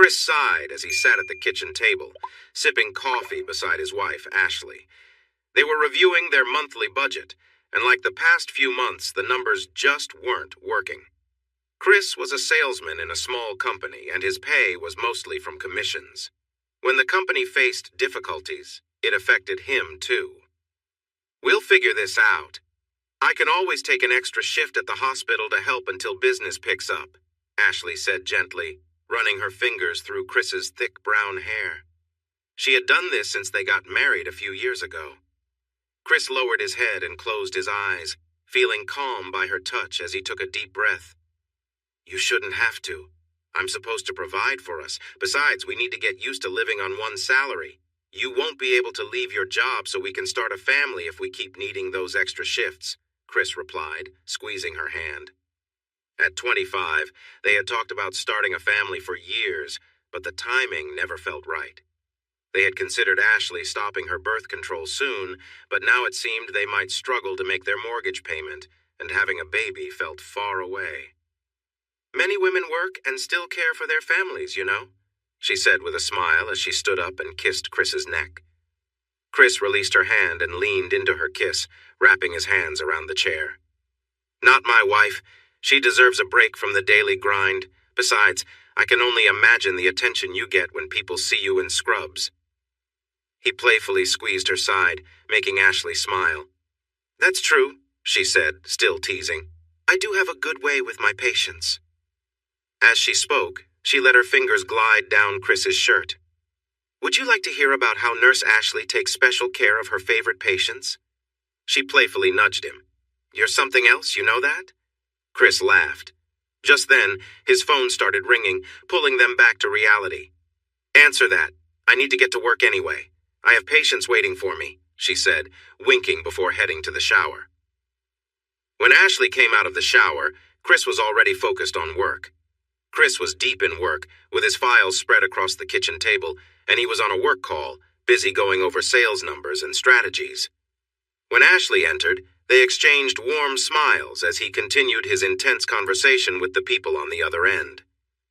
Chris sighed as he sat at the kitchen table, sipping coffee beside his wife, Ashley. They were reviewing their monthly budget, and like the past few months, the numbers just weren't working. Chris was a salesman in a small company, and his pay was mostly from commissions. When the company faced difficulties, it affected him too. "We'll figure this out. I can always take an extra shift at the hospital to help until business picks up," Ashley said gently, running her fingers through Chris's thick brown hair. She had done this since they got married a few years ago. Chris lowered his head and closed his eyes, feeling calm by her touch as he took a deep breath. "You shouldn't have to. I'm supposed to provide for us. Besides, we need to get used to living on one salary. You won't be able to leave your job so we can start a family if we keep needing those extra shifts," Chris replied, squeezing her hand. At 25, they had talked about starting a family for years, but the timing never felt right. They had considered Ashley stopping her birth control soon, but now it seemed they might struggle to make their mortgage payment, and having a baby felt far away. "Many women work and still care for their families, you know," she said with a smile as she stood up and kissed Chris's neck. Chris released her hand and leaned into her kiss, wrapping his hands around the chair. "Not my wife. She deserves a break from the daily grind. Besides, I can only imagine the attention you get when people see you in scrubs." He playfully squeezed her side, making Ashley smile. "That's true," she said, still teasing. "I do have a good way with my patients." As she spoke, she let her fingers glide down Chris's shirt. "Would you like to hear about how Nurse Ashley takes special care of her favorite patients?" She playfully nudged him. "You're something else, you know that?" Chris laughed. Just then, his phone started ringing, pulling them back to reality. "Answer that. I need to get to work anyway. I have patients waiting for me," she said, winking before heading to the shower. When Ashley came out of the shower, Chris was already focused on work. Chris was deep in work, with his files spread across the kitchen table, and he was on a work call, busy going over sales numbers and strategies. When Ashley entered, they exchanged warm smiles as he continued his intense conversation with the people on the other end.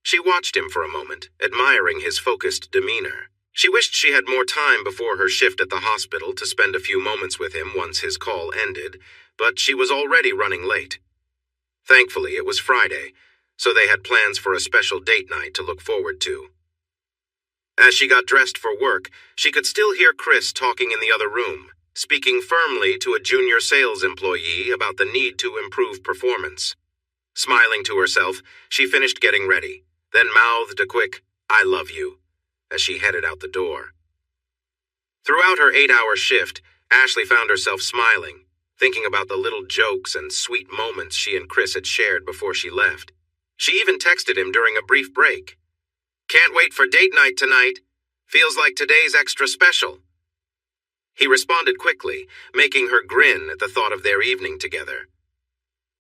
She watched him for a moment, admiring his focused demeanor. She wished she had more time before her shift at the hospital to spend a few moments with him once his call ended, but she was already running late. Thankfully, it was Friday, so they had plans for a special date night to look forward to. As she got dressed for work, she could still hear Chris talking in the other room, speaking firmly to a junior sales employee about the need to improve performance. Smiling to herself, she finished getting ready, then mouthed a quick, "I love you," as she headed out the door. Throughout her 8-hour shift, Ashley found herself smiling, thinking about the little jokes and sweet moments she and Chris had shared before she left. She even texted him during a brief break. "Can't wait for date night tonight. Feels like today's extra special." He responded quickly, making her grin at the thought of their evening together.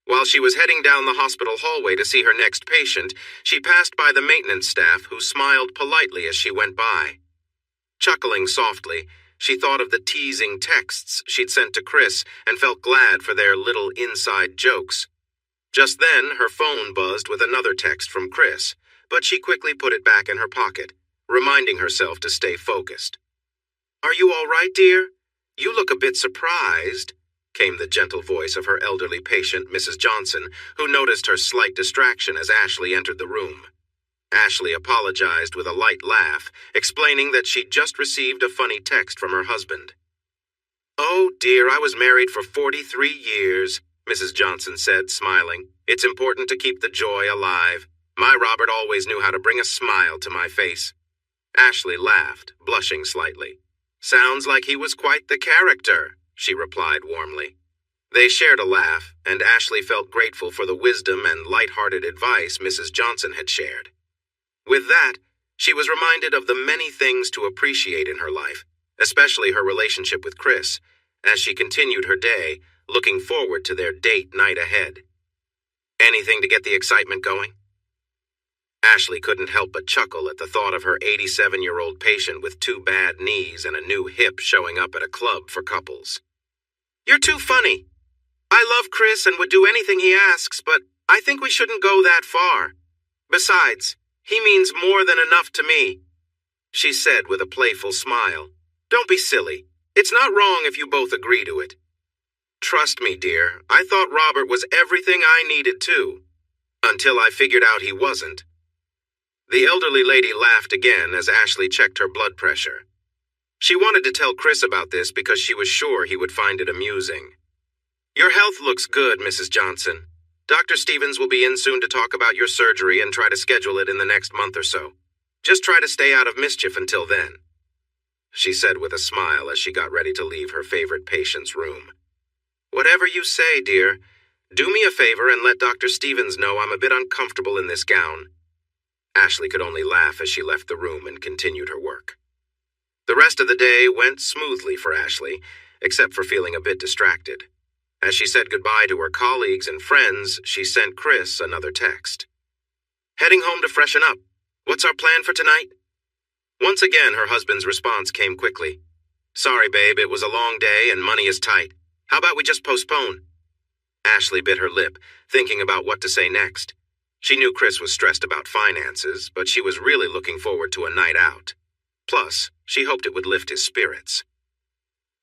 While she was heading down the hospital hallway to see her next patient, she passed by the maintenance staff who smiled politely as she went by. Chuckling softly, she thought of the teasing texts she'd sent to Chris and felt glad for their little inside jokes. Just then, her phone buzzed with another text from Chris, but she quickly put it back in her pocket, reminding herself to stay focused. "Are you all right, dear? You look a bit surprised," came the gentle voice of her elderly patient, Mrs. Johnson, who noticed her slight distraction as Ashley entered the room. Ashley apologized with a light laugh, explaining that she'd just received a funny text from her husband. "Oh, dear, I was married for 43 years, Mrs. Johnson said, smiling. "It's important to keep the joy alive. My Robert always knew how to bring a smile to my face." Ashley laughed, blushing slightly. "Sounds like he was quite the character," she replied warmly. They shared a laugh, and Ashley felt grateful for the wisdom and light-hearted advice Mrs. Johnson had shared. With that, she was reminded of the many things to appreciate in her life, especially her relationship with Chris, as she continued her day, looking forward to their date night ahead. Anything to get the excitement going? Ashley couldn't help but chuckle at the thought of her 87-year-old patient with 2 bad knees and a new hip showing up at a club for couples. "You're too funny. I love Chris and would do anything he asks, but I think we shouldn't go that far. Besides, He means more than enough to me, she said with a playful smile. Don't be silly. It's not wrong if you both agree to it. Trust me, dear, I thought Robert was everything I needed too, until I figured out he wasn't. The elderly lady laughed again as Ashley checked her blood pressure. She wanted to tell Chris about this because she was sure he would find it amusing. Your health looks good, Mrs. Johnson. Dr. Stevens will be in soon to talk about your surgery and try to schedule it in the next month or so. Just try to stay out of mischief until then, she said with a smile as she got ready to leave her favorite patient's room. Whatever you say, dear. Do me a favor and let Dr. Stevens know I'm a bit uncomfortable in this gown. Ashley could only laugh as she left the room and continued her work. The rest of the day went smoothly for Ashley, except for feeling a bit distracted. As she said goodbye to her colleagues and friends, she sent Chris another text. Heading home to freshen up. What's our plan for tonight? Once again, her husband's response came quickly. Sorry, babe, it was a long day and money is tight. How about we just postpone? Ashley bit her lip, thinking about what to say next. She knew Chris was stressed about finances, but she was really looking forward to a night out. Plus, she hoped it would lift his spirits.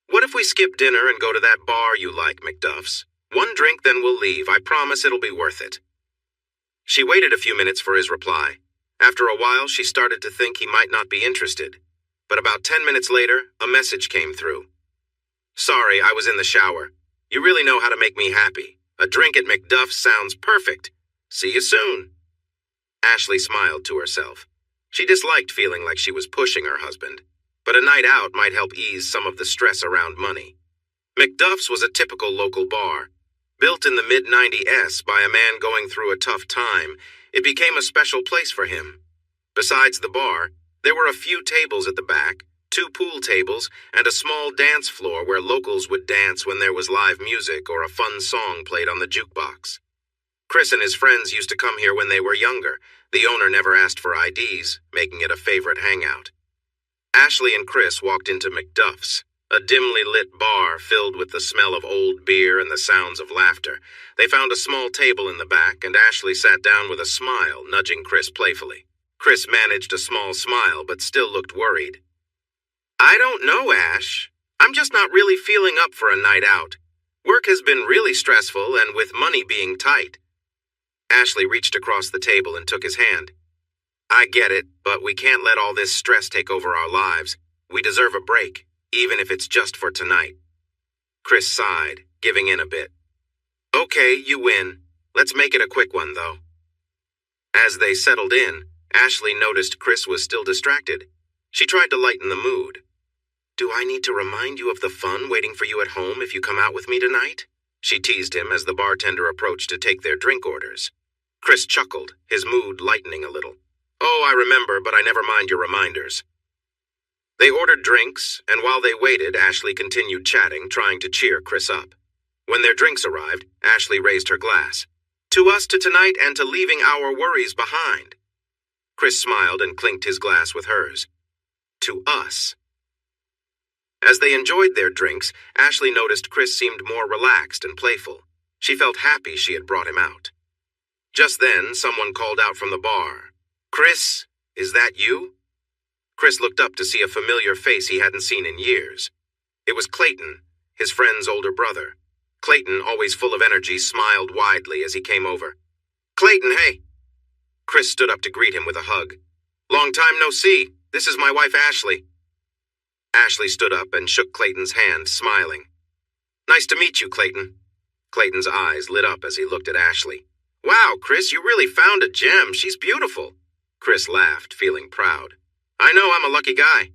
What if we skip dinner and go to that bar you like, McDuff's? One drink, then we'll leave. I promise it'll be worth it. She waited a few minutes for his reply. After a while, she started to think he might not be interested. But about 10 minutes later, a message came through. Sorry, I was in the shower. You really know how to make me happy. A drink at McDuff's sounds perfect. See you soon. Ashley smiled to herself. She disliked feeling like she was pushing her husband, but a night out might help ease some of the stress around money. McDuff's was a typical local bar. Built in the mid-90s by a man going through a tough time, it became a special place for him. Besides the bar, there were a few tables at the back, 2 pool tables, and a small dance floor where locals would dance when there was live music or a fun song played on the jukebox. Chris and his friends used to come here when they were younger. The owner never asked for IDs, making it a favorite hangout. Ashley and Chris walked into McDuff's, a dimly lit bar filled with the smell of old beer and the sounds of laughter. They found a small table in the back, and Ashley sat down with a smile, nudging Chris playfully. Chris managed a small smile, but still looked worried. I don't know, Ash. I'm just not really feeling up for a night out. Work has been really stressful, and with money being tight. Ashley reached across the table and took his hand. I get it, but we can't let all this stress take over our lives. We deserve a break, even if it's just for tonight. Chris sighed, giving in a bit. Okay, you win. Let's make it a quick one, though. As they settled in, Ashley noticed Chris was still distracted. She tried to lighten the mood. Do I need to remind you of the fun waiting for you at home if you come out with me tonight? She teased him as the bartender approached to take their drink orders. Chris chuckled, his mood lightening a little. Oh, I remember, but I never mind your reminders. They ordered drinks, and while they waited, Ashley continued chatting, trying to cheer Chris up. When their drinks arrived, Ashley raised her glass. To us to tonight and to leaving our worries behind. Chris smiled and clinked his glass with hers. To us. As they enjoyed their drinks, Ashley noticed Chris seemed more relaxed and playful. She felt happy she had brought him out. Just then, someone called out from the bar. Chris, is that you? Chris looked up to see a familiar face he hadn't seen in years. It was Clayton, his friend's older brother. Clayton, always full of energy, smiled widely as he came over. Clayton, hey! Chris stood up to greet him with a hug. Long time no see. This is my wife, Ashley. Ashley stood up and shook Clayton's hand, smiling. Nice to meet you, Clayton. Clayton's eyes lit up as he looked at Ashley. Wow, Chris, you really found a gem. She's beautiful. Chris laughed, feeling proud. I know I'm a lucky guy.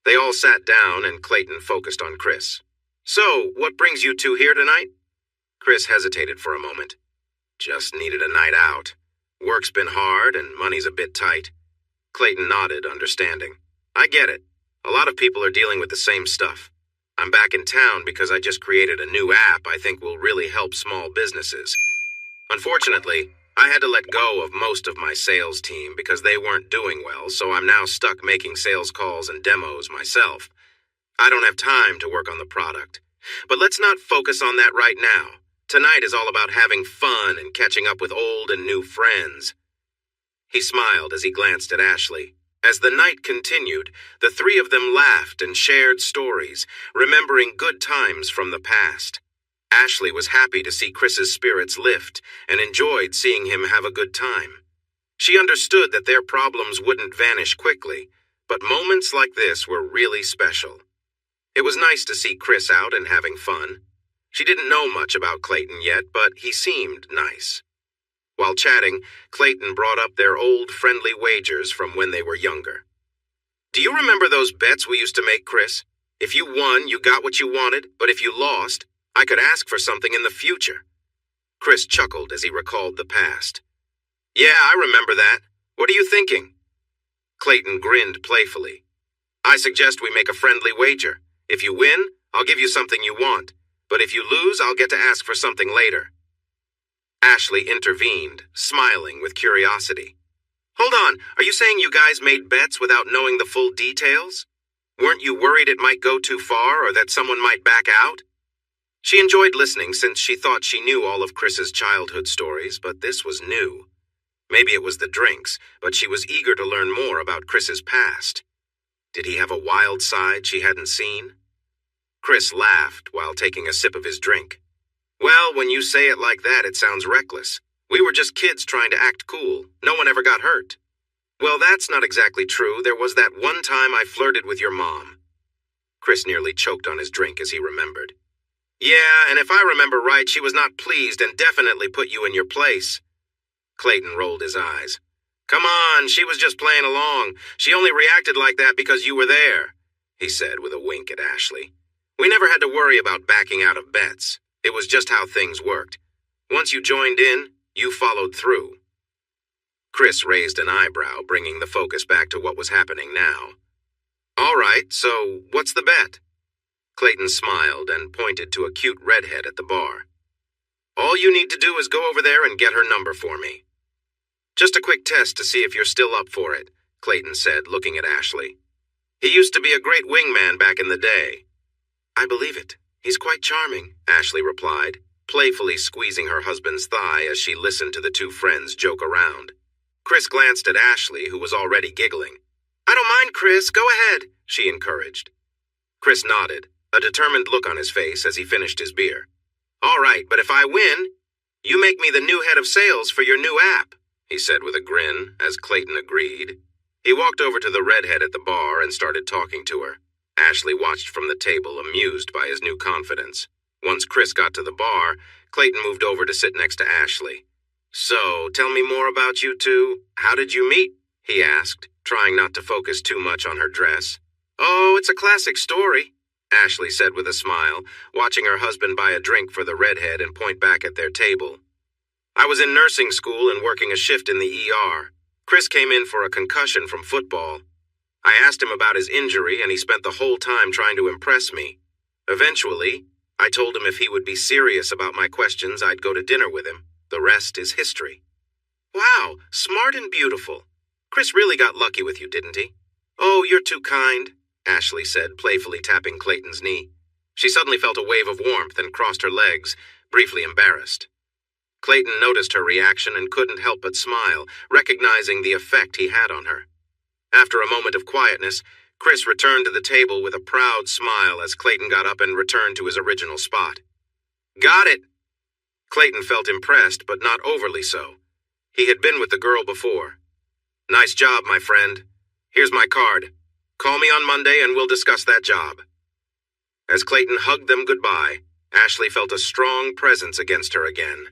They all sat down and Clayton focused on Chris. So, what brings you two here tonight? Chris hesitated for a moment. Just needed a night out. Work's been hard and money's a bit tight. Clayton nodded, understanding. I get it. A lot of people are dealing with the same stuff. I'm back in town because I just created a new app I think will really help small businesses. Unfortunately, I had to let go of most of my sales team because they weren't doing well, so I'm now stuck making sales calls and demos myself. I don't have time to work on the product. But let's not focus on that right now. Tonight is all about having fun and catching up with old and new friends. He smiled as he glanced at Ashley. As the night continued, the three of them laughed and shared stories, remembering good times from the past. Ashley was happy to see Chris's spirits lift and enjoyed seeing him have a good time. She understood that their problems wouldn't vanish quickly, but moments like this were really special. It was nice to see Chris out and having fun. She didn't know much about Clayton yet, but he seemed nice. While chatting, Clayton brought up their old friendly wagers from when they were younger. "Do you remember those bets we used to make, Chris? If you won, you got what you wanted, but if you lost, I could ask for something in the future." Chris chuckled as he recalled the past. "Yeah, I remember that. What are you thinking?" Clayton grinned playfully. "I suggest we make a friendly wager. If you win, I'll give you something you want, but if you lose, I'll get to ask for something later." Ashley intervened, smiling with curiosity. "Hold on, are you saying you guys made bets without knowing the full details? Weren't you worried it might go too far or that someone might back out?" She enjoyed listening since she thought she knew all of Chris's childhood stories, but this was new. Maybe it was the drinks, but she was eager to learn more about Chris's past. Did he have a wild side she hadn't seen? Chris laughed while taking a sip of his drink. "Well, when you say it like that, it sounds reckless. We were just kids trying to act cool. No one ever got hurt." "Well, that's not exactly true. There was that one time I flirted with your mom." Chris nearly choked on his drink as he remembered. "Yeah, and if I remember right, she was not pleased and definitely put you in your place." Clayton rolled his eyes. "Come on, she was just playing along. She only reacted like that because you were there," he said with a wink at Ashley. "We never had to worry about backing out of bets. It was just how things worked. Once you joined in, you followed through." Chris raised an eyebrow, bringing the focus back to what was happening now. "All right, so what's the bet?" Clayton smiled and pointed to a cute redhead at the bar. "All you need to do is go over there and get her number for me." "Just a quick test to see if you're still up for it," Clayton said, looking at Ashley. "He used to be a great wingman back in the day." "I believe it. He's quite charming," Ashley replied, playfully squeezing her husband's thigh as she listened to the two friends joke around. Chris glanced at Ashley, who was already giggling. "I don't mind, Chris. Go ahead," she encouraged. Chris nodded, a determined look on his face as he finished his beer. "All right, but if I win, you make me the new head of sales for your new app," he said with a grin, as Clayton agreed. He walked over to the redhead at the bar and started talking to her. Ashley watched from the table, amused by his new confidence. Once Chris got to the bar, Clayton moved over to sit next to Ashley. "So, tell me more about you two. How did you meet?" he asked, trying not to focus too much on her dress. "Oh, it's a classic story," Ashley said with a smile, watching her husband buy a drink for the redhead and point back at their table. "I was in nursing school and working a shift in the ER. Chris came in for a concussion from football. I asked him about his injury, and he spent the whole time trying to impress me. Eventually, I told him if he would be serious about my questions, I'd go to dinner with him. The rest is history." "Wow, smart and beautiful. Chris really got lucky with you, didn't he?" "Oh, you're too kind," Ashley said, playfully tapping Clayton's knee. She suddenly felt a wave of warmth and crossed her legs, briefly embarrassed. Clayton noticed her reaction and couldn't help but smile, recognizing the effect he had on her. After a moment of quietness, Chris returned to the table with a proud smile as Clayton got up and returned to his original spot. "Got it!" Clayton felt impressed, but not overly so. He had been with the girl before. "Nice job, my friend. Here's my card. Call me on Monday and we'll discuss that job." As Clayton hugged them goodbye, Ashley felt a strong presence against her again.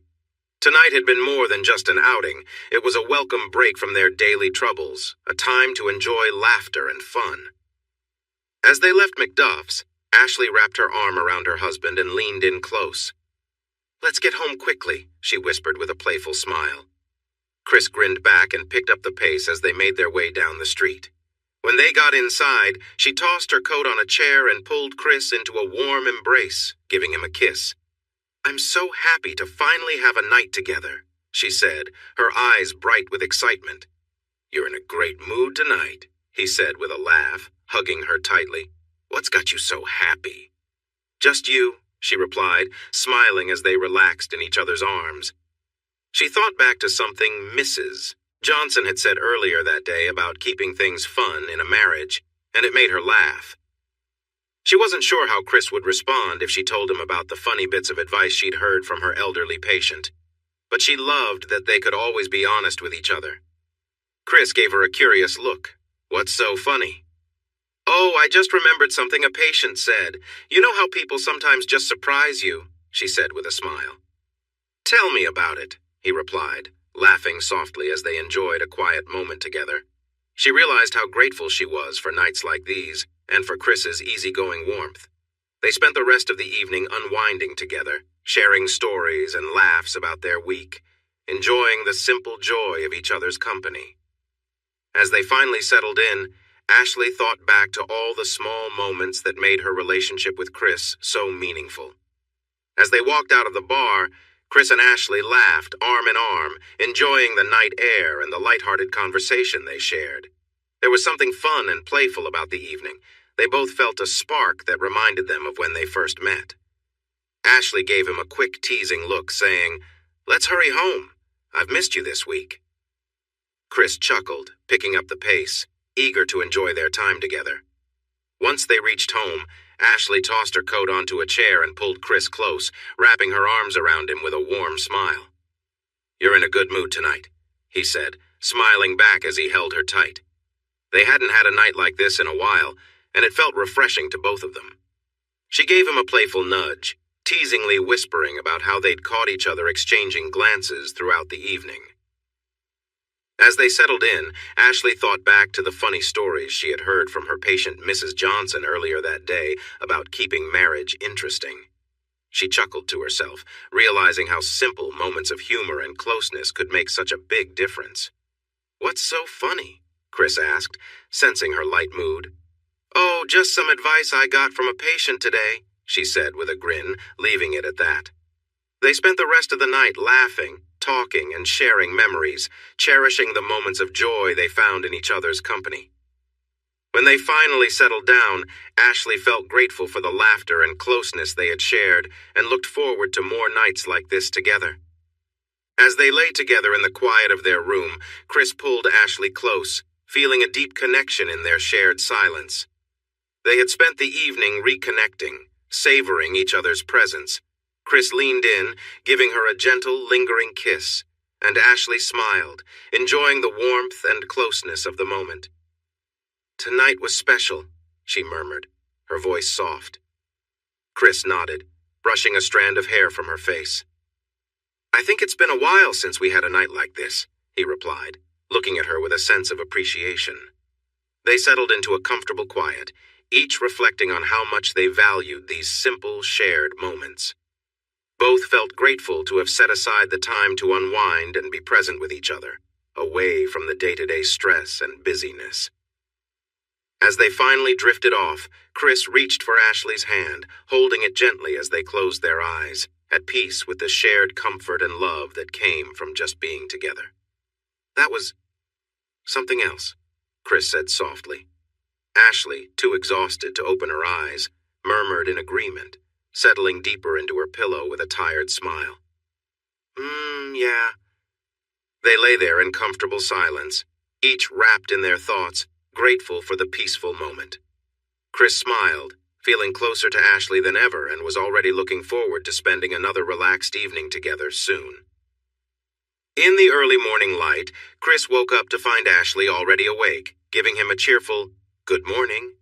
Tonight had been more than just an outing. It was a welcome break from their daily troubles, a time to enjoy laughter and fun. As they left McDuff's, Ashley wrapped her arm around her husband and leaned in close. "Let's get home quickly," she whispered with a playful smile. Chris grinned back and picked up the pace as they made their way down the street. When they got inside, she tossed her coat on a chair and pulled Chris into a warm embrace, giving him a kiss. "I'm so happy to finally have a night together," she said, her eyes bright with excitement. "You're in a great mood tonight," he said with a laugh, hugging her tightly. "What's got you so happy?" "Just you," she replied, smiling as they relaxed in each other's arms. She thought back to something Mrs. Johnson had said earlier that day about keeping things fun in a marriage, and it made her laugh. She wasn't sure how Chris would respond if she told him about the funny bits of advice she'd heard from her elderly patient, but she loved that they could always be honest with each other. Chris gave her a curious look. "What's so funny?" "Oh, I just remembered something a patient said. You know how people sometimes just surprise you," she said with a smile. "Tell me about it," he replied, laughing softly as they enjoyed a quiet moment together. She realized how grateful she was for nights like these, and for Chris's easygoing warmth. They spent the rest of the evening unwinding together, sharing stories and laughs about their week, enjoying the simple joy of each other's company. As they finally settled in, Ashley thought back to all the small moments that made her relationship with Chris so meaningful. As they walked out of the bar, Chris and Ashley laughed arm in arm, enjoying the night air and the lighthearted conversation they shared. There was something fun and playful about the evening. They both felt a spark that reminded them of when they first met. Ashley gave him a quick teasing look, saying, "Let's hurry home. I've missed you this week." Chris chuckled, picking up the pace, eager to enjoy their time together. Once they reached home, Ashley tossed her coat onto a chair and pulled Chris close, wrapping her arms around him with a warm smile. "You're in a good mood tonight," he said, smiling back as he held her tight. They hadn't had a night like this in a while, and it felt refreshing to both of them. She gave him a playful nudge, teasingly whispering about how they'd caught each other exchanging glances throughout the evening. As they settled in, Ashley thought back to the funny stories she had heard from her patient Mrs. Johnson earlier that day about keeping marriage interesting. She chuckled to herself, realizing how simple moments of humor and closeness could make such a big difference. "What's so funny?" Chris asked, sensing her light mood. "Oh, just some advice I got from a patient today," she said with a grin, leaving it at that. They spent the rest of the night laughing, talking, and sharing memories, cherishing the moments of joy they found in each other's company. When they finally settled down, Ashley felt grateful for the laughter and closeness they had shared and looked forward to more nights like this together. As they lay together in the quiet of their room, Chris pulled Ashley close, feeling a deep connection in their shared silence. They had spent the evening reconnecting, savoring each other's presence. Chris leaned in, giving her a gentle, lingering kiss, and Ashley smiled, enjoying the warmth and closeness of the moment. "Tonight was special," she murmured, her voice soft. Chris nodded, brushing a strand of hair from her face. "I think it's been a while since we had a night like this," he replied, looking at her with a sense of appreciation. They settled into a comfortable quiet, each reflecting on how much they valued these simple, shared moments. Both felt grateful to have set aside the time to unwind and be present with each other, away from the day-to-day stress and busyness. As they finally drifted off, Chris reached for Ashley's hand, holding it gently as they closed their eyes, at peace with the shared comfort and love that came from just being together. "That was something else," Chris said softly. Ashley, too exhausted to open her eyes, murmured in agreement, settling deeper into her pillow with a tired smile. Yeah." They lay there in comfortable silence, each wrapped in their thoughts, grateful for the peaceful moment. Chris smiled, feeling closer to Ashley than ever, and was already looking forward to spending another relaxed evening together soon. In the early morning light, Chris woke up to find Ashley already awake, giving him a cheerful, "Good morning."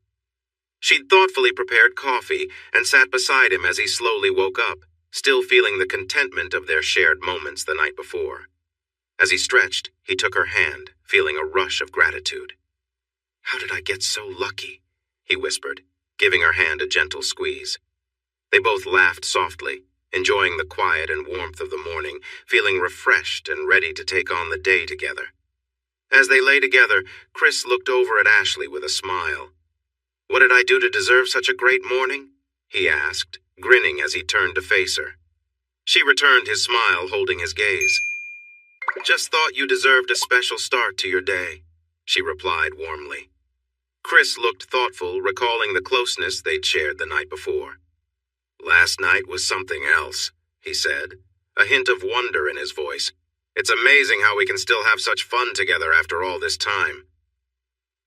She'd thoughtfully prepared coffee and sat beside him as he slowly woke up, still feeling the contentment of their shared moments the night before. As he stretched, he took her hand, feeling a rush of gratitude. "How did I get so lucky?" he whispered, giving her hand a gentle squeeze. They both laughed softly, enjoying the quiet and warmth of the morning, feeling refreshed and ready to take on the day together. As they lay together, Chris looked over at Ashley with a smile. "What did I do to deserve such a great morning?" he asked, grinning as he turned to face her. She returned his smile, holding his gaze. "Just thought you deserved a special start to your day," she replied warmly. Chris looked thoughtful, recalling the closeness they'd shared the night before. "Last night was something else," he said, a hint of wonder in his voice. It's amazing how we can still have such fun together after all this time.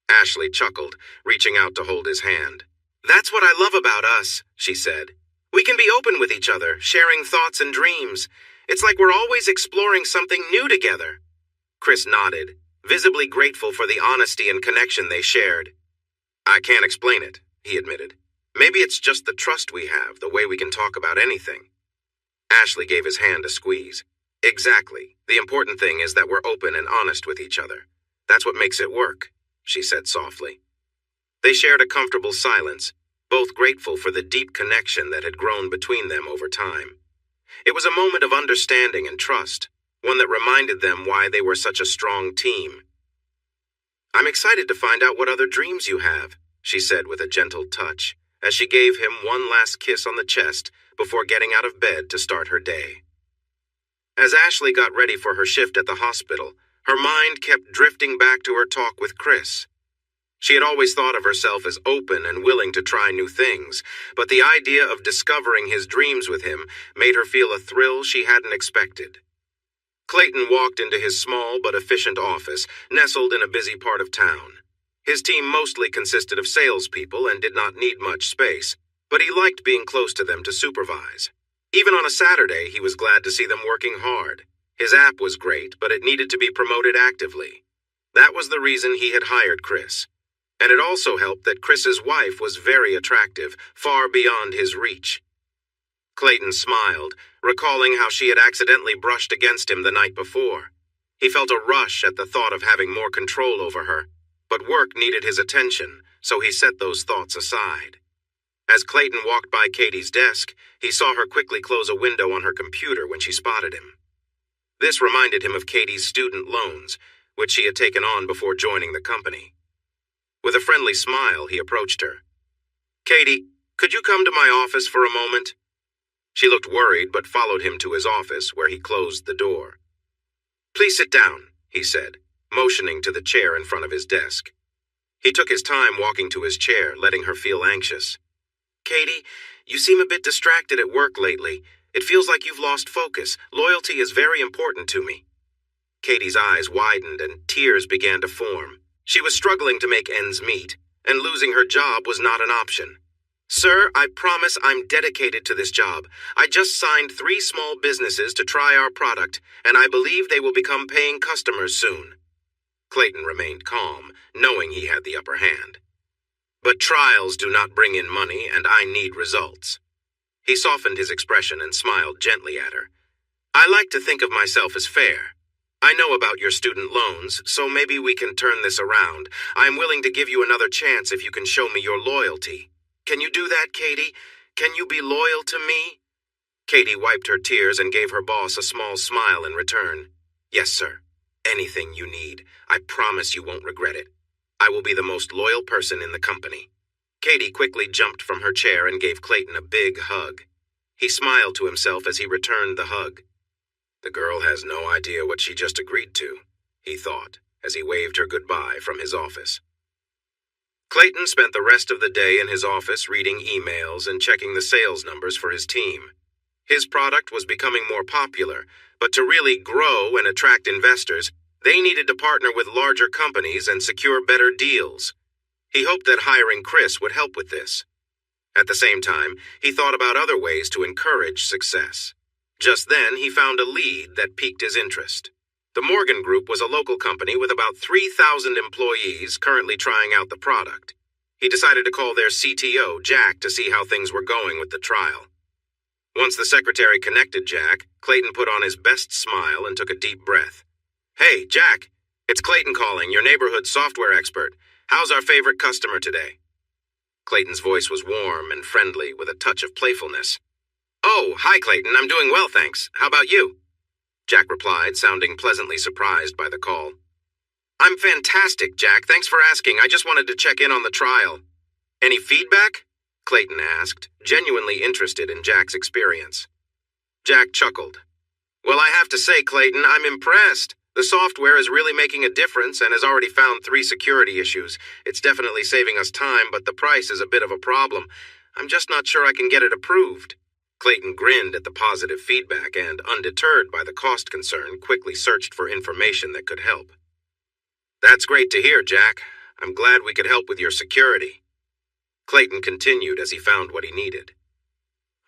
Ashley chuckled, reaching out to hold his hand. That's what I love about us, she said. We can be open with each other, sharing thoughts and dreams. It's like we're always exploring something new together. Chris nodded, visibly grateful for the honesty and connection they shared. I can't explain it, he admitted. Maybe it's just the trust we have, the way we can talk about anything. Ashley gave his hand a squeeze. Exactly. The important thing is that we're open and honest with each other. That's what makes it work, she said softly. They shared a comfortable silence, both grateful for the deep connection that had grown between them over time. It was a moment of understanding and trust, one that reminded them why they were such a strong team. I'm excited to find out what other dreams you have, she said with a gentle touch, as she gave him one last kiss on the chest before getting out of bed to start her day. As Ashley got ready for her shift at the hospital, her mind kept drifting back to her talk with Chris. She had always thought of herself as open and willing to try new things, but the idea of discovering his dreams with him made her feel a thrill she hadn't expected. Clayton walked into his small but efficient office, nestled in a busy part of town. His team mostly consisted of salespeople and did not need much space, but he liked being close to them to supervise. Even on a Saturday, he was glad to see them working hard. His app was great, but it needed to be promoted actively. That was the reason he had hired Chris. And it also helped that Chris's wife was very attractive, far beyond his reach. Clayton smiled, recalling how she had accidentally brushed against him the night before. He felt a rush at the thought of having more control over her, but work needed his attention, so he set those thoughts aside. As Clayton walked by Katie's desk, he saw her quickly close a window on her computer when she spotted him. This reminded him of Katie's student loans, which she had taken on before joining the company. With a friendly smile, he approached her. Katie, could you come to my office for a moment? She looked worried but followed him to his office, where he closed the door. Please sit down, he said, motioning to the chair in front of his desk. He took his time walking to his chair, letting her feel anxious. Katie, you seem a bit distracted at work lately. It feels like you've lost focus. Loyalty is very important to me. Katie's eyes widened and tears began to form. She was struggling to make ends meet, and losing her job was not an option. Sir, I promise I'm dedicated to this job. I just signed 3 small businesses to try our product, and I believe they will become paying customers soon. Clayton remained calm, knowing he had the upper hand. But trials do not bring in money, and I need results. He softened his expression and smiled gently at her. I like to think of myself as fair. I know about your student loans, so maybe we can turn this around. I'm willing to give you another chance if you can show me your loyalty. Can you do that, Katie? Can you be loyal to me? Katie wiped her tears and gave her boss a small smile in return. Yes, sir. Anything you need. I promise you won't regret it. I will be the most loyal person in the company. Katie quickly jumped from her chair and gave Clayton a big hug. He smiled to himself as he returned the hug. The girl has no idea what she just agreed to, he thought, as he waved her goodbye from his office. Clayton spent the rest of the day in his office reading emails and checking the sales numbers for his team. His product was becoming more popular, but to really grow and attract investors, they needed to partner with larger companies and secure better deals. He hoped that hiring Chris would help with this. At the same time, he thought about other ways to encourage success. Just then, he found a lead that piqued his interest. The Morgan Group was a local company with about 3,000 employees currently trying out the product. He decided to call their CTO, Jack, to see how things were going with the trial. Once the secretary connected Jack, Clayton put on his best smile and took a deep breath. Hey, Jack, it's Clayton calling, your neighborhood software expert. How's our favorite customer today? Clayton's voice was warm and friendly with a touch of playfulness. Oh, hi, Clayton. I'm doing well, thanks. How about you? Jack replied, sounding pleasantly surprised by the call. I'm fantastic, Jack. Thanks for asking. I just wanted to check in on the trial. Any feedback? Clayton asked, genuinely interested in Jack's experience. Jack chuckled. Well, I have to say, Clayton, I'm impressed. The software is really making a difference and has already found 3 security issues. It's definitely saving us time, but the price is a bit of a problem. I'm just not sure I can get it approved. Clayton grinned at the positive feedback and, undeterred by the cost concern, quickly searched for information that could help. "That's great to hear, Jack. I'm glad we could help with your security." Clayton continued as he found what he needed.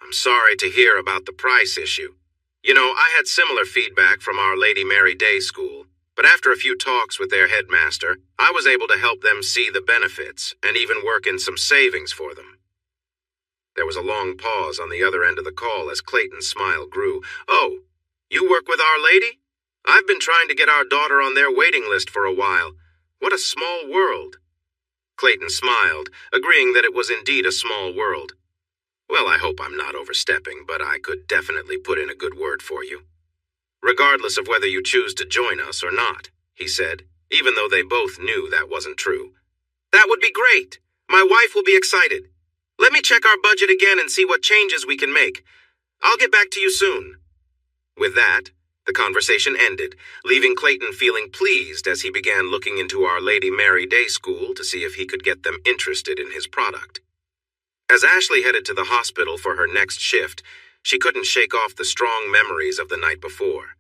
"I'm sorry to hear about the price issue. You know, I had similar feedback from Our Lady Mary Day School, but after a few talks with their headmaster, I was able to help them see the benefits and even work in some savings for them." There was a long pause on the other end of the call as Clayton's smile grew. "Oh, you work with Our Lady? I've been trying to get our daughter on their waiting list for a while. What a small world." Clayton smiled, agreeing that it was indeed a small world. "Well, I hope I'm not overstepping, but I could definitely put in a good word for you. Regardless of whether you choose to join us or not," he said, even though they both knew that wasn't true. "That would be great. My wife will be excited. Let me check our budget again and see what changes we can make. I'll get back to you soon." With that, the conversation ended, leaving Clayton feeling pleased as he began looking into Our Lady Mary Day School to see if he could get them interested in his product. As Ashley headed to the hospital for her next shift, she couldn't shake off the strong memories of the night before.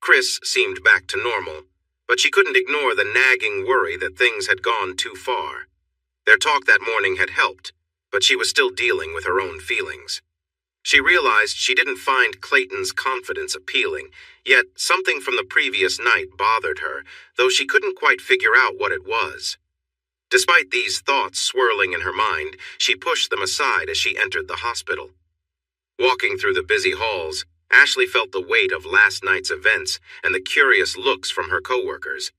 Chris seemed back to normal, but she couldn't ignore the nagging worry that things had gone too far. Their talk that morning had helped, but she was still dealing with her own feelings. She realized she didn't find Clayton's confidence appealing, yet something from the previous night bothered her, though she couldn't quite figure out what it was. Despite these thoughts swirling in her mind, she pushed them aside as she entered the hospital. Walking through the busy halls, Ashley felt the weight of last night's events and the curious looks from her coworkers.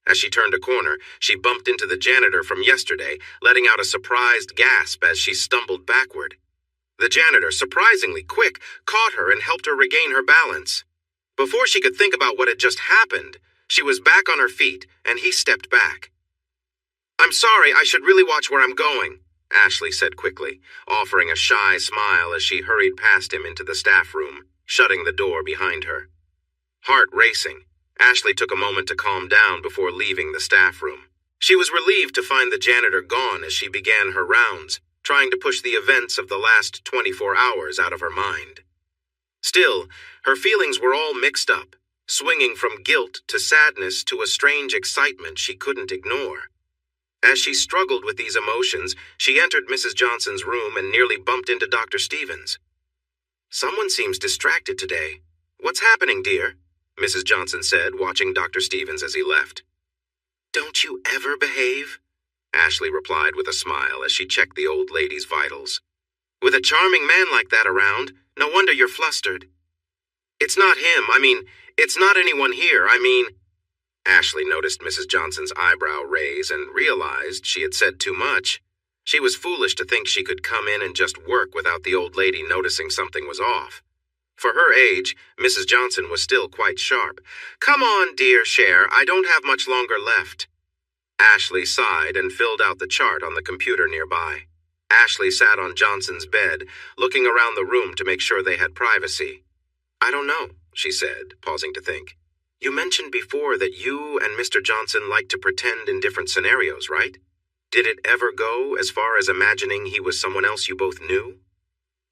As she turned a corner, she bumped into the janitor from yesterday, letting out a surprised gasp as she stumbled backward. The janitor, surprisingly quick, caught her and helped her regain her balance. Before she could think about what had just happened, she was back on her feet, and he stepped back. "I'm sorry, I should really watch where I'm going," Ashley said quickly, offering a shy smile as she hurried past him into the staff room, shutting the door behind her. Heart racing, Ashley took a moment to calm down before leaving the staff room. She was relieved to find the janitor gone as she began her rounds, trying to push the events of the last 24 hours out of her mind. Still, her feelings were all mixed up, swinging from guilt to sadness to a strange excitement she couldn't ignore. As she struggled with these emotions, she entered Mrs. Johnson's room and nearly bumped into Dr. Stevens. "Someone seems distracted today. What's happening, dear?" Mrs. Johnson said, watching Dr. Stevens as he left. "Don't you ever behave?" Ashley replied with a smile as she checked the old lady's vitals. "With a charming man like that around, no wonder you're flustered." "It's not him. It's not anyone here. Ashley noticed Mrs. Johnson's eyebrow raise and realized she had said too much. She was foolish to think she could come in and just work without the old lady noticing something was off. For her age, Mrs. Johnson was still quite sharp. "Come on, dear Cher, I don't have much longer left." Ashley sighed and filled out the chart on the computer nearby. Ashley sat on Johnson's bed, looking around the room to make sure they had privacy. "I don't know," she said, pausing to think. "You mentioned before that you and Mr. Johnson like to pretend in different scenarios, right? Did it ever go as far as imagining he was someone else you both knew?"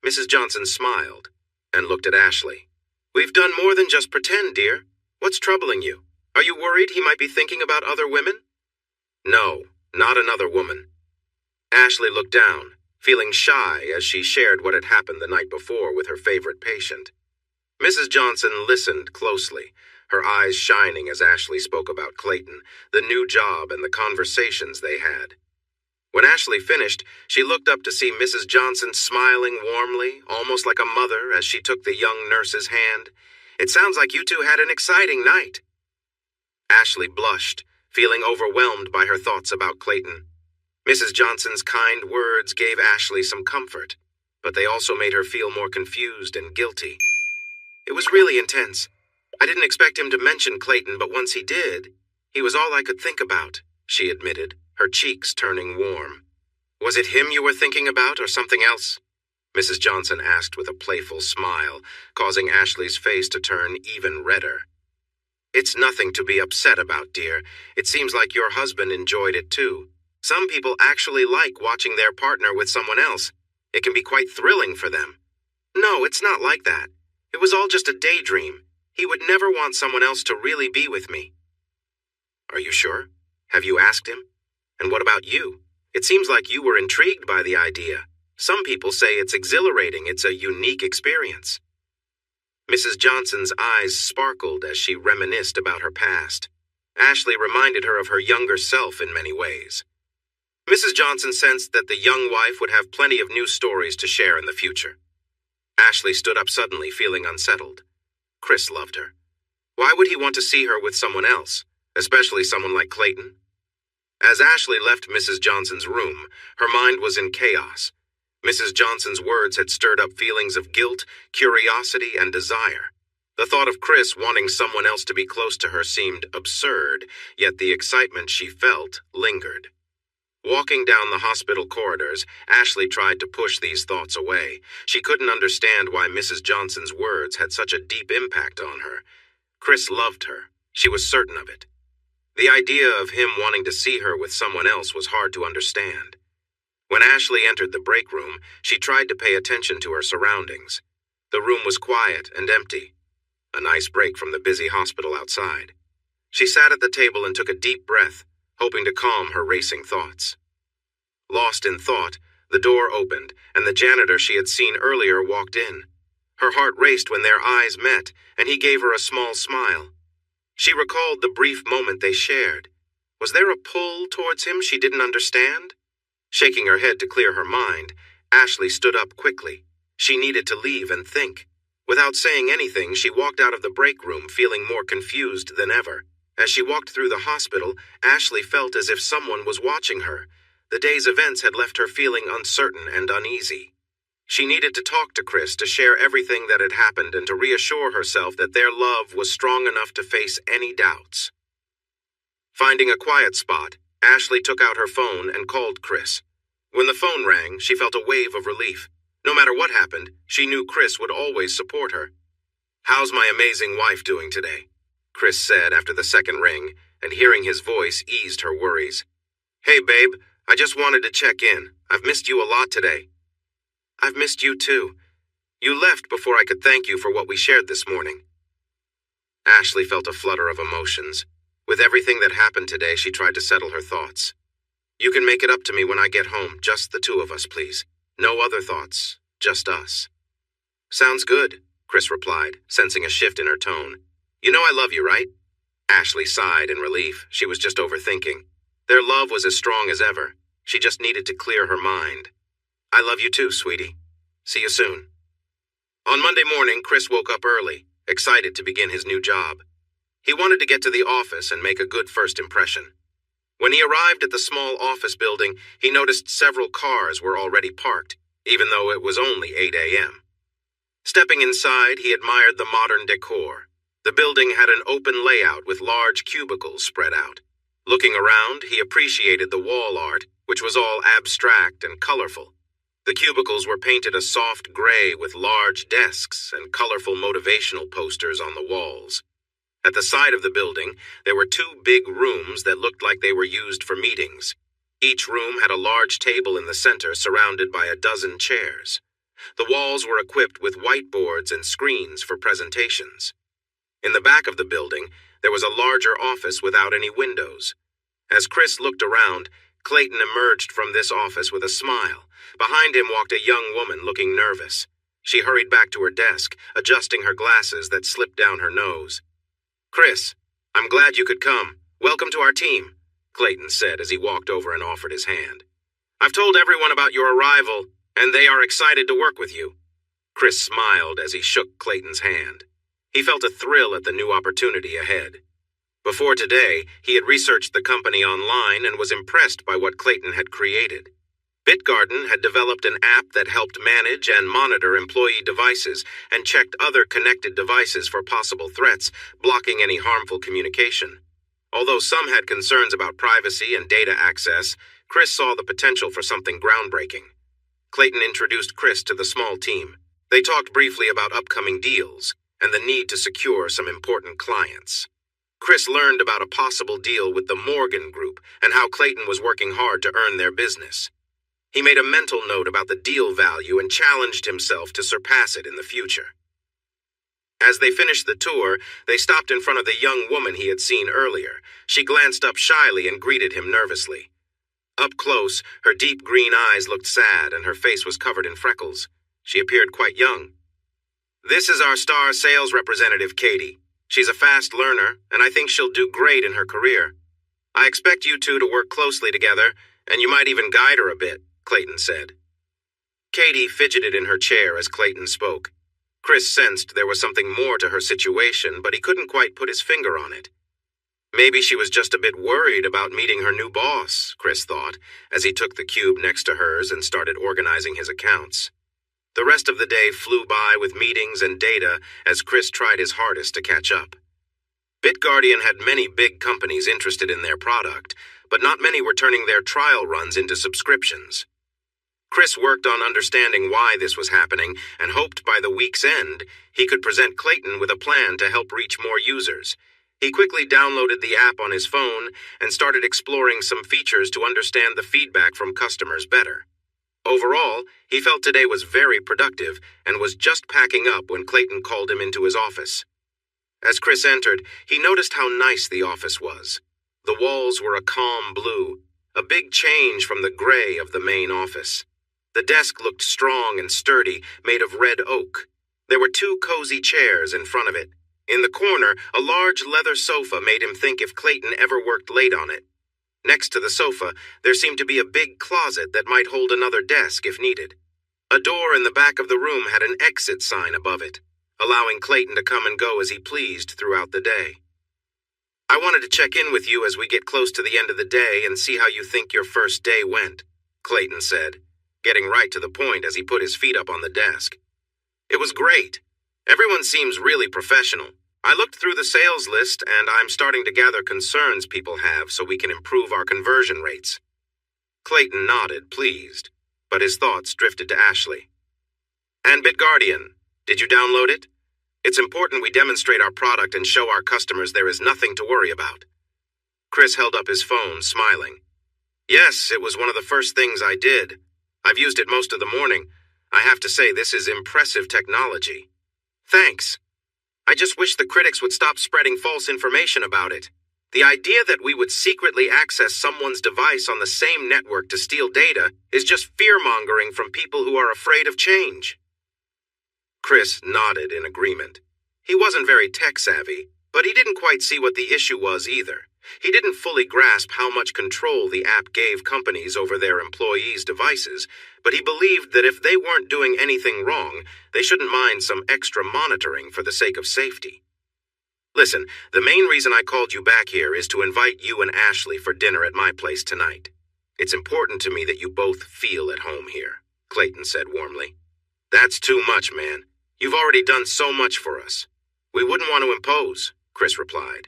Mrs. Johnson smiled and looked at Ashley. "We've done more than just pretend, dear. What's troubling you? Are you worried he might be thinking about other women?" "No, not another woman." Ashley looked down, feeling shy as she shared what had happened the night before with her favorite patient. Mrs. Johnson listened closely, her eyes shining as Ashley spoke about Clayton, the new job, and the conversations they had. When Ashley finished, she looked up to see Mrs. Johnson smiling warmly, almost like a mother, as she took the young nurse's hand. "It sounds like you two had an exciting night." Ashley blushed, feeling overwhelmed by her thoughts about Clayton. Mrs. Johnson's kind words gave Ashley some comfort, but they also made her feel more confused and guilty. "It was really intense. I didn't expect him to mention Clayton, but once he did, he was all I could think about," she admitted, her cheeks turning warm. "Was it him you were thinking about or something else?" Mrs. Johnson asked with a playful smile, causing Ashley's face to turn even redder. "It's nothing to be upset about, dear. It seems like your husband enjoyed it too. Some people actually like watching their partner with someone else. It can be quite thrilling for them. No, it's not like that. It was all just a daydream. He would never want someone else to really be with me. Are you sure? Have you asked him? And what about you? It seems like you were intrigued by the idea. Some people say it's exhilarating, it's a unique experience. Mrs. Johnson's eyes sparkled as she reminisced about her past. Ashley reminded her of her younger self in many ways. Mrs. Johnson sensed that the young wife would have plenty of new stories to share in the future. Ashley stood up suddenly, feeling unsettled. Chris loved her. Why would he want to see her with someone else, especially someone like Clayton? As Ashley left Mrs. Johnson's room, her mind was in chaos. Mrs. Johnson's words had stirred up feelings of guilt, curiosity, and desire. The thought of Chris wanting someone else to be close to her seemed absurd, yet the excitement she felt lingered. Walking down the hospital corridors, Ashley tried to push these thoughts away. She couldn't understand why Mrs. Johnson's words had such a deep impact on her. Chris loved her. She was certain of it. The idea of him wanting to see her with someone else was hard to understand. When Ashley entered the break room, she tried to pay attention to her surroundings. The room was quiet and empty. A nice break from the busy hospital outside. She sat at the table and took a deep breath, hoping to calm her racing thoughts. Lost in thought, the door opened, and the janitor she had seen earlier walked in. Her heart raced when their eyes met, and he gave her a small smile. She recalled the brief moment they shared. Was there a pull towards him she didn't understand? Shaking her head to clear her mind, Ashley stood up quickly. She needed to leave and think. Without saying anything, she walked out of the break room, feeling more confused than ever. As she walked through the hospital, Ashley felt as if someone was watching her. The day's events had left her feeling uncertain and uneasy. She needed to talk to Chris to share everything that had happened and to reassure herself that their love was strong enough to face any doubts. Finding a quiet spot, Ashley took out her phone and called Chris. When the phone rang, she felt a wave of relief. No matter what happened, she knew Chris would always support her. "How's my amazing wife doing today?" Chris said after the second ring, and hearing his voice eased her worries. "Hey, babe, I just wanted to check in. I've missed you a lot today." "I've missed you too. You left before I could thank you for what we shared this morning." Ashley felt a flutter of emotions. With everything that happened today, she tried to settle her thoughts. "You can make it up to me when I get home, just the two of us, please. No other thoughts, just us." "Sounds good," Chris replied, sensing a shift in her tone. "You know I love you, right?" Ashley sighed in relief. She was just overthinking. Their love was as strong as ever. She just needed to clear her mind. "I love you too, sweetie. See you soon." On Monday morning, Chris woke up early, excited to begin his new job. He wanted to get to the office and make a good first impression. When he arrived at the small office building, he noticed several cars were already parked, even though it was only 8 a.m. Stepping inside, he admired the modern decor. The building had an open layout with large cubicles spread out. Looking around, he appreciated the wall art, which was all abstract and colorful. The cubicles were painted a soft gray with large desks and colorful motivational posters on the walls. At the side of the building, there were 2 big rooms that looked like they were used for meetings. Each room had a large table in the center surrounded by a dozen chairs. The walls were equipped with whiteboards and screens for presentations. In the back of the building, there was a larger office without any windows. As Chris looked around, Clayton emerged from this office with a smile. Behind him walked a young woman looking nervous. She hurried back to her desk, adjusting her glasses that slipped down her nose. "Chris, I'm glad you could come. Welcome to our team," Clayton said as he walked over and offered his hand. "I've told everyone about your arrival, and they are excited to work with you." Chris smiled as he shook Clayton's hand. He felt a thrill at the new opportunity ahead. Before today, he had researched the company online and was impressed by what Clayton had created. Bitgarden had developed an app that helped manage and monitor employee devices and checked other connected devices for possible threats, blocking any harmful communication. Although some had concerns about privacy and data access, Chris saw the potential for something groundbreaking. Clayton introduced Chris to the small team. They talked briefly about upcoming deals and the need to secure some important clients. Chris learned about a possible deal with the Morgan Group and how Clayton was working hard to earn their business. He made a mental note about the deal value and challenged himself to surpass it in the future. As they finished the tour, they stopped in front of the young woman he had seen earlier. She glanced up shyly and greeted him nervously. Up close, her deep green eyes looked sad and her face was covered in freckles. She appeared quite young. "This is our star sales representative, Katie. She's a fast learner, and I think she'll do great in her career. I expect you two to work closely together, and you might even guide her a bit," Clayton said. Katie fidgeted in her chair as Clayton spoke. Chris sensed there was something more to her situation, but he couldn't quite put his finger on it. Maybe she was just a bit worried about meeting her new boss, Chris thought, as he took the cube next to hers and started organizing his accounts. The rest of the day flew by with meetings and data as Chris tried his hardest to catch up. BitGuardian had many big companies interested in their product, but not many were turning their trial runs into subscriptions. Chris worked on understanding why this was happening and hoped by the week's end he could present Clayton with a plan to help reach more users. He quickly downloaded the app on his phone and started exploring some features to understand the feedback from customers better. Overall, he felt today was very productive and was just packing up when Clayton called him into his office. As Chris entered, he noticed how nice the office was. The walls were a calm blue, a big change from the gray of the main office. The desk looked strong and sturdy, made of red oak. There were 2 cozy chairs in front of it. In the corner, a large leather sofa made him think if Clayton ever worked late on it. Next to the sofa, there seemed to be a big closet that might hold another desk if needed. A door in the back of the room had an exit sign above it, allowing Clayton to come and go as he pleased throughout the day. "I wanted to check in with you as we get close to the end of the day and see how you think your first day went," Clayton said, getting right to the point as he put his feet up on the desk. "It was great. Everyone seems really professional. I looked through the sales list and I'm starting to gather concerns people have so we can improve our conversion rates." Clayton nodded, pleased, but his thoughts drifted to Ashley. "And BitGuardian, did you download it? It's important we demonstrate our product and show our customers there is nothing to worry about." Chris held up his phone, smiling. "Yes, it was one of the first things I did. I've used it most of the morning. I have to say this is impressive technology." "Thanks. I just wish the critics would stop spreading false information about it. The idea that we would secretly access someone's device on the same network to steal data is just fear-mongering from people who are afraid of change." Chris nodded in agreement. He wasn't very tech-savvy, but he didn't quite see what the issue was either. He didn't fully grasp how much control the app gave companies over their employees' devices, but he believed that if they weren't doing anything wrong, they shouldn't mind some extra monitoring for the sake of safety. "Listen, the main reason I called you back here is to invite you and Ashley for dinner at my place tonight. It's important to me that you both feel at home here," Clayton said warmly. "That's too much, man. You've already done so much for us." "We wouldn't want to impose," Chris replied.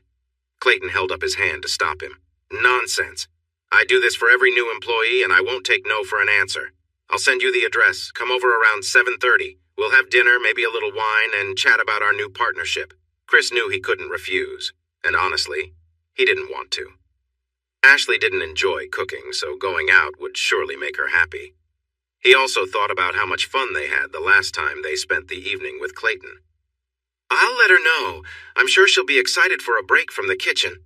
Clayton held up his hand to stop him. "Nonsense. I do this for every new employee and I won't take no for an answer. I'll send you the address. Come over around 7:30. We'll have dinner, maybe a little wine, and chat about our new partnership." Chris knew he couldn't refuse, and honestly, he didn't want to. Ashley didn't enjoy cooking, so going out would surely make her happy. He also thought about how much fun they had the last time they spent the evening with Clayton. "I'll let her know. I'm sure she'll be excited for a break from the kitchen."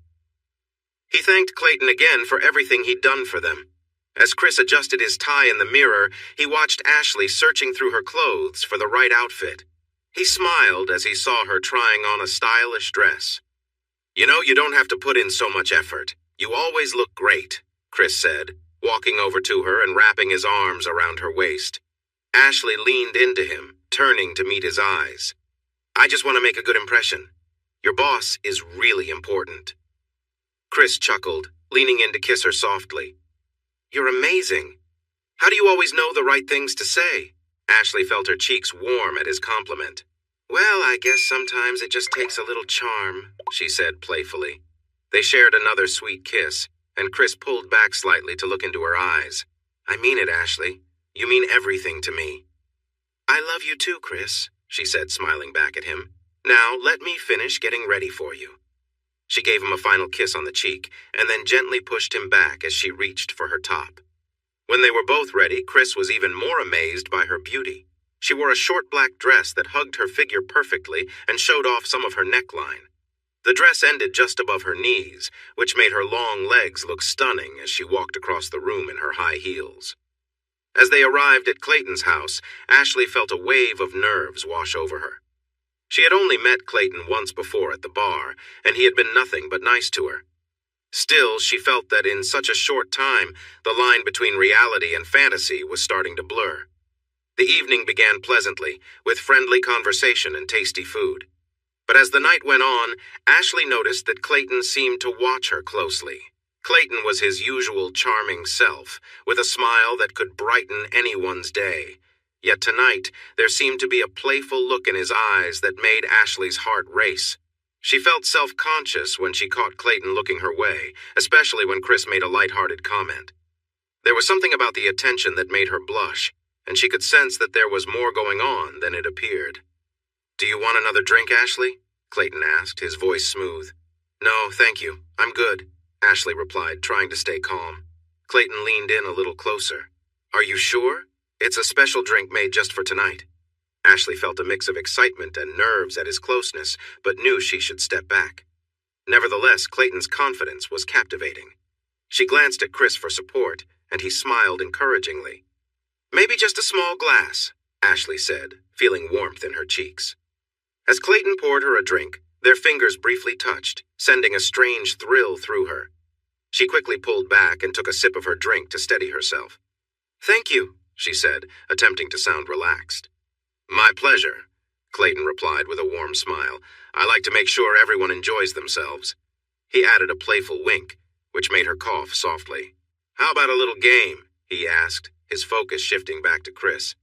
He thanked Clayton again for everything he'd done for them. As Chris adjusted his tie in the mirror, he watched Ashley searching through her clothes for the right outfit. He smiled as he saw her trying on a stylish dress. "You know, you don't have to put in so much effort. You always look great," Chris said, walking over to her and wrapping his arms around her waist. Ashley leaned into him, turning to meet his eyes. "I just want to make a good impression. Your boss is really important." Chris chuckled, leaning in to kiss her softly. "You're amazing. How do you always know the right things to say?" Ashley felt her cheeks warm at his compliment. "Well, I guess sometimes it just takes a little charm," she said playfully. They shared another sweet kiss, and Chris pulled back slightly to look into her eyes. "I mean it, Ashley. You mean everything to me." "I love you too, Chris," she said, smiling back at him. "Now, let me finish getting ready for you." She gave him a final kiss on the cheek, and then gently pushed him back as she reached for her top. When they were both ready, Chris was even more amazed by her beauty. She wore a short black dress that hugged her figure perfectly and showed off some of her neckline. The dress ended just above her knees, which made her long legs look stunning as she walked across the room in her high heels. As they arrived at Clayton's house, Ashley felt a wave of nerves wash over her. She had only met Clayton once before at the bar, and he had been nothing but nice to her. Still, she felt that in such a short time, the line between reality and fantasy was starting to blur. The evening began pleasantly, with friendly conversation and tasty food. But as the night went on, Ashley noticed that Clayton seemed to watch her closely. Clayton was his usual charming self, with a smile that could brighten anyone's day. Yet tonight, there seemed to be a playful look in his eyes that made Ashley's heart race. She felt self-conscious when she caught Clayton looking her way, especially when Chris made a light-hearted comment. There was something about the attention that made her blush, and she could sense that there was more going on than it appeared. "Do you want another drink, Ashley?" Clayton asked, his voice smooth. "No, thank you. I'm good," Ashley replied, trying to stay calm. Clayton leaned in a little closer. "Are you sure? It's a special drink made just for tonight." Ashley felt a mix of excitement and nerves at his closeness, but knew she should step back. Nevertheless, Clayton's confidence was captivating. She glanced at Chris for support, and he smiled encouragingly. "Maybe just a small glass," Ashley said, feeling warmth in her cheeks. As Clayton poured her a drink, their fingers briefly touched, sending a strange thrill through her. She quickly pulled back and took a sip of her drink to steady herself. "Thank you," she said, attempting to sound relaxed. "My pleasure," Clayton replied with a warm smile. "I like to make sure everyone enjoys themselves." He added a playful wink, which made her cough softly. "How about a little game?" he asked, his focus shifting back to Chris.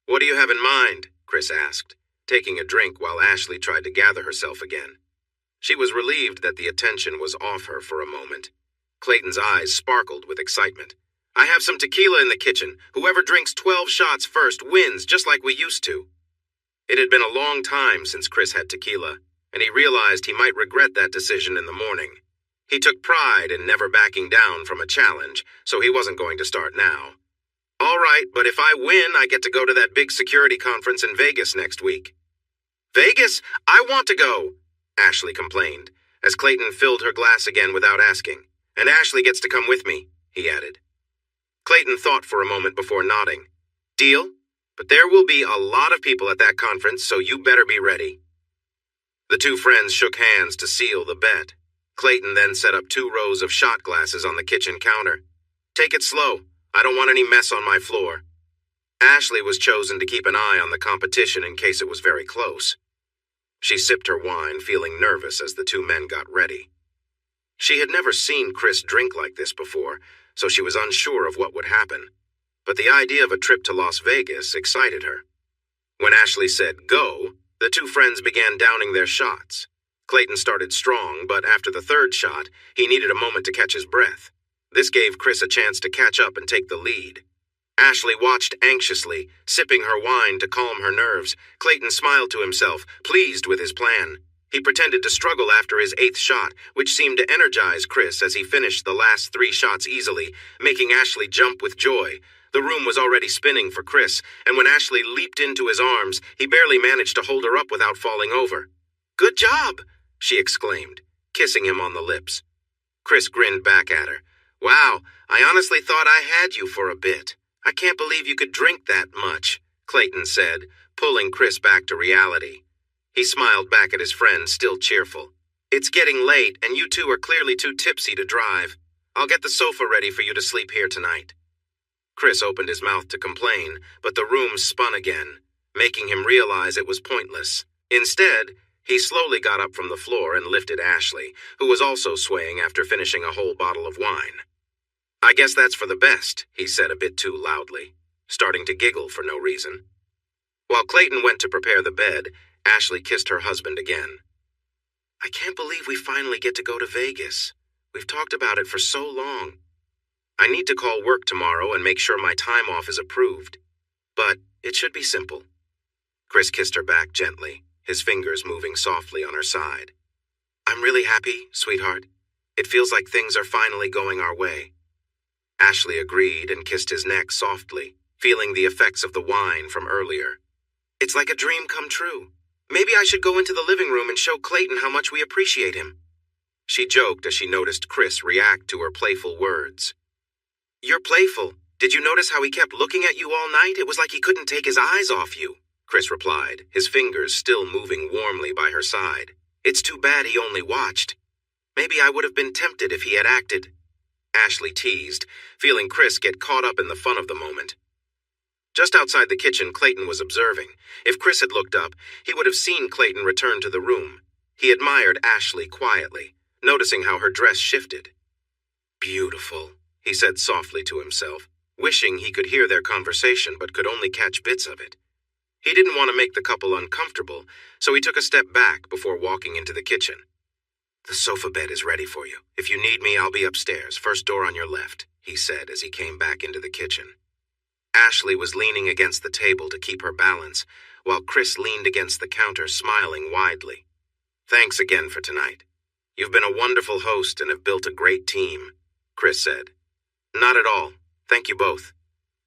"What do you have in mind?" Chris asked, taking a drink while Ashley tried to gather herself again. She was relieved that the attention was off her for a moment. Clayton's eyes sparkled with excitement. "I have some tequila in the kitchen. Whoever drinks 12 shots first wins, just like we used to." It had been a long time since Chris had tequila, and he realized he might regret that decision in the morning. He took pride in never backing down from a challenge, so he wasn't going to start now. "All right, but if I win, I get to go to that big security conference in Vegas next week." "Vegas? I want to go," Ashley complained, as Clayton filled her glass again without asking. "And Ashley gets to come with me," he added. Clayton thought for a moment before nodding. "Deal? But there will be a lot of people at that conference, so you better be ready." The two friends shook hands to seal the bet. Clayton then set up 2 rows of shot glasses on the kitchen counter. "Take it slow. I don't want any mess on my floor." Ashley was chosen to keep an eye on the competition in case it was very close. She sipped her wine, feeling nervous as the 2 men got ready. She had never seen Chris drink like this before, so she was unsure of what would happen. But the idea of a trip to Las Vegas excited her. When Ashley said go, the 2 friends began downing their shots. Clayton started strong, but after the 3rd shot, he needed a moment to catch his breath. This gave Chris a chance to catch up and take the lead. Ashley watched anxiously, sipping her wine to calm her nerves. Clayton smiled to himself, pleased with his plan. He pretended to struggle after his 8th shot, which seemed to energize Chris as he finished the last 3 shots easily, making Ashley jump with joy. The room was already spinning for Chris, and when Ashley leaped into his arms, he barely managed to hold her up without falling over. "Good job!" she exclaimed, kissing him on the lips. Chris grinned back at her. "Wow, I honestly thought I had you for a bit. I can't believe you could drink that much," Clayton said, pulling Chris back to reality. He smiled back at his friend, still cheerful. "It's getting late, and you 2 are clearly too tipsy to drive. I'll get the sofa ready for you to sleep here tonight." Chris opened his mouth to complain, but the room spun again, making him realize it was pointless. Instead, he slowly got up from the floor and lifted Ashley, who was also swaying after finishing a whole bottle of wine. "I guess that's for the best," he said a bit too loudly, starting to giggle for no reason. While Clayton went to prepare the bed, Ashley kissed her husband again. "I can't believe we finally get to go to Vegas. We've talked about it for so long. I need to call work tomorrow and make sure my time off is approved. But it should be simple." Chris kissed her back gently, his fingers moving softly on her side. "I'm really happy, sweetheart. It feels like things are finally going our way." Ashley agreed and kissed his neck softly, feeling the effects of the wine from earlier. It's like a dream come true. Maybe I should go into the living room and show Clayton how much we appreciate him. She joked as she noticed Chris react to her playful words. You're playful. Did you notice how he kept looking at you all night? It was like he couldn't take his eyes off you, Chris replied, his fingers still moving warmly by her side. It's too bad he only watched. Maybe I would have been tempted if he had acted. Ashley teased, feeling Chris get caught up in the fun of the moment. Just outside the kitchen, Clayton was observing. If Chris had looked up, he would have seen Clayton return to the room. He admired Ashley quietly, noticing how her dress shifted. Beautiful, he said softly to himself, wishing he could hear their conversation but could only catch bits of it. He didn't want to make the couple uncomfortable, so he took a step back before walking into the kitchen. The sofa bed is ready for you. If you need me, I'll be upstairs, first door on your left, he said as he came back into the kitchen. Ashley was leaning against the table to keep her balance, while Chris leaned against the counter, smiling widely. Thanks again for tonight. You've been a wonderful host and have built a great team, Chris said. Not at all. Thank you both.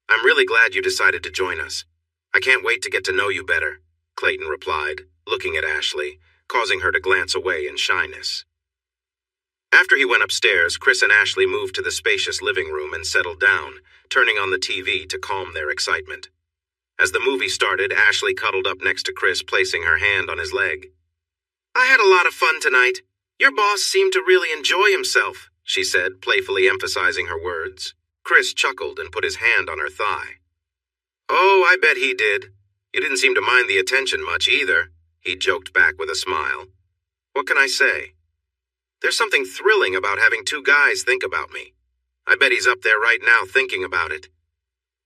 I'm really glad you decided to join us. I can't wait to get to know you better, Clayton replied, looking at Ashley, causing her to glance away in shyness. After he went upstairs, Chris and Ashley moved to the spacious living room and settled down, turning on the TV to calm their excitement. As the movie started, Ashley cuddled up next to Chris, placing her hand on his leg. I had a lot of fun tonight. Your boss seemed to really enjoy himself, she said, playfully emphasizing her words. Chris chuckled and put his hand on her thigh. Oh, I bet he did. You didn't seem to mind the attention much either, he joked back with a smile. What can I say? There's something thrilling about having two guys think about me. I bet he's up there right now thinking about it.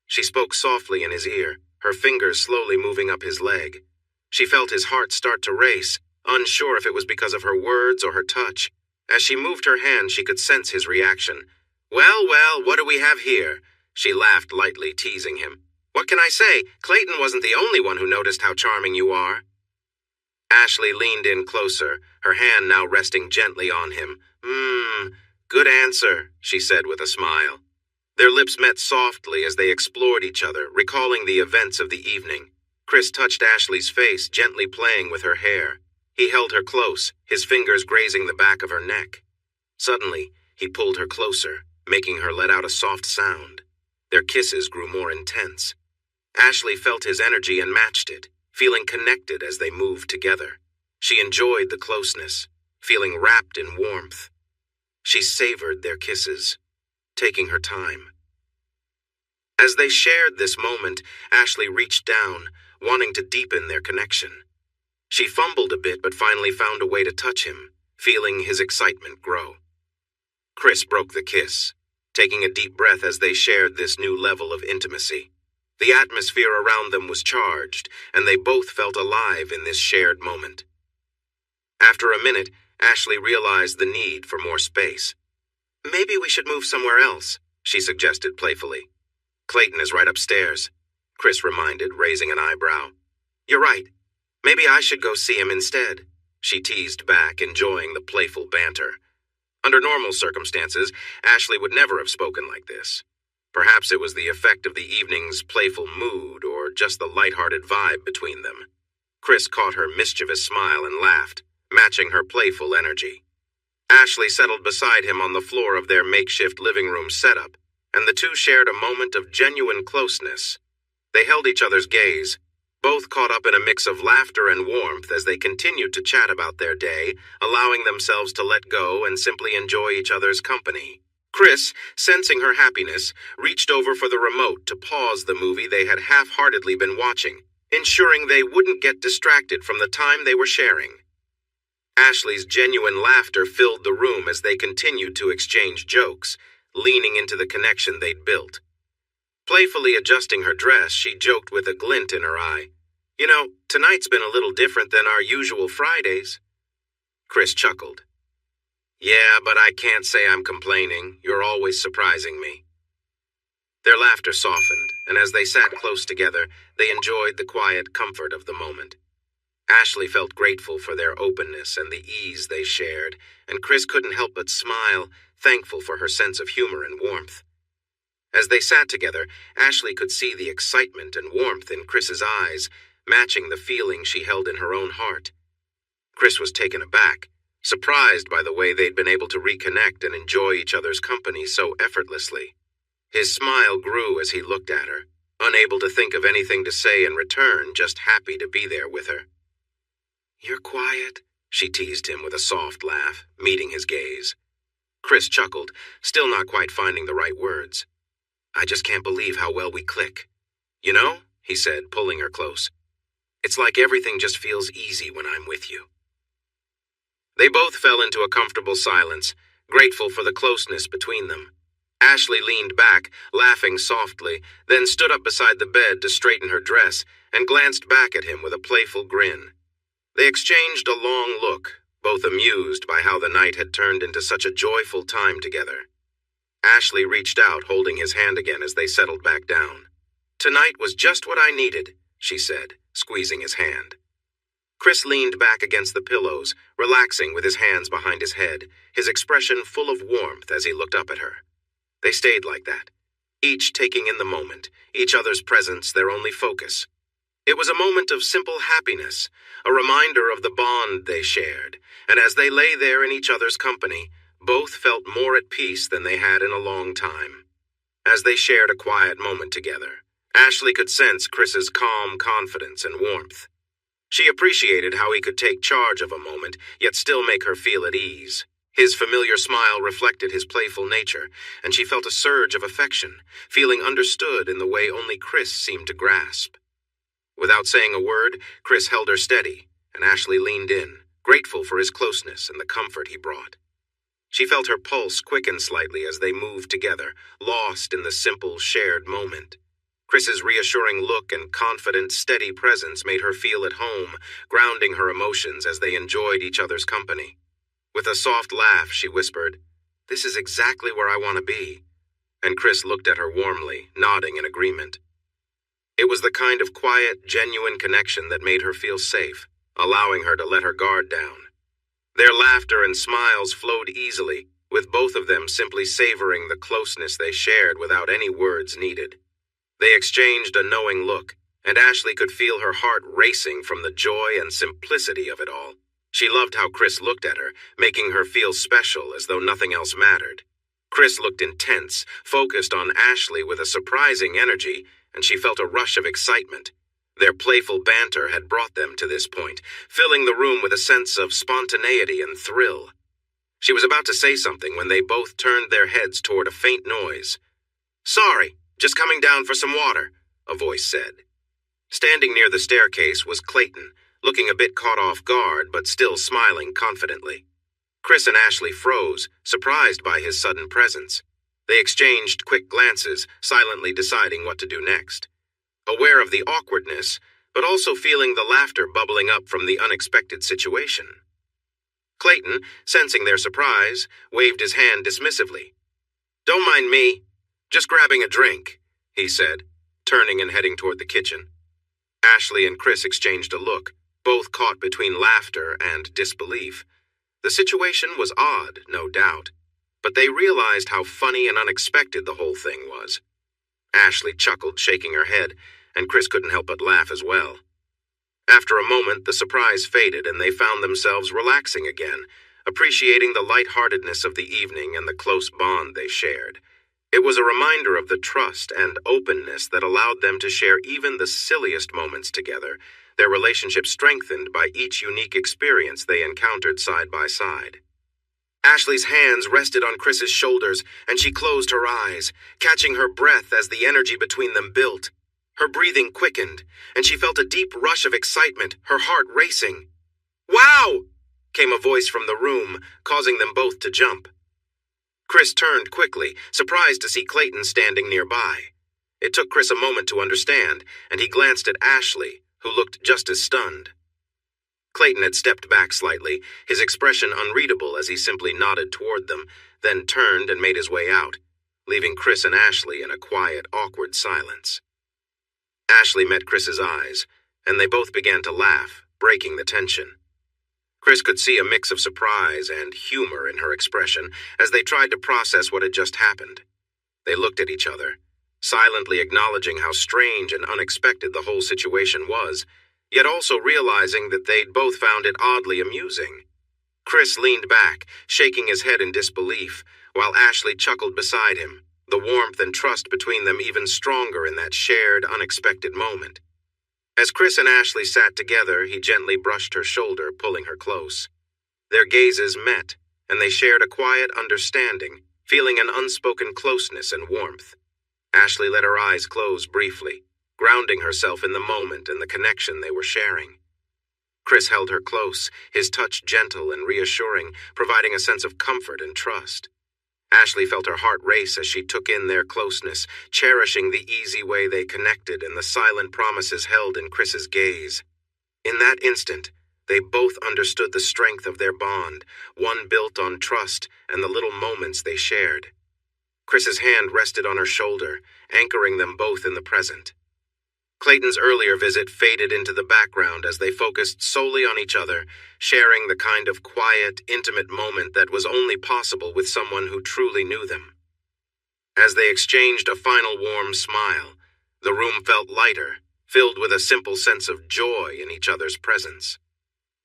She spoke softly in his ear, her fingers slowly moving up his leg. She felt his heart start to race, unsure if it was because of her words or her touch. As she moved her hand, she could sense his reaction. Well, what do we have here? She laughed lightly, teasing him. What can I say? Clayton wasn't the only one who noticed how charming you are. Ashley leaned in closer, her hand now resting gently on him. Good answer, she said with a smile. Their lips met softly as they explored each other, recalling the events of the evening. Chris touched Ashley's face, gently playing with her hair. He held her close, his fingers grazing the back of her neck. Suddenly, he pulled her closer, making her let out a soft sound. Their kisses grew more intense. Ashley felt his energy and matched it, feeling connected as they moved together. She enjoyed the closeness, feeling wrapped in warmth. She savored their kisses, taking her time. As they shared this moment, Ashley reached down, wanting to deepen their connection. She fumbled a bit but finally found a way to touch him, feeling his excitement grow. Chris broke the kiss, taking a deep breath as they shared this new level of intimacy. The atmosphere around them was charged, and they both felt alive in this shared moment. After a minute, Ashley realized the need for more space. Maybe we should move somewhere else, she suggested playfully. Clayton is right upstairs, Chris reminded, raising an eyebrow. You're right. Maybe I should go see him instead, she teased back, enjoying the playful banter. Under normal circumstances, Ashley would never have spoken like this. Perhaps it was the effect of the evening's playful mood or just the lighthearted vibe between them. Chris caught her mischievous smile and laughed, matching her playful energy. Ashley settled beside him on the floor of their makeshift living room setup, and the two shared a moment of genuine closeness. They held each other's gaze, both caught up in a mix of laughter and warmth as they continued to chat about their day, allowing themselves to let go and simply enjoy each other's company. Chris, sensing her happiness, reached over for the remote to pause the movie they had half-heartedly been watching, ensuring they wouldn't get distracted from the time they were sharing. Ashley's genuine laughter filled the room as they continued to exchange jokes, leaning into the connection they'd built. Playfully adjusting her dress, she joked with a glint in her eye. You know, tonight's been a little different than our usual Fridays. Chris chuckled. Yeah, but I can't say I'm complaining. You're always surprising me. Their laughter softened, and as they sat close together, they enjoyed the quiet comfort of the moment. Ashley felt grateful for their openness and the ease they shared, and Chris couldn't help but smile, thankful for her sense of humor and warmth. As they sat together, Ashley could see the excitement and warmth in Chris's eyes, matching the feeling she held in her own heart. Chris was taken aback, surprised by the way they'd been able to reconnect and enjoy each other's company so effortlessly. His smile grew as he looked at her, unable to think of anything to say in return, just happy to be there with her. "You're quiet," she teased him with a soft laugh, meeting his gaze. Chris chuckled, still not quite finding the right words. "I just can't believe how well we click. You know," he said, pulling her close, "it's like everything just feels easy when I'm with you." They both fell into a comfortable silence, grateful for the closeness between them. Ashley leaned back, laughing softly, then stood up beside the bed to straighten her dress and glanced back at him with a playful grin. They exchanged a long look, both amused by how the night had turned into such a joyful time together. Ashley reached out, holding his hand again as they settled back down. "Tonight was just what I needed," she said, squeezing his hand. Chris leaned back against the pillows, relaxing with his hands behind his head, his expression full of warmth as he looked up at her. They stayed like that, each taking in the moment, each other's presence their only focus. It was a moment of simple happiness, a reminder of the bond they shared, and as they lay there in each other's company, both felt more at peace than they had in a long time. As they shared a quiet moment together, Ashley could sense Chris's calm confidence and warmth. She appreciated how he could take charge of a moment, yet still make her feel at ease. His familiar smile reflected his playful nature, and she felt a surge of affection, feeling understood in the way only Chris seemed to grasp. Without saying a word, Chris held her steady, and Ashley leaned in, grateful for his closeness and the comfort he brought. She felt her pulse quicken slightly as they moved together, lost in the simple, shared moment. Chris's reassuring look and confident, steady presence made her feel at home, grounding her emotions as they enjoyed each other's company. With a soft laugh, she whispered, "This is exactly where I want to be." And Chris looked at her warmly, nodding in agreement. It was the kind of quiet, genuine connection that made her feel safe, allowing her to let her guard down. Their laughter and smiles flowed easily, with both of them simply savoring the closeness they shared without any words needed. They exchanged a knowing look, and Ashley could feel her heart racing from the joy and simplicity of it all. She loved how Chris looked at her, making her feel special as though nothing else mattered. Chris looked intense, focused on Ashley with a surprising energy, and she felt a rush of excitement. Their playful banter had brought them to this point, filling the room with a sense of spontaneity and thrill. She was about to say something when they both turned their heads toward a faint noise. "Sorry, just coming down for some water," a voice said. Standing near the staircase was Clayton, looking a bit caught off guard but still smiling confidently. Chris and Ashley froze, surprised by his sudden presence. They exchanged quick glances, silently deciding what to do next. Aware of the awkwardness, but also feeling the laughter bubbling up from the unexpected situation. Clayton, sensing their surprise, waved his hand dismissively. "Don't mind me. Just grabbing a drink," he said, turning and heading toward the kitchen. Ashley and Chris exchanged a look, both caught between laughter and disbelief. The situation was odd, no doubt, but they realized how funny and unexpected the whole thing was. Ashley chuckled, shaking her head, and Chris couldn't help but laugh as well. After a moment, the surprise faded and they found themselves relaxing again, appreciating the lightheartedness of the evening and the close bond they shared. It was a reminder of the trust and openness that allowed them to share even the silliest moments together, their relationship strengthened by each unique experience they encountered side by side. Ashley's hands rested on Chris's shoulders, and she closed her eyes, catching her breath as the energy between them built. Her breathing quickened, and she felt a deep rush of excitement, her heart racing. "Wow!" came a voice from the room, causing them both to jump. Chris turned quickly, surprised to see Clayton standing nearby. It took Chris a moment to understand, and he glanced at Ashley, who looked just as stunned. Clayton had stepped back slightly, his expression unreadable as he simply nodded toward them, then turned and made his way out, leaving Chris and Ashley in a quiet, awkward silence. Ashley met Chris's eyes, and they both began to laugh, breaking the tension. Chris could see a mix of surprise and humor in her expression as they tried to process what had just happened. They looked at each other, silently acknowledging how strange and unexpected the whole situation was, yet also realizing that they'd both found it oddly amusing. Chris leaned back, shaking his head in disbelief, while Ashley chuckled beside him, the warmth and trust between them even stronger in that shared, unexpected moment. As Chris and Ashley sat together, he gently brushed her shoulder, pulling her close. Their gazes met, and they shared a quiet understanding, feeling an unspoken closeness and warmth. Ashley let her eyes close briefly, grounding herself in the moment and the connection they were sharing. Chris held her close, his touch gentle and reassuring, providing a sense of comfort and trust. Ashley felt her heart race as she took in their closeness, cherishing the easy way they connected and the silent promises held in Chris's gaze. In that instant, they both understood the strength of their bond, one built on trust and the little moments they shared. Chris's hand rested on her shoulder, anchoring them both in the present. Clayton's earlier visit faded into the background as they focused solely on each other, sharing the kind of quiet, intimate moment that was only possible with someone who truly knew them. As they exchanged a final warm smile, the room felt lighter, filled with a simple sense of joy in each other's presence.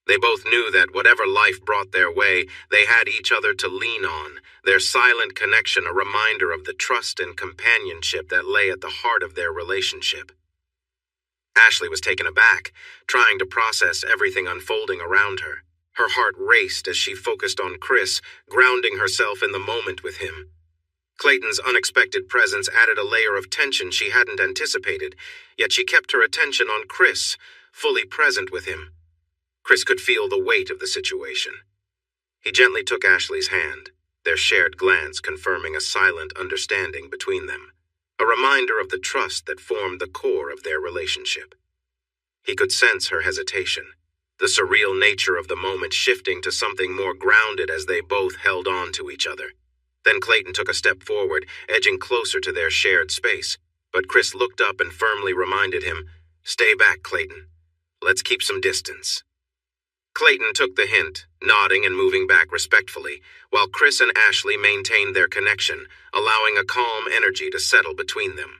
They both knew that whatever life brought their way, they had each other to lean on, their silent connection a reminder of the trust and companionship that lay at the heart of their relationship. Ashley was taken aback, trying to process everything unfolding around her. Her heart raced as she focused on Chris, grounding herself in the moment with him. Clayton's unexpected presence added a layer of tension she hadn't anticipated, yet she kept her attention on Chris, fully present with him. Chris could feel the weight of the situation. He gently took Ashley's hand, their shared glance confirming a silent understanding between them, a reminder of the trust that formed the core of their relationship. He could sense her hesitation, the surreal nature of the moment shifting to something more grounded as they both held on to each other. Then Clayton took a step forward, edging closer to their shared space, but Chris looked up and firmly reminded him, "Stay back, Clayton. Let's keep some distance." Clayton took the hint, nodding and moving back respectfully, while Chris and Ashley maintained their connection, allowing a calm energy to settle between them.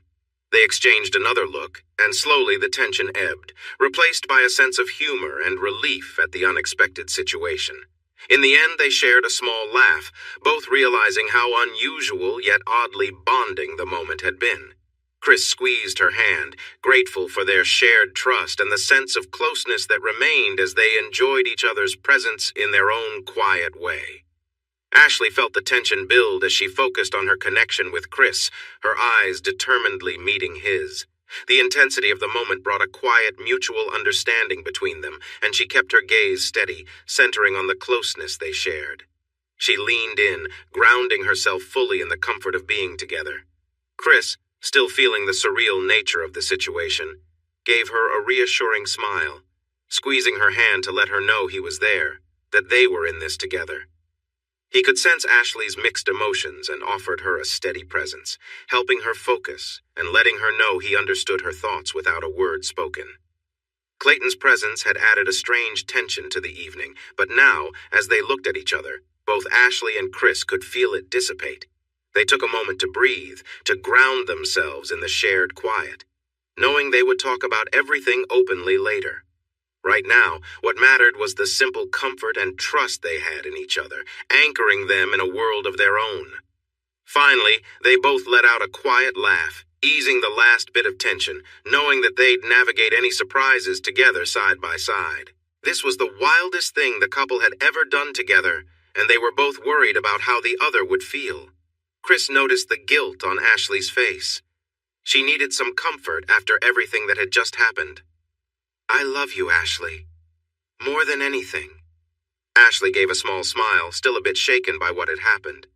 They exchanged another look, and slowly the tension ebbed, replaced by a sense of humor and relief at the unexpected situation. In the end, they shared a small laugh, both realizing how unusual yet oddly bonding the moment had been. Chris squeezed her hand, grateful for their shared trust and the sense of closeness that remained as they enjoyed each other's presence in their own quiet way. Ashley felt the tension build as she focused on her connection with Chris, her eyes determinedly meeting his. The intensity of the moment brought a quiet, mutual understanding between them, and she kept her gaze steady, centering on the closeness they shared. She leaned in, grounding herself fully in the comfort of being together. Chris, still feeling the surreal nature of the situation, gave her a reassuring smile, squeezing her hand to let her know he was there, that they were in this together. He could sense Ashley's mixed emotions and offered her a steady presence, helping her focus and letting her know he understood her thoughts without a word spoken. Clayton's presence had added a strange tension to the evening, but now, as they looked at each other, both Ashley and Chris could feel it dissipate. They took a moment to breathe, to ground themselves in the shared quiet, knowing they would talk about everything openly later. Right now, what mattered was the simple comfort and trust they had in each other, anchoring them in a world of their own. Finally, they both let out a quiet laugh, easing the last bit of tension, knowing that they'd navigate any surprises together side by side. This was the wildest thing the couple had ever done together, and they were both worried about how the other would feel. Chris noticed the guilt on Ashley's face. She needed some comfort after everything that had just happened. "I love you, Ashley. More than anything." Ashley gave a small smile, still a bit shaken by what had happened.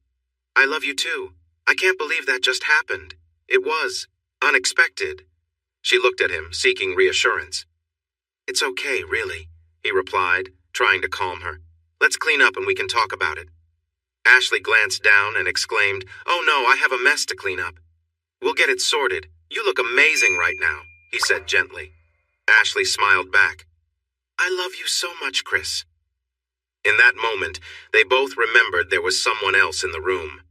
"I love you too. I can't believe that just happened. It was unexpected." She looked at him, seeking reassurance. "It's okay, really," he replied, trying to calm her. "Let's clean up and we can talk about it." Ashley glanced down and exclaimed, "Oh no, I have a mess to clean up." "We'll get it sorted. You look amazing right now," he said gently. Ashley smiled back. "I love you so much, Chris." In that moment, they both remembered there was someone else in the room.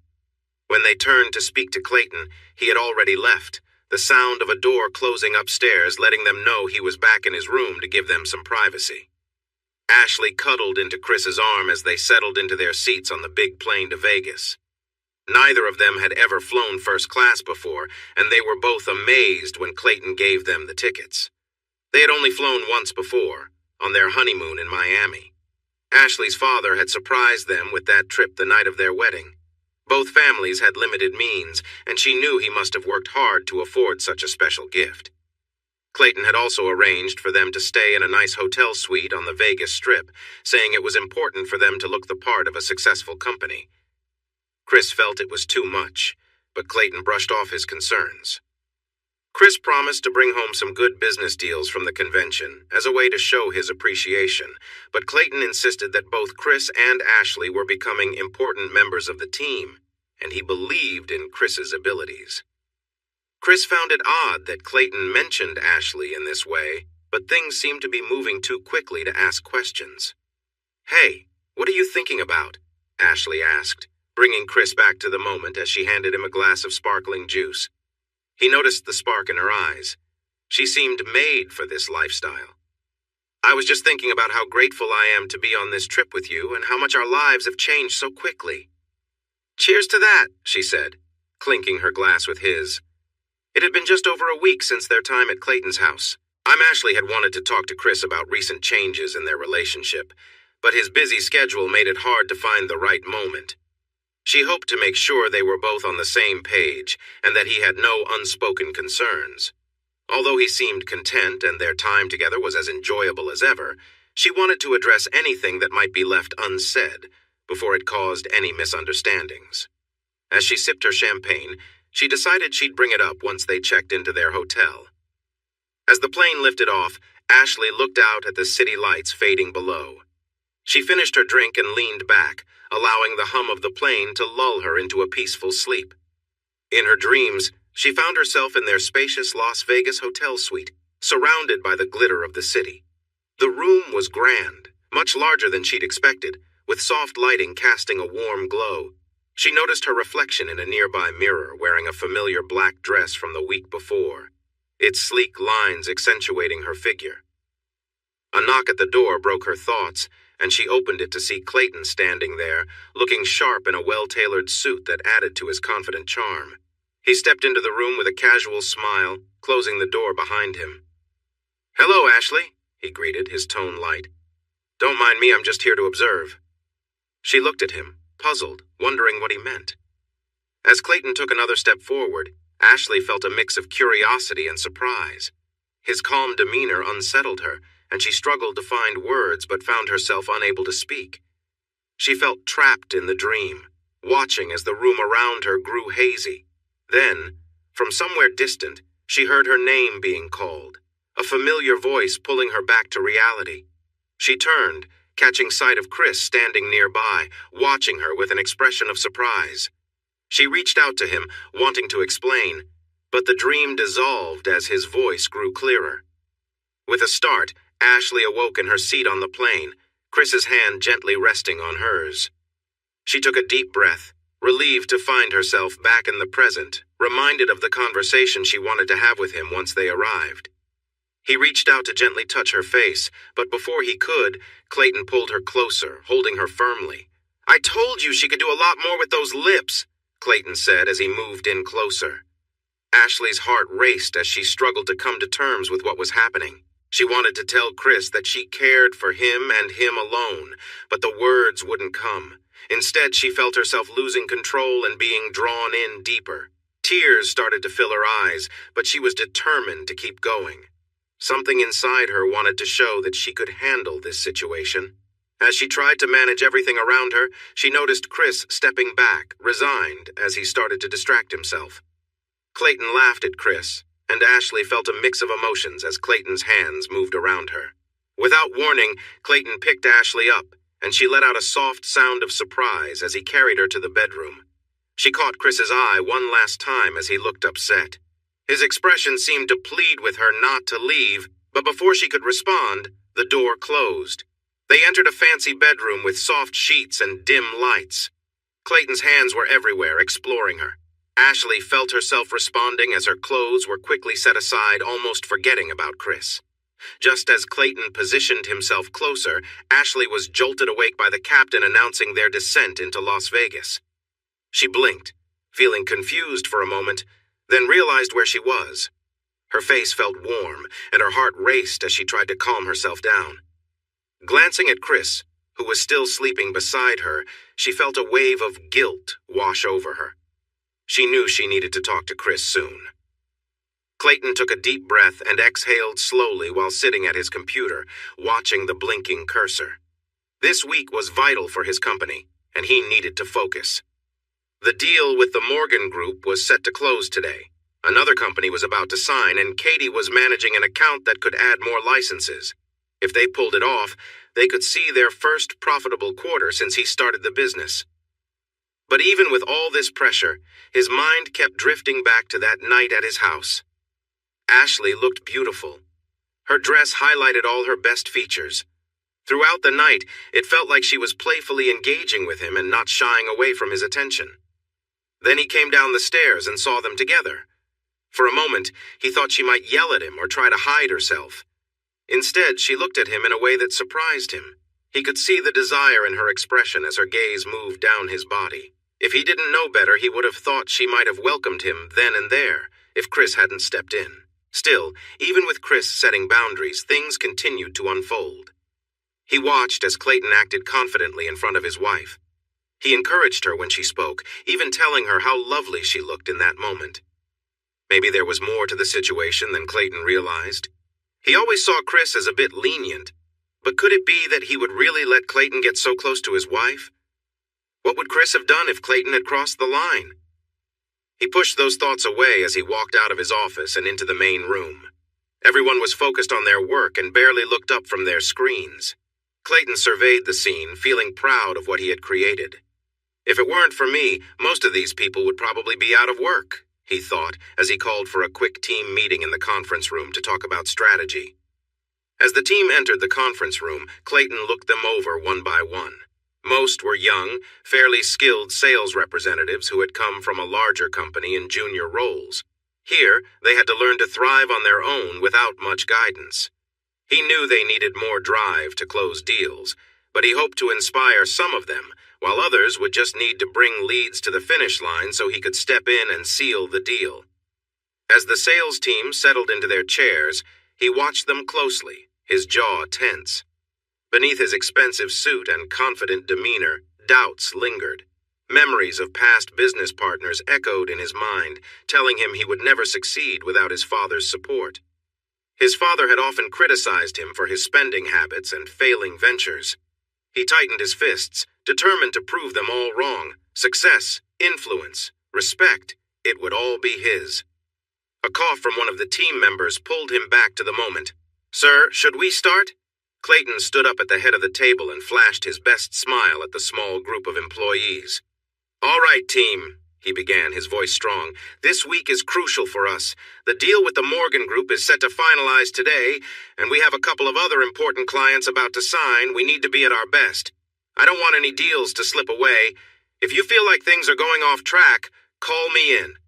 When they turned to speak to Clayton, he had already left, the sound of a door closing upstairs letting them know he was back in his room to give them some privacy. Ashley cuddled into Chris's arm as they settled into their seats on the big plane to Vegas. Neither of them had ever flown first class before, and they were both amazed when Clayton gave them the tickets. They had only flown once before, on their honeymoon in Miami. Ashley's father had surprised them with that trip the night of their wedding. Both families had limited means, and she knew he must have worked hard to afford such a special gift. Clayton had also arranged for them to stay in a nice hotel suite on the Vegas Strip, saying it was important for them to look the part of a successful company. Chris felt it was too much, but Clayton brushed off his concerns. Chris promised to bring home some good business deals from the convention as a way to show his appreciation, but Clayton insisted that both Chris and Ashley were becoming important members of the team, and he believed in Chris's abilities. Chris found it odd that Clayton mentioned Ashley in this way, but things seemed to be moving too quickly to ask questions. "Hey, what are you thinking about?" Ashley asked, bringing Chris back to the moment as she handed him a glass of sparkling juice. He noticed the spark in her eyes. She seemed made for this lifestyle. "I was just thinking about how grateful I am to be on this trip with you and how much our lives have changed so quickly." "Cheers to that," she said, clinking her glass with his. It had been just over a week since their time at Clayton's house. Ashley had wanted to talk to Chris about recent changes in their relationship, but his busy schedule made it hard to find the right moment. She hoped to make sure they were both on the same page and that he had no unspoken concerns. Although he seemed content and their time together was as enjoyable as ever, she wanted to address anything that might be left unsaid before it caused any misunderstandings. As she sipped her champagne, she decided she'd bring it up once they checked into their hotel. As the plane lifted off, Ashley looked out at the city lights fading below. She finished her drink and leaned back, allowing the hum of the plane to lull her into a peaceful sleep. In her dreams, she found herself in their spacious Las Vegas hotel suite, surrounded by the glitter of the city. The room was grand, much larger than she'd expected, with soft lighting casting a warm glow. She noticed her reflection in a nearby mirror wearing a familiar black dress from the week before, its sleek lines accentuating her figure. A knock at the door broke her thoughts, and she opened it to see Clayton standing there, looking sharp in a well-tailored suit that added to his confident charm. He stepped into the room with a casual smile, closing the door behind him. "Hello, Ashley," he greeted, his tone light. "Don't mind me, I'm just here to observe." She looked at him, puzzled, wondering what he meant. As Clayton took another step forward, Ashley felt a mix of curiosity and surprise. His calm demeanor unsettled her, and she struggled to find words but found herself unable to speak. She felt trapped in the dream, watching as the room around her grew hazy. Then, from somewhere distant, she heard her name being called, a familiar voice pulling her back to reality. She turned, catching sight of Chris standing nearby, watching her with an expression of surprise. She reached out to him, wanting to explain, but the dream dissolved as his voice grew clearer. With a start, Ashley awoke in her seat on the plane, Chris's hand gently resting on hers. She took a deep breath, relieved to find herself back in the present, reminded of the conversation she wanted to have with him once they arrived. He reached out to gently touch her face, but before he could, Clayton pulled her closer, holding her firmly. "I told you she could do a lot more with those lips," Clayton said as he moved in closer. Ashley's heart raced as she struggled to come to terms with what was happening. She wanted to tell Chris that she cared for him and him alone, but the words wouldn't come. Instead, she felt herself losing control and being drawn in deeper. Tears started to fill her eyes, but she was determined to keep going. Something inside her wanted to show that she could handle this situation. As she tried to manage everything around her, she noticed Chris stepping back, resigned, as he started to distract himself. Clayton laughed at Chris, and Ashley felt a mix of emotions as Clayton's hands moved around her. Without warning, Clayton picked Ashley up, and she let out a soft sound of surprise as he carried her to the bedroom. She caught Chris's eye one last time as he looked upset. His expression seemed to plead with her not to leave, but before she could respond, the door closed. They entered a fancy bedroom with soft sheets and dim lights. Clayton's hands were everywhere, exploring her. Ashley felt herself responding as her clothes were quickly set aside, almost forgetting about Chris. Just as Clayton positioned himself closer, Ashley was jolted awake by the captain announcing their descent into Las Vegas. She blinked, feeling confused for a moment, then realized where she was. Her face felt warm, and her heart raced as she tried to calm herself down. Glancing at Chris, who was still sleeping beside her, she felt a wave of guilt wash over her. She knew she needed to talk to Chris soon. Clayton took a deep breath and exhaled slowly while sitting at his computer, watching the blinking cursor. This week was vital for his company, and he needed to focus. The deal with the Morgan Group was set to close today. Another company was about to sign, and Katie was managing an account that could add more licenses. If they pulled it off, they could see their first profitable quarter since he started the business. But even with all this pressure, his mind kept drifting back to that night at his house. Ashley looked beautiful. Her dress highlighted all her best features. Throughout the night, it felt like she was playfully engaging with him and not shying away from his attention. Then he came down the stairs and saw them together. For a moment, he thought she might yell at him or try to hide herself. Instead, she looked at him in a way that surprised him. He could see the desire in her expression as her gaze moved down his body. If he didn't know better, he would have thought she might have welcomed him then and there, if Chris hadn't stepped in. Still, even with Chris setting boundaries, things continued to unfold. He watched as Clayton acted confidently in front of his wife. He encouraged her when she spoke, even telling her how lovely she looked in that moment. Maybe there was more to the situation than Clayton realized. He always saw Chris as a bit lenient, but could it be that he would really let Clayton get so close to his wife? What would Chris have done if Clayton had crossed the line? He pushed those thoughts away as he walked out of his office and into the main room. Everyone was focused on their work and barely looked up from their screens. Clayton surveyed the scene, feeling proud of what he had created. If it weren't for me, most of these people would probably be out of work, he thought, as he called for a quick team meeting in the conference room to talk about strategy. As the team entered the conference room, Clayton looked them over one by one. Most were young, fairly skilled sales representatives who had come from a larger company in junior roles. Here, they had to learn to thrive on their own without much guidance. He knew they needed more drive to close deals, but he hoped to inspire some of them, while others would just need to bring leads to the finish line so he could step in and seal the deal. As the sales team settled into their chairs, he watched them closely, his jaw tense. Beneath his expensive suit and confident demeanor, doubts lingered. Memories of past business partners echoed in his mind, telling him he would never succeed without his father's support. His father had often criticized him for his spending habits and failing ventures. He tightened his fists, determined to prove them all wrong. Success, influence, respect, it would all be his. A cough from one of the team members pulled him back to the moment. "Sir, should we start?" Clayton stood up at the head of the table and flashed his best smile at the small group of employees. "All right, team," he began, his voice strong. "This week is crucial for us. The deal with the Morgan Group is set to finalize today, and we have a couple of other important clients about to sign. We need to be at our best. I don't want any deals to slip away. If you feel like things are going off track, call me in."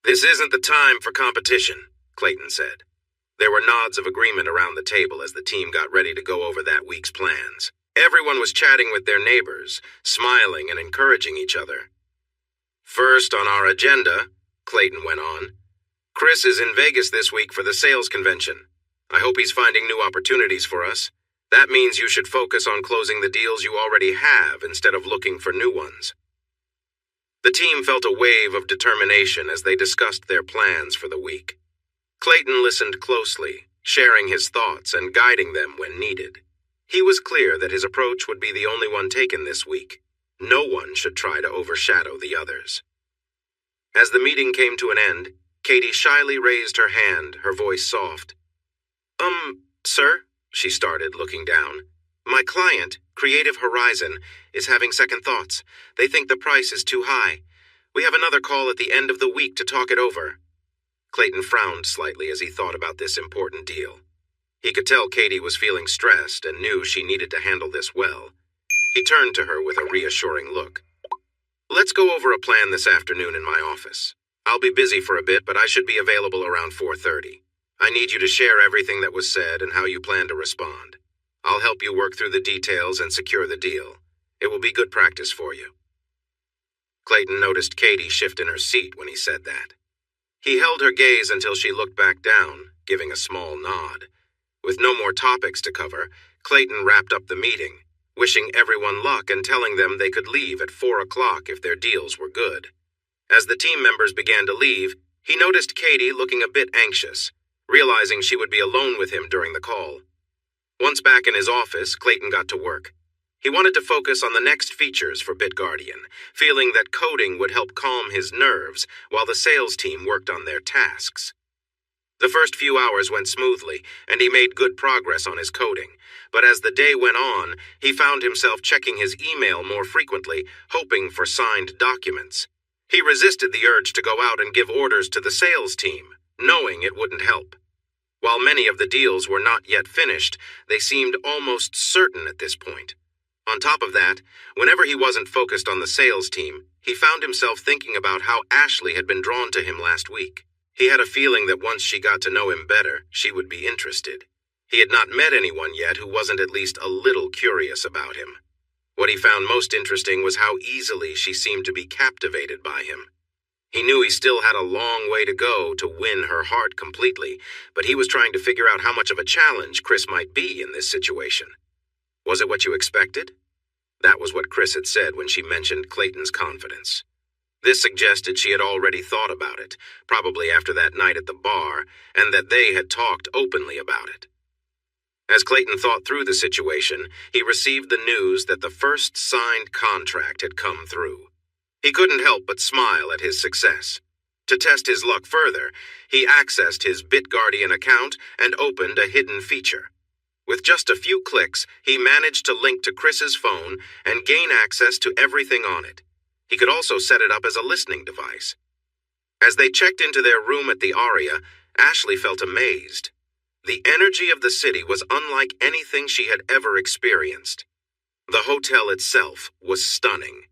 "This isn't the time for competition," Clayton said. There were nods of agreement around the table as the team got ready to go over that week's plans. Everyone was chatting with their neighbors, smiling and encouraging each other. "First on our agenda," Clayton went on, "Chris is in Vegas this week for the sales convention. I hope he's finding new opportunities for us. That means you should focus on closing the deals you already have instead of looking for new ones." The team felt a wave of determination as they discussed their plans for the week. Clayton listened closely, sharing his thoughts and guiding them when needed. He was clear that his approach would be the only one taken this week. No one should try to overshadow the others. As the meeting came to an end, Katie shyly raised her hand, her voice soft. Sir," she started, looking down. "My client, Creative Horizon, is having second thoughts. They think the price is too high. We have another call at the end of the week to talk it over." Clayton frowned slightly as he thought about this important deal. He could tell Katie was feeling stressed and knew she needed to handle this well. He turned to her with a reassuring look. Let's go over a plan this afternoon in my office. I'll be busy for a bit, but I should be available around 4:30. I need you to share everything that was said and how you plan to respond. I'll help you work through the details and secure the deal. It will be good practice for you." Clayton noticed Katie shift in her seat when he said that. He held her gaze until she looked back down, giving a small nod. With no more topics to cover, Clayton wrapped up the meeting, wishing everyone luck and telling them they could leave at 4 o'clock if their deals were good. As the team members began to leave, he noticed Katie looking a bit anxious, realizing she would be alone with him during the call. Once back in his office, Clayton got to work. He wanted to focus on the next features for BitGuardian, feeling that coding would help calm his nerves while the sales team worked on their tasks. The first few hours went smoothly, and he made good progress on his coding. But as the day went on, he found himself checking his email more frequently, hoping for signed documents. He resisted the urge to go out and give orders to the sales team, knowing it wouldn't help. While many of the deals were not yet finished, they seemed almost certain at this point. On top of that, whenever he wasn't focused on the sales team, he found himself thinking about how Ashley had been drawn to him last week. He had a feeling that once she got to know him better, she would be interested. He had not met anyone yet who wasn't at least a little curious about him. What he found most interesting was how easily she seemed to be captivated by him. He knew he still had a long way to go to win her heart completely, but he was trying to figure out how much of a challenge Chris might be in this situation. Was it what you expected? That was what Chris had said when she mentioned Clayton's confidence. This suggested she had already thought about it, probably after that night at the bar, and that they had talked openly about it. As Clayton thought through the situation, he received the news that the first signed contract had come through. He couldn't help but smile at his success. To test his luck further, he accessed his BitGuardian account and opened a hidden feature. With just a few clicks, he managed to link to Chris's phone and gain access to everything on it. He could also set it up as a listening device. As they checked into their room at the Aria, Ashley felt amazed. The energy of the city was unlike anything she had ever experienced. The hotel itself was stunning.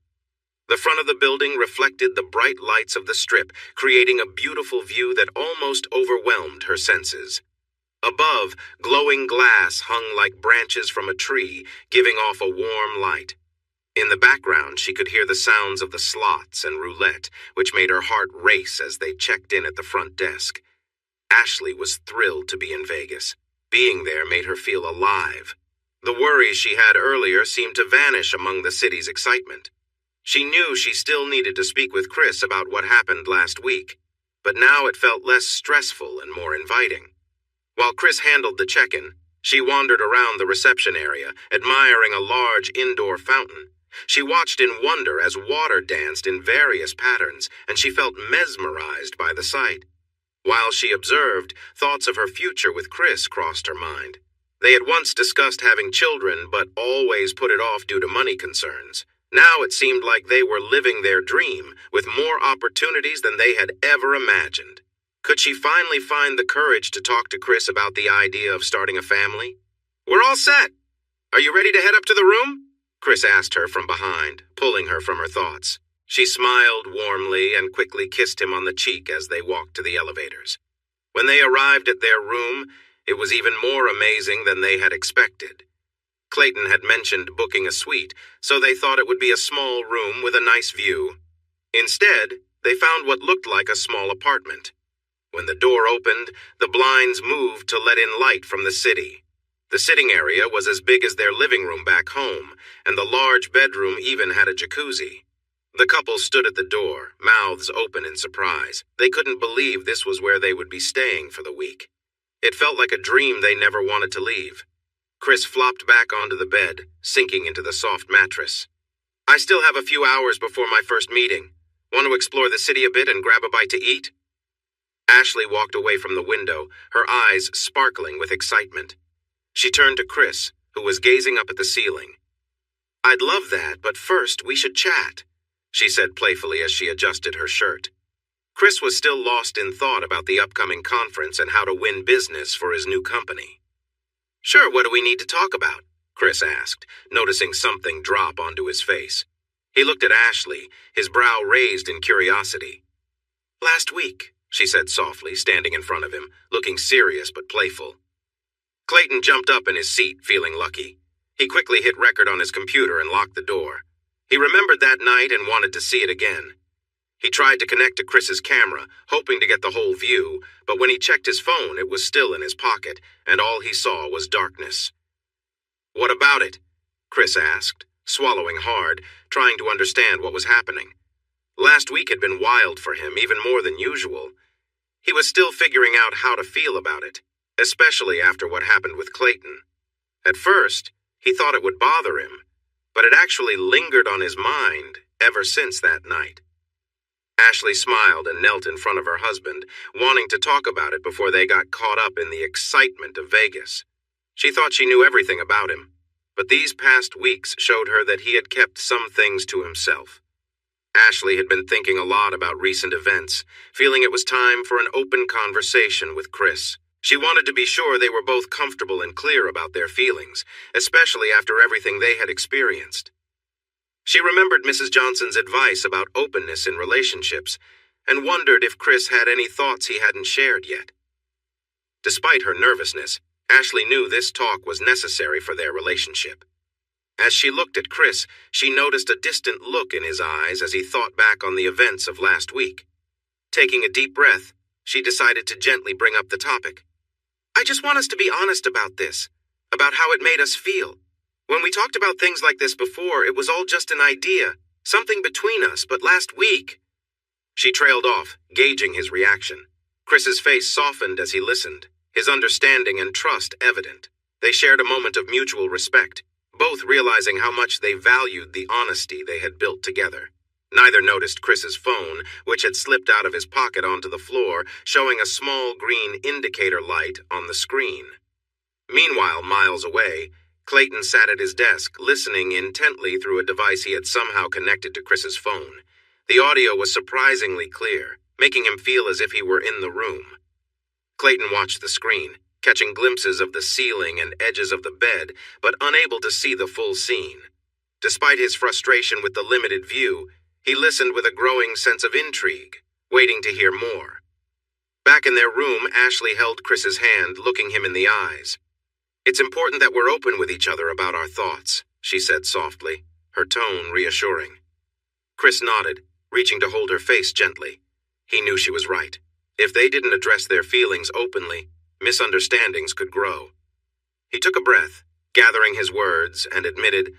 The front of the building reflected the bright lights of the Strip, creating a beautiful view that almost overwhelmed her senses. Above, glowing glass hung like branches from a tree, giving off a warm light. In the background, she could hear the sounds of the slots and roulette, which made her heart race as they checked in at the front desk. Ashley was thrilled to be in Vegas. Being there made her feel alive. The worries she had earlier seemed to vanish among the city's excitement. She knew she still needed to speak with Chris about what happened last week, but now it felt less stressful and more inviting. While Chris handled the check-in, she wandered around the reception area, admiring a large indoor fountain. She watched in wonder as water danced in various patterns, and she felt mesmerized by the sight. While she observed, thoughts of her future with Chris crossed her mind. They had once discussed having children, but always put it off due to money concerns. Now it seemed like they were living their dream, with more opportunities than they had ever imagined. Could she finally find the courage to talk to Chris about the idea of starting a family? "We're all set. Are you ready to head up to the room?" Chris asked her from behind, pulling her from her thoughts. She smiled warmly and quickly kissed him on the cheek as they walked to the elevators. When they arrived at their room, it was even more amazing than they had expected. Clayton had mentioned booking a suite, so they thought it would be a small room with a nice view. Instead, they found what looked like a small apartment. When the door opened, the blinds moved to let in light from the city. The sitting area was as big as their living room back home, and the large bedroom even had a jacuzzi. The couple stood at the door, mouths open in surprise. They couldn't believe this was where they would be staying for the week. It felt like a dream they never wanted to leave. Chris flopped back onto the bed, sinking into the soft mattress. "I still have a few hours before my first meeting. Want to explore the city a bit and grab a bite to eat?" Ashley walked away from the window, her eyes sparkling with excitement. She turned to Chris, who was gazing up at the ceiling. "I'd love that, but first we should chat," she said playfully as she adjusted her shirt. Chris was still lost in thought about the upcoming conference and how to win business for his new company. "Sure, what do we need to talk about?" Chris asked, noticing something drop onto his face. He looked at Ashley, his brow raised in curiosity. "Last week," she said softly, standing in front of him, looking serious but playful. Clayton jumped up in his seat, feeling lucky. He quickly hit record on his computer and locked the door. He remembered that night and wanted to see it again. He tried to connect to Chris's camera, hoping to get the whole view, but when he checked his phone, it was still in his pocket, and all he saw was darkness. "What about it?" Chris asked, swallowing hard, trying to understand what was happening. Last week had been wild for him, even more than usual. He was still figuring out how to feel about it, especially after what happened with Clayton. At first, he thought it would bother him, but it actually lingered on his mind ever since that night. Ashley smiled and knelt in front of her husband, wanting to talk about it before they got caught up in the excitement of Vegas. She thought she knew everything about him, but these past weeks showed her that he had kept some things to himself. Ashley had been thinking a lot about recent events, feeling it was time for an open conversation with Chris. She wanted to be sure they were both comfortable and clear about their feelings, especially after everything they had experienced. She remembered Mrs. Johnson's advice about openness in relationships and wondered if Chris had any thoughts he hadn't shared yet. Despite her nervousness, Ashley knew this talk was necessary for their relationship. As she looked at Chris, she noticed a distant look in his eyes as he thought back on the events of last week. Taking a deep breath, she decided to gently bring up the topic. "I just want us to be honest about this, about how it made us feel. When we talked about things like this before, it was all just an idea, something between us, but last week—" She trailed off, gauging his reaction. Chris's face softened as he listened, his understanding and trust evident. They shared a moment of mutual respect, both realizing how much they valued the honesty they had built together. Neither noticed Chris's phone, which had slipped out of his pocket onto the floor, showing a small green indicator light on the screen. Meanwhile, miles away, Clayton sat at his desk, listening intently through a device he had somehow connected to Chris's phone. The audio was surprisingly clear, making him feel as if he were in the room. Clayton watched the screen, catching glimpses of the ceiling and edges of the bed, but unable to see the full scene. Despite his frustration with the limited view, he listened with a growing sense of intrigue, waiting to hear more. Back in their room, Ashley held Chris's hand, looking him in the eyes. "It's important that we're open with each other about our thoughts," she said softly, her tone reassuring. Chris nodded, reaching to hold her face gently. He knew she was right. If they didn't address their feelings openly, misunderstandings could grow. He took a breath, gathering his words, and admitted,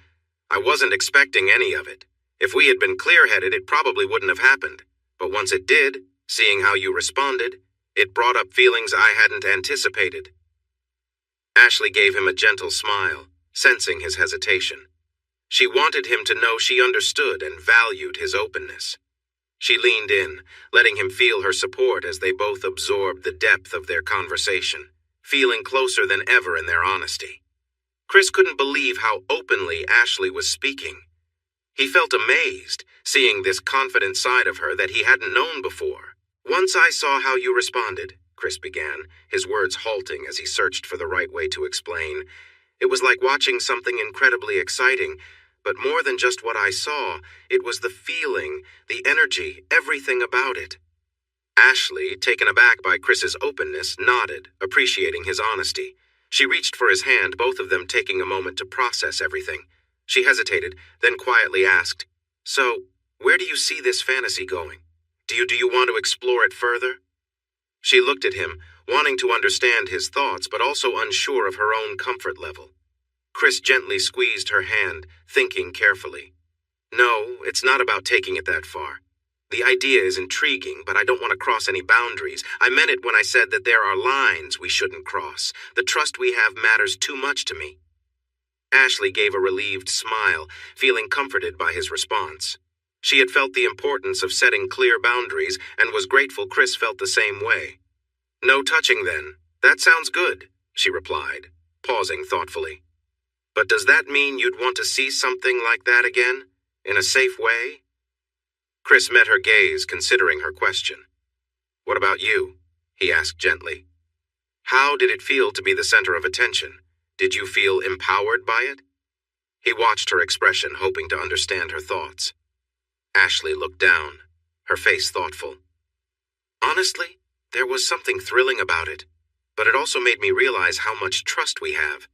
"I wasn't expecting any of it. If we had been clear-headed, it probably wouldn't have happened. But once it did, seeing how you responded, it brought up feelings I hadn't anticipated." Ashley gave him a gentle smile, sensing his hesitation. She wanted him to know she understood and valued his openness. She leaned in, letting him feel her support as they both absorbed the depth of their conversation, feeling closer than ever in their honesty. Chris couldn't believe how openly Ashley was speaking. He felt amazed, seeing this confident side of her that he hadn't known before. "Once I saw how you responded," Chris began, his words halting as he searched for the right way to explain. "It was like watching something incredibly exciting, but more than just what I saw, it was the feeling, the energy, everything about it." Ashley, taken aback by Chris's openness, nodded, appreciating his honesty. She reached for his hand, both of them taking a moment to process everything. She hesitated, then quietly asked, "So, where do you see this fantasy going? Do you want to explore it further?" She looked at him, wanting to understand his thoughts, but also unsure of her own comfort level. Chris gently squeezed her hand, thinking carefully. "No, it's not about taking it that far. The idea is intriguing, but I don't want to cross any boundaries. I meant it when I said that there are lines we shouldn't cross. The trust we have matters too much to me." Ashley gave a relieved smile, feeling comforted by his response. She had felt the importance of setting clear boundaries and was grateful Chris felt the same way. "No touching then. That sounds good," she replied, pausing thoughtfully. "But does that mean you'd want to see something like that again? In a safe way?" Chris met her gaze, considering her question. "What about you?" he asked gently. "How did it feel to be the center of attention? Did you feel empowered by it?" He watched her expression, hoping to understand her thoughts. Ashley looked down, her face thoughtful. Honestly, there was something thrilling about it, but it also made me realize how much trust we have.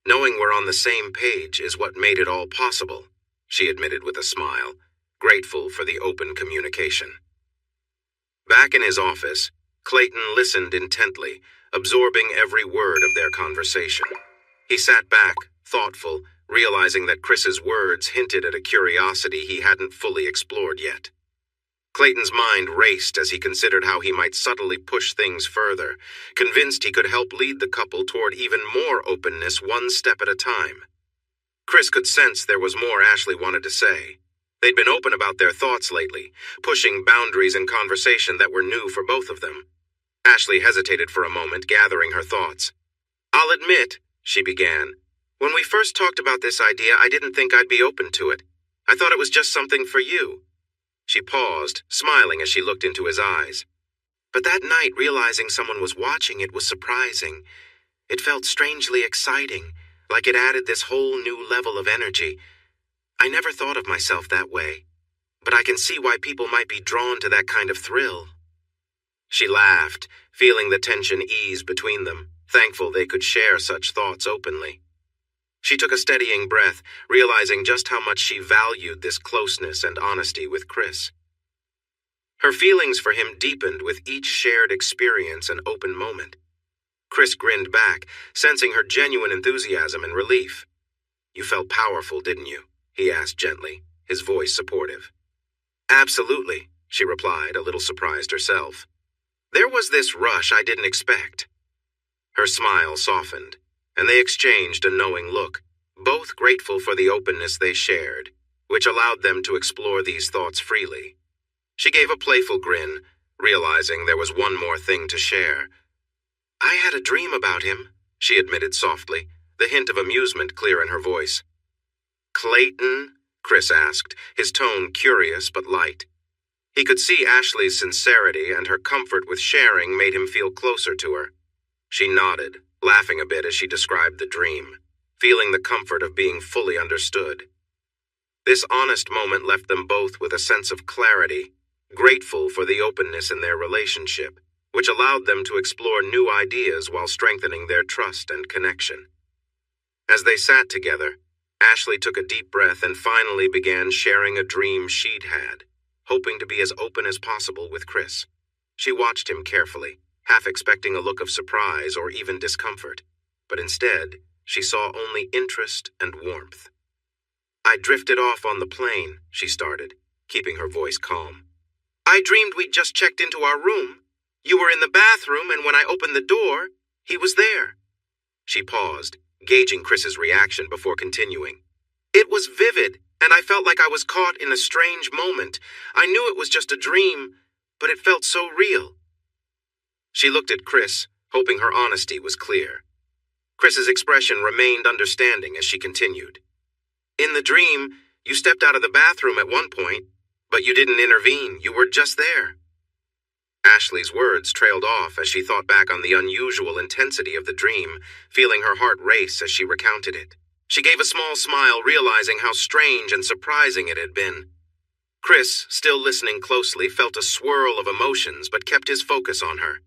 Knowing we're on the same page is what made it all possible, she admitted with a smile, grateful for the open communication. Back in his office, Clayton listened intently, absorbing every word of their conversation. He sat back, thoughtful, realizing that Chris's words hinted at a curiosity he hadn't fully explored yet. Clayton's mind raced as he considered how he might subtly push things further, convinced he could help lead the couple toward even more openness one step at a time. Chris could sense there was more Ashley wanted to say. They'd been open about their thoughts lately, pushing boundaries in conversation that were new for both of them. Ashley hesitated for a moment, gathering her thoughts. "I'll admit," she began, "when we first talked about this idea, I didn't think I'd be open to it. I thought it was just something for you." She paused, smiling as she looked into his eyes. "But that night, realizing someone was watching it was surprising. It felt strangely exciting, like it added this whole new level of energy. I never thought of myself that way, but I can see why people might be drawn to that kind of thrill." She laughed, feeling the tension ease between them, thankful they could share such thoughts openly. She took a steadying breath, realizing just how much she valued this closeness and honesty with Chris. Her feelings for him deepened with each shared experience and open moment. Chris grinned back, sensing her genuine enthusiasm and relief. "You felt powerful, didn't you?" he asked gently, his voice supportive. "Absolutely," she replied, a little surprised herself. "There was this rush I didn't expect." Her smile softened, and they exchanged a knowing look, both grateful for the openness they shared, which allowed them to explore these thoughts freely. She gave a playful grin, realizing there was one more thing to share. "I had a dream about him," she admitted softly, the hint of amusement clear in her voice. "Clayton?" Chris asked, his tone curious but light. He could see Ashley's sincerity, and her comfort with sharing made him feel closer to her. She nodded, laughing a bit as she described the dream, feeling the comfort of being fully understood. This honest moment left them both with a sense of clarity, grateful for the openness in their relationship, which allowed them to explore new ideas while strengthening their trust and connection. As they sat together, Ashley took a deep breath and finally began sharing a dream she'd had, hoping to be as open as possible with Chris. She watched him carefully, half expecting a look of surprise or even discomfort, but instead, she saw only interest and warmth. "I drifted off on the plane," she started, keeping her voice calm. "I dreamed we'd just checked into our room. You were in the bathroom, and when I opened the door, he was there." She paused, gauging Chris's reaction before continuing. "It was vivid, and I felt like I was caught in a strange moment. I knew it was just a dream, but it felt so real." She looked at Chris, hoping her honesty was clear. Chris's expression remained understanding as she continued. "In the dream, you stepped out of the bathroom at one point, but you didn't intervene. You were just there." Ashley's words trailed off as she thought back on the unusual intensity of the dream, feeling her heart race as she recounted it. She gave a small smile, realizing how strange and surprising it had been. Chris, still listening closely, felt a swirl of emotions but kept his focus on her.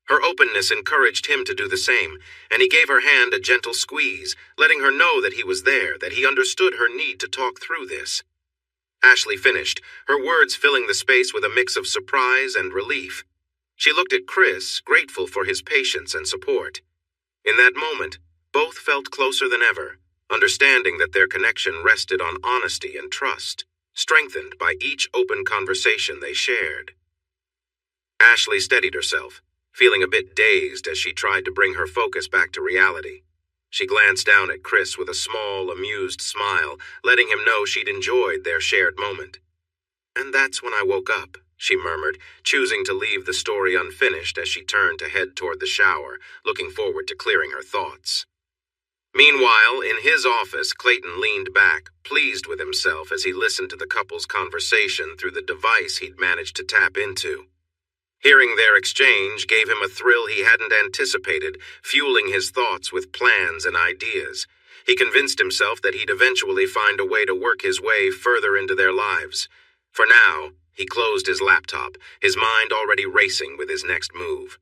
Her openness encouraged him to do the same, and he gave her hand a gentle squeeze, letting her know that he was there, that he understood her need to talk through this. Ashley finished, her words filling the space with a mix of surprise and relief. She looked at Chris, grateful for his patience and support. In that moment, both felt closer than ever, understanding that their connection rested on honesty and trust, strengthened by each open conversation they shared. Ashley steadied herself, feeling a bit dazed as she tried to bring her focus back to reality. She glanced down at Chris with a small, amused smile, letting him know she'd enjoyed their shared moment. "And that's when I woke up," she murmured, choosing to leave the story unfinished as she turned to head toward the shower, looking forward to clearing her thoughts. Meanwhile, in his office, Clayton leaned back, pleased with himself as he listened to the couple's conversation through the device he'd managed to tap into. Hearing their exchange gave him a thrill he hadn't anticipated, fueling his thoughts with plans and ideas. He convinced himself that he'd eventually find a way to work his way further into their lives. For now, he closed his laptop, his mind already racing with his next move.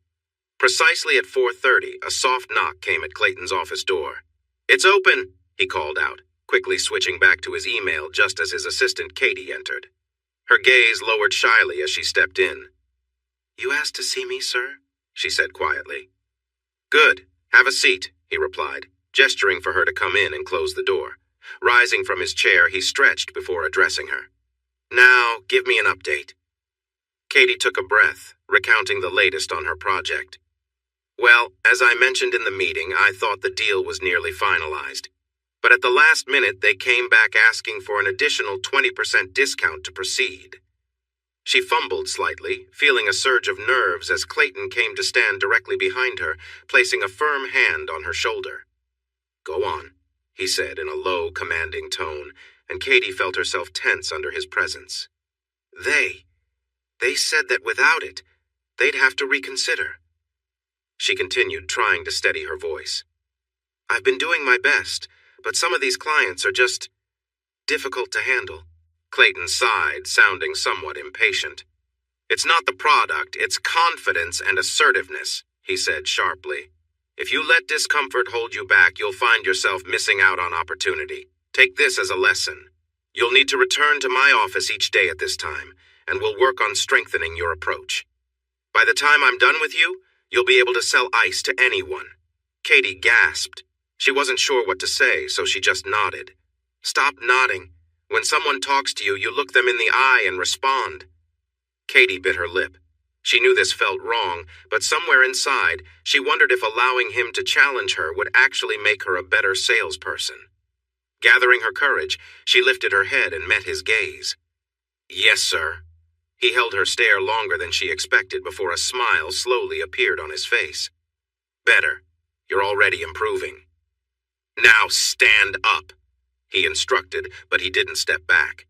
Precisely at 4:30, a soft knock came at Clayton's office door. "It's open," he called out, quickly switching back to his email just as his assistant Katie entered. Her gaze lowered shyly as she stepped in. "You asked to see me, sir?" she said quietly. "Good. Have a seat," he replied, gesturing for her to come in and close the door. Rising from his chair, he stretched before addressing her. "Now, give me an update." Katie took a breath, recounting the latest on her project. "Well, as I mentioned in the meeting, I thought the deal was nearly finalized. But at the last minute, they came back asking for an additional 20% discount to proceed." She fumbled slightly, feeling a surge of nerves as Clayton came to stand directly behind her, placing a firm hand on her shoulder. "Go on," he said in a low, commanding tone, and Katie felt herself tense under his presence. They said that without it, they'd have to reconsider." She continued, trying to steady her voice. "I've been doing my best, but some of these clients are just difficult to handle." Clayton sighed, sounding somewhat impatient. "It's not the product, it's confidence and assertiveness," he said sharply. "If you let discomfort hold you back, you'll find yourself missing out on opportunity. Take this as a lesson. You'll need to return to my office each day at this time, and we'll work on strengthening your approach. By the time I'm done with you, you'll be able to sell ice to anyone." Katie gasped. She wasn't sure what to say, so she just nodded. "Stop nodding. When someone talks to you, you look them in the eye and respond." Katie bit her lip. She knew this felt wrong, but somewhere inside, she wondered if allowing him to challenge her would actually make her a better salesperson. Gathering her courage, she lifted her head and met his gaze. "Yes, sir." He held her stare longer than she expected before a smile slowly appeared on his face. "Better. You're already improving." "Now stand up," he instructed, but he didn't step back.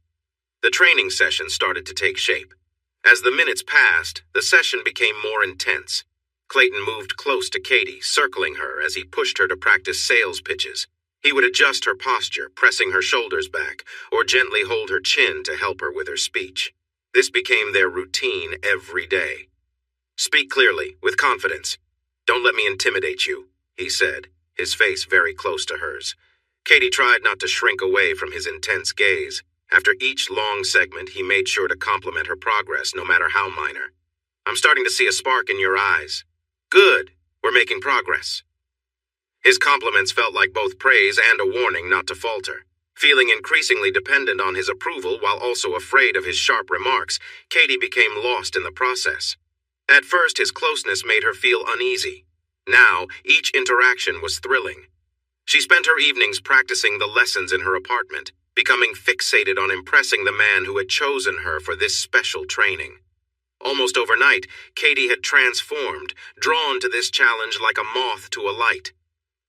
The training session started to take shape. As the minutes passed, the session became more intense. Clayton moved close to Katie, circling her as he pushed her to practice sales pitches. He would adjust her posture, pressing her shoulders back, or gently hold her chin to help her with her speech. This became their routine every day. "Speak clearly, with confidence. Don't let me intimidate you," he said, his face very close to hers. Katie tried not to shrink away from his intense gaze. After each long segment, he made sure to compliment her progress, no matter how minor. "I'm starting to see a spark in your eyes." "Good. We're making progress." His compliments felt like both praise and a warning not to falter. Feeling increasingly dependent on his approval while also afraid of his sharp remarks, Katie became lost in the process. At first, his closeness made her feel uneasy. Now, each interaction was thrilling. She spent her evenings practicing the lessons in her apartment, becoming fixated on impressing the man who had chosen her for this special training. Almost overnight, Katie had transformed, drawn to this challenge like a moth to a light.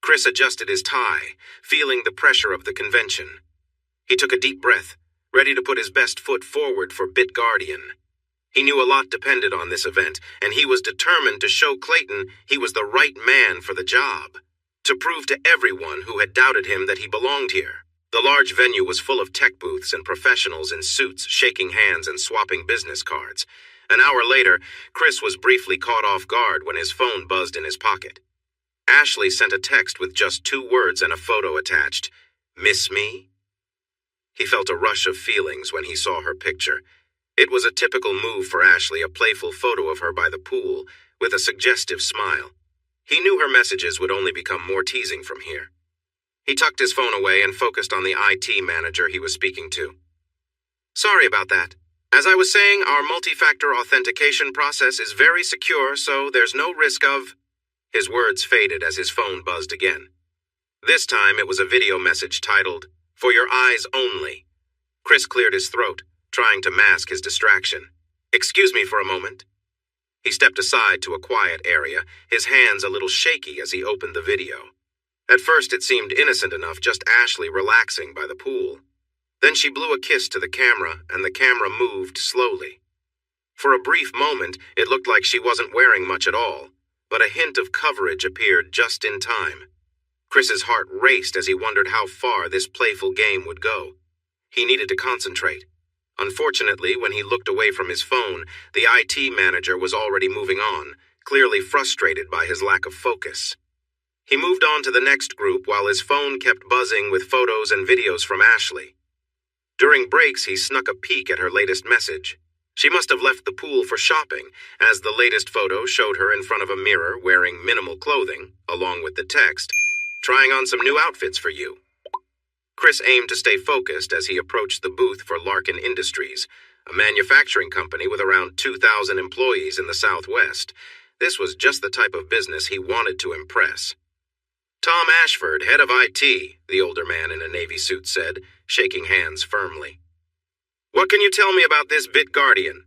Chris adjusted his tie, feeling the pressure of the convention. He took a deep breath, ready to put his best foot forward for BitGuardian. He knew a lot depended on this event, and he was determined to show Clayton he was the right man for the job, to prove to everyone who had doubted him that he belonged here. The large venue was full of tech booths and professionals in suits shaking hands and swapping business cards. An hour later, Chris was briefly caught off guard when his phone buzzed in his pocket. Ashley sent a text with just 2 words and a photo attached. "Miss me?" He felt a rush of feelings when he saw her picture. It was a typical move for Ashley, a playful photo of her by the pool, with a suggestive smile. He knew her messages would only become more teasing from here. He tucked his phone away and focused on the IT manager he was speaking to. "Sorry about that. As I was saying, our multi-factor authentication process is very secure, so there's no risk of..." His words faded as his phone buzzed again. This time it was a video message titled, "For Your Eyes Only." Chris cleared his throat, trying to mask his distraction. "Excuse me for a moment." He stepped aside to a quiet area, his hands a little shaky as he opened the video. At first it seemed innocent enough, just Ashley relaxing by the pool. Then she blew a kiss to the camera, and the camera moved slowly. For a brief moment, it looked like she wasn't wearing much at all, but a hint of coverage appeared just in time. Chris's heart raced as he wondered how far this playful game would go. He needed to concentrate. Unfortunately, when he looked away from his phone, the IT manager was already moving on, clearly frustrated by his lack of focus. He moved on to the next group while his phone kept buzzing with photos and videos from Ashley. During breaks, he snuck a peek at her latest message. She must have left the pool for shopping, as the latest photo showed her in front of a mirror wearing minimal clothing, along with the text, "Trying on some new outfits for you." Chris aimed to stay focused as he approached the booth for Larkin Industries, a manufacturing company with around 2,000 employees in the Southwest. This was just the type of business he wanted to impress. "Tom Ashford, head of IT," the older man in a Navy suit said, shaking hands firmly. "What can you tell me about this BitGuardian?"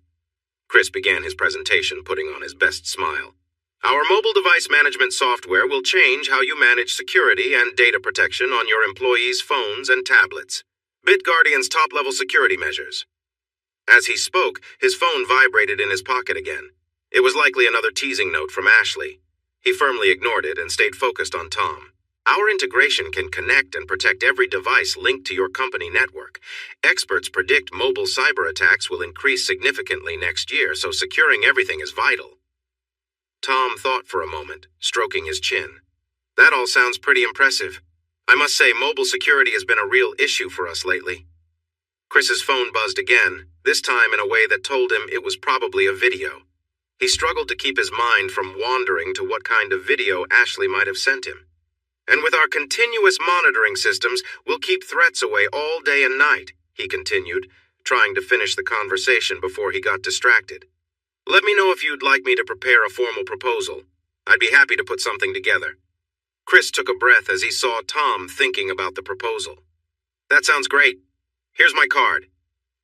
Chris began his presentation, putting on his best smile. "Our mobile device management software will change how you manage security and data protection on your employees' phones and tablets. BitGuardian's top-level security measures." As he spoke, his phone vibrated in his pocket again. It was likely another teasing note from Ashley. He firmly ignored it and stayed focused on Tom. "Our integration can connect and protect every device linked to your company network. Experts predict mobile cyber attacks will increase significantly next year, so securing everything is vital." Tom thought for a moment, stroking his chin. "That all sounds pretty impressive. I must say, mobile security has been a real issue for us lately." Chris's phone buzzed again, this time in a way that told him it was probably a video. He struggled to keep his mind from wandering to what kind of video Ashley might have sent him. "And with our continuous monitoring systems, we'll keep threats away all day and night," he continued, trying to finish the conversation before he got distracted. "Let me know if you'd like me to prepare a formal proposal. I'd be happy to put something together." Chris took a breath as he saw Tom thinking about the proposal. "That sounds great. Here's my card.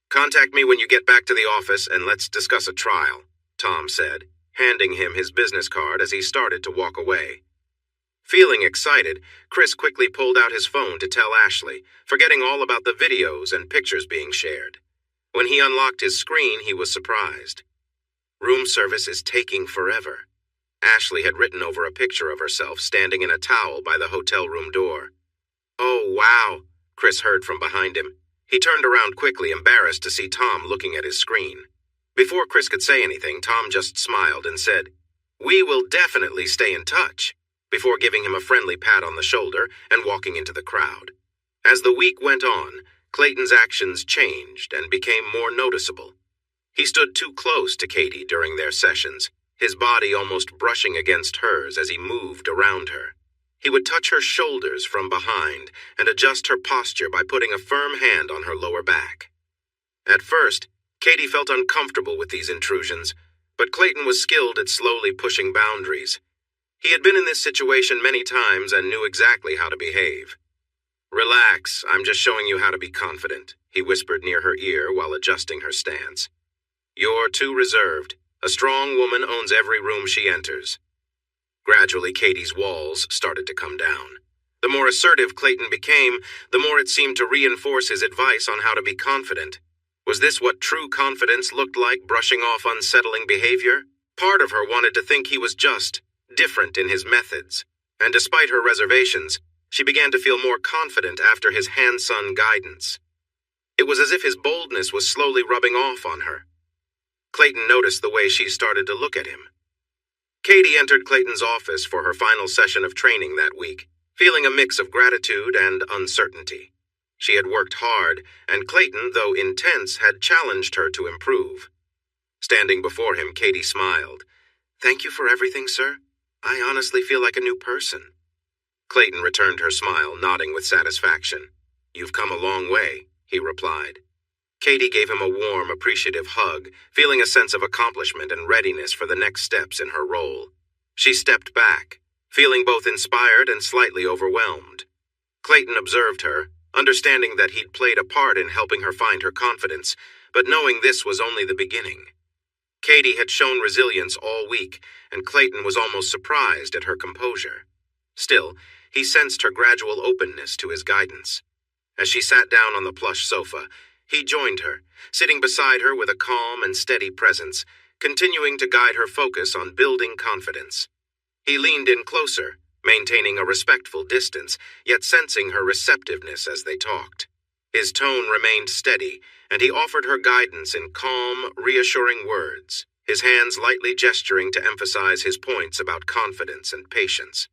Contact me when you get back to the office and let's discuss a trial," Tom said, handing him his business card as he started to walk away. Feeling excited, Chris quickly pulled out his phone to tell Ashley, forgetting all about the videos and pictures being shared. When he unlocked his screen, he was surprised. "Room service is taking forever." Ashley had written over a picture of herself standing in a towel by the hotel room door. "Oh, wow," Chris heard from behind him. He turned around quickly, embarrassed to see Tom looking at his screen. Before Chris could say anything, Tom just smiled and said, "We will definitely stay in touch," before giving him a friendly pat on the shoulder and walking into the crowd. As the week went on, Clayton's actions changed and became more noticeable. He stood too close to Katie during their sessions, his body almost brushing against hers as he moved around her. He would touch her shoulders from behind and adjust her posture by putting a firm hand on her lower back. At first, Katie felt uncomfortable with these intrusions, but Clayton was skilled at slowly pushing boundaries. He had been in this situation many times and knew exactly how to behave. "Relax, I'm just showing you how to be confident," he whispered near her ear while adjusting her stance. "You're too reserved. A strong woman owns every room she enters." Gradually, Katie's walls started to come down. The more assertive Clayton became, the more it seemed to reinforce his advice on how to be confident. Was this what true confidence looked like, brushing off unsettling behavior? Part of her wanted to think he was just different in his methods, and despite her reservations, she began to feel more confident after his hands-on guidance. It was as if his boldness was slowly rubbing off on her. Clayton noticed the way she started to look at him. Katie entered Clayton's office for her final session of training that week, feeling a mix of gratitude and uncertainty. She had worked hard, and Clayton, though intense, had challenged her to improve. Standing before him, Katie smiled. "Thank you for everything, sir. I honestly feel like a new person." Clayton returned her smile, nodding with satisfaction. "You've come a long way," he replied. Katie gave him a warm, appreciative hug, feeling a sense of accomplishment and readiness for the next steps in her role. She stepped back, feeling both inspired and slightly overwhelmed. Clayton observed her, understanding that he'd played a part in helping her find her confidence, but knowing this was only the beginning. Katie had shown resilience all week, and Clayton was almost surprised at her composure. Still, he sensed her gradual openness to his guidance. As she sat down on the plush sofa, he joined her, sitting beside her with a calm and steady presence, continuing to guide her focus on building confidence. He leaned in closer, maintaining a respectful distance, yet sensing her receptiveness as they talked. His tone remained steady, and he offered her guidance in calm, reassuring words, his hands lightly gesturing to emphasize his points about confidence and patience.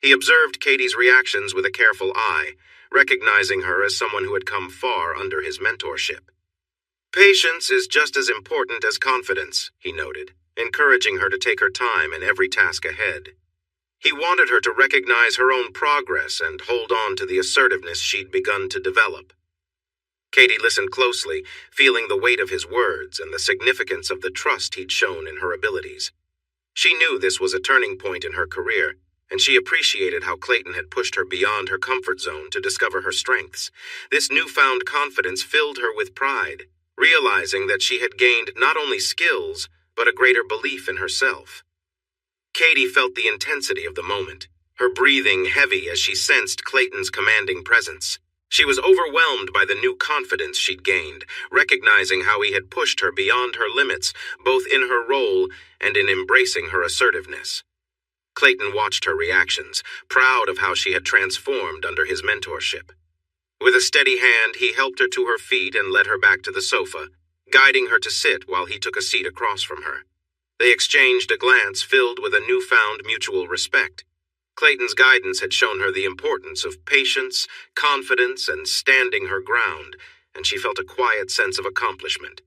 He observed Katie's reactions with a careful eye, recognizing her as someone who had come far under his mentorship. Patience is just as important as confidence, he noted, encouraging her to take her time in every task ahead. He wanted her to recognize her own progress and hold on to the assertiveness she'd begun to develop. Katie listened closely, feeling the weight of his words and the significance of the trust he'd shown in her abilities. She knew this was a turning point in her career, and she appreciated how Clayton had pushed her beyond her comfort zone to discover her strengths. This newfound confidence filled her with pride, realizing that she had gained not only skills, but a greater belief in herself. Katie felt the intensity of the moment, her breathing heavy as she sensed Clayton's commanding presence. She was overwhelmed by the new confidence she'd gained, recognizing how he had pushed her beyond her limits, both in her role and in embracing her assertiveness. Clayton watched her reactions, proud of how she had transformed under his mentorship. With a steady hand, he helped her to her feet and led her back to the sofa, guiding her to sit while he took a seat across from her. They exchanged a glance filled with a newfound mutual respect. Clayton's guidance had shown her the importance of patience, confidence, and standing her ground, and she felt a quiet sense of accomplishment.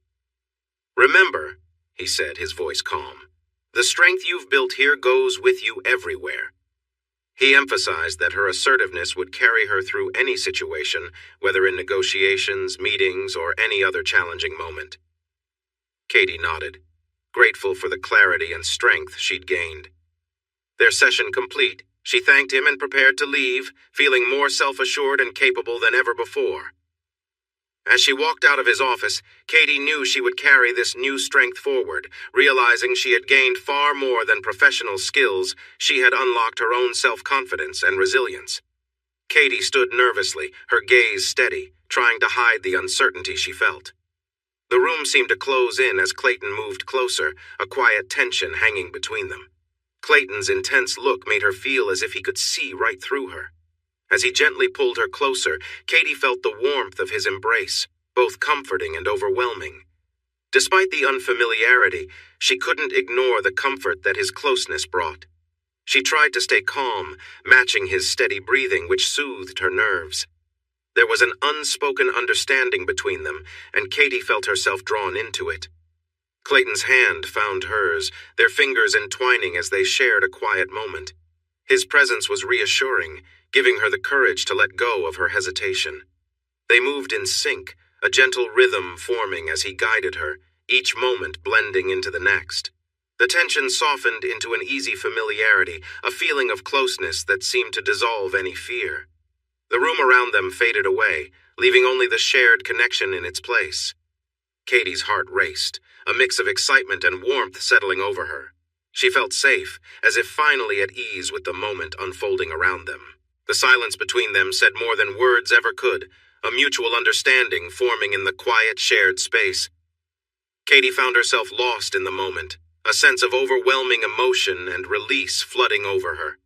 "Remember," he said, his voice calm, "the strength you've built here goes with you everywhere." He emphasized that her assertiveness would carry her through any situation, whether in negotiations, meetings, or any other challenging moment. Katie nodded, grateful for the clarity and strength she'd gained. Their session complete, she thanked him and prepared to leave, feeling more self-assured and capable than ever before. As she walked out of his office, Katie knew she would carry this new strength forward, realizing she had gained far more than professional skills. She had unlocked her own self-confidence and resilience. Katie stood nervously, her gaze steady, trying to hide the uncertainty she felt. The room seemed to close in as Clayton moved closer, a quiet tension hanging between them. Clayton's intense look made her feel as if he could see right through her. As he gently pulled her closer, Katie felt the warmth of his embrace, both comforting and overwhelming. Despite the unfamiliarity, she couldn't ignore the comfort that his closeness brought. She tried to stay calm, matching his steady breathing, which soothed her nerves. There was an unspoken understanding between them, and Katie felt herself drawn into it. Clayton's hand found hers, their fingers entwining as they shared a quiet moment. His presence was reassuring, giving her the courage to let go of her hesitation. They moved in sync, a gentle rhythm forming as he guided her, each moment blending into the next. The tension softened into an easy familiarity, a feeling of closeness that seemed to dissolve any fear. The room around them faded away, leaving only the shared connection in its place. Katie's heart raced, a mix of excitement and warmth settling over her. She felt safe, as if finally at ease with the moment unfolding around them. The silence between them said more than words ever could, a mutual understanding forming in the quiet shared space. Katie found herself lost in the moment, a sense of overwhelming emotion and release flooding over her.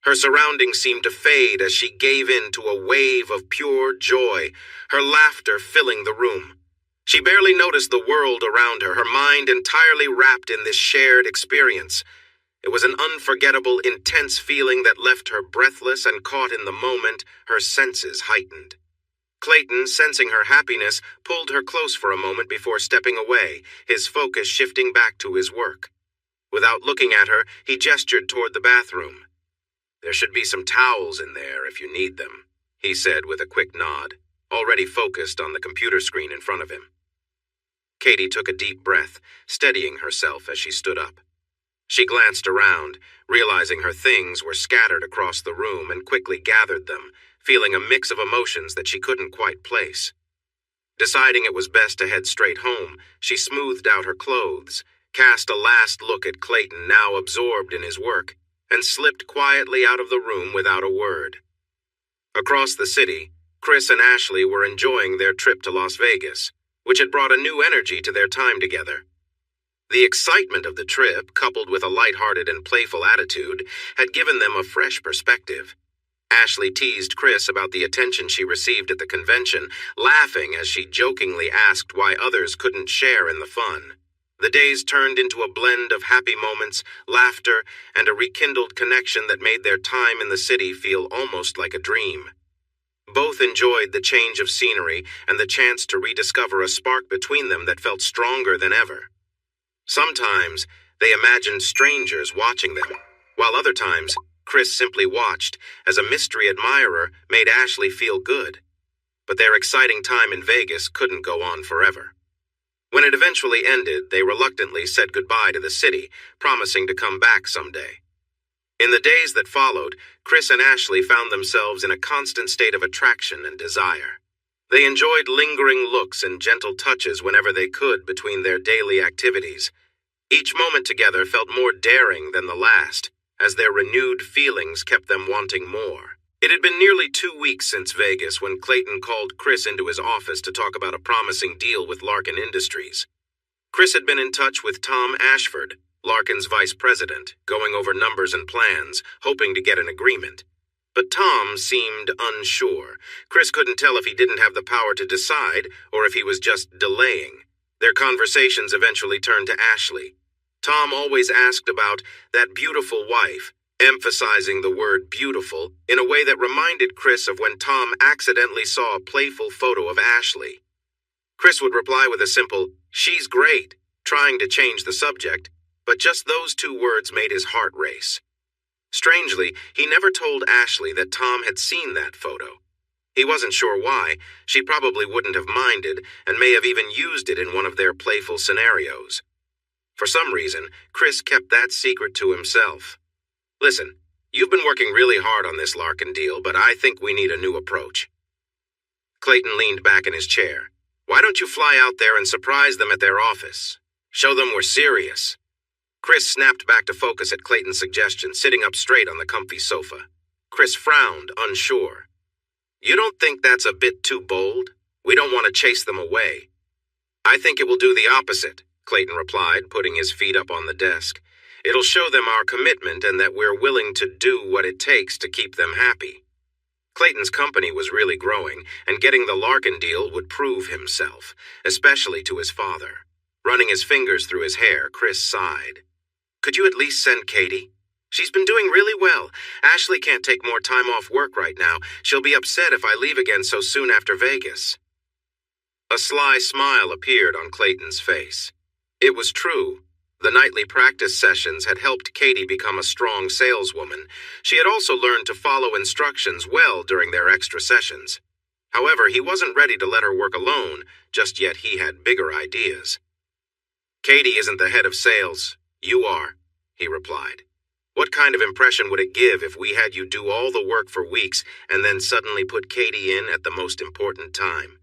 Her surroundings seemed to fade as she gave in to a wave of pure joy, her laughter filling the room. She barely noticed the world around her, her mind entirely wrapped in this shared experience. It was an unforgettable, intense feeling that left her breathless and caught in the moment, her senses heightened. Clayton, sensing her happiness, pulled her close for a moment before stepping away, his focus shifting back to his work. Without looking at her, he gestured toward the bathroom. "There should be some towels in there if you need them," he said with a quick nod, already focused on the computer screen in front of him. Katie took a deep breath, steadying herself as she stood up. She glanced around, realizing her things were scattered across the room, and quickly gathered them, feeling a mix of emotions that she couldn't quite place. Deciding it was best to head straight home, she smoothed out her clothes, cast a last look at Clayton, now absorbed in his work, and slipped quietly out of the room without a word. Across the city, Chris and Ashley were enjoying their trip to Las Vegas, which had brought a new energy to their time together. The excitement of the trip, coupled with a lighthearted and playful attitude, had given them a fresh perspective. Ashley teased Chris about the attention she received at the convention, laughing as she jokingly asked why others couldn't share in the fun. The days turned into a blend of happy moments, laughter, and a rekindled connection that made their time in the city feel almost like a dream. Both enjoyed the change of scenery and the chance to rediscover a spark between them that felt stronger than ever. Sometimes, they imagined strangers watching them, while other times, Chris simply watched as a mystery admirer made Ashley feel good. But their exciting time in Vegas couldn't go on forever. When it eventually ended, they reluctantly said goodbye to the city, promising to come back someday. In the days that followed, Chris and Ashley found themselves in a constant state of attraction and desire. They enjoyed lingering looks and gentle touches whenever they could between their daily activities. Each moment together felt more daring than the last, as their renewed feelings kept them wanting more. It had been nearly 2 weeks since Vegas when Clayton called Chris into his office to talk about a promising deal with Larkin Industries. Chris had been in touch with Tom Ashford, Larkin's vice president, going over numbers and plans, hoping to get an agreement. But Tom seemed unsure. Chris couldn't tell if he didn't have the power to decide or if he was just delaying. Their conversations eventually turned to Ashley. Tom always asked about that beautiful wife, emphasizing the word beautiful in a way that reminded Chris of when Tom accidentally saw a playful photo of Ashley. Chris would reply with a simple, "She's great," trying to change the subject, but just those 2 words made his heart race. Strangely, he never told Ashley that Tom had seen that photo. He wasn't sure why. She probably wouldn't have minded and may have even used it in one of their playful scenarios. For some reason, Chris kept that secret to himself. "Listen, you've been working really hard on this Larkin deal, but I think we need a new approach." Clayton leaned back in his chair. "Why don't you fly out there and surprise them at their office? Show them we're serious." Chris snapped back to focus at Clayton's suggestion, sitting up straight on the comfy sofa. Chris frowned, unsure. "You don't think that's a bit too bold? We don't want to chase them away." "I think it will do the opposite," Clayton replied, putting his feet up on the desk. "It'll show them our commitment and that we're willing to do what it takes to keep them happy." Clayton's company was really growing, and getting the Larkin deal would prove himself, especially to his father. Running his fingers through his hair, Chris sighed. "Could you at least send Katie? She's been doing really well. Ashley can't take more time off work right now. She'll be upset if I leave again so soon after Vegas." A sly smile appeared on Clayton's face. It was true. The nightly practice sessions had helped Katie become a strong saleswoman. She had also learned to follow instructions well during their extra sessions. However, he wasn't ready to let her work alone, just yet he had bigger ideas. "Katie isn't the head of sales. You are," he replied. "What kind of impression would it give if we had you do all the work for weeks and then suddenly put Katie in at the most important time?"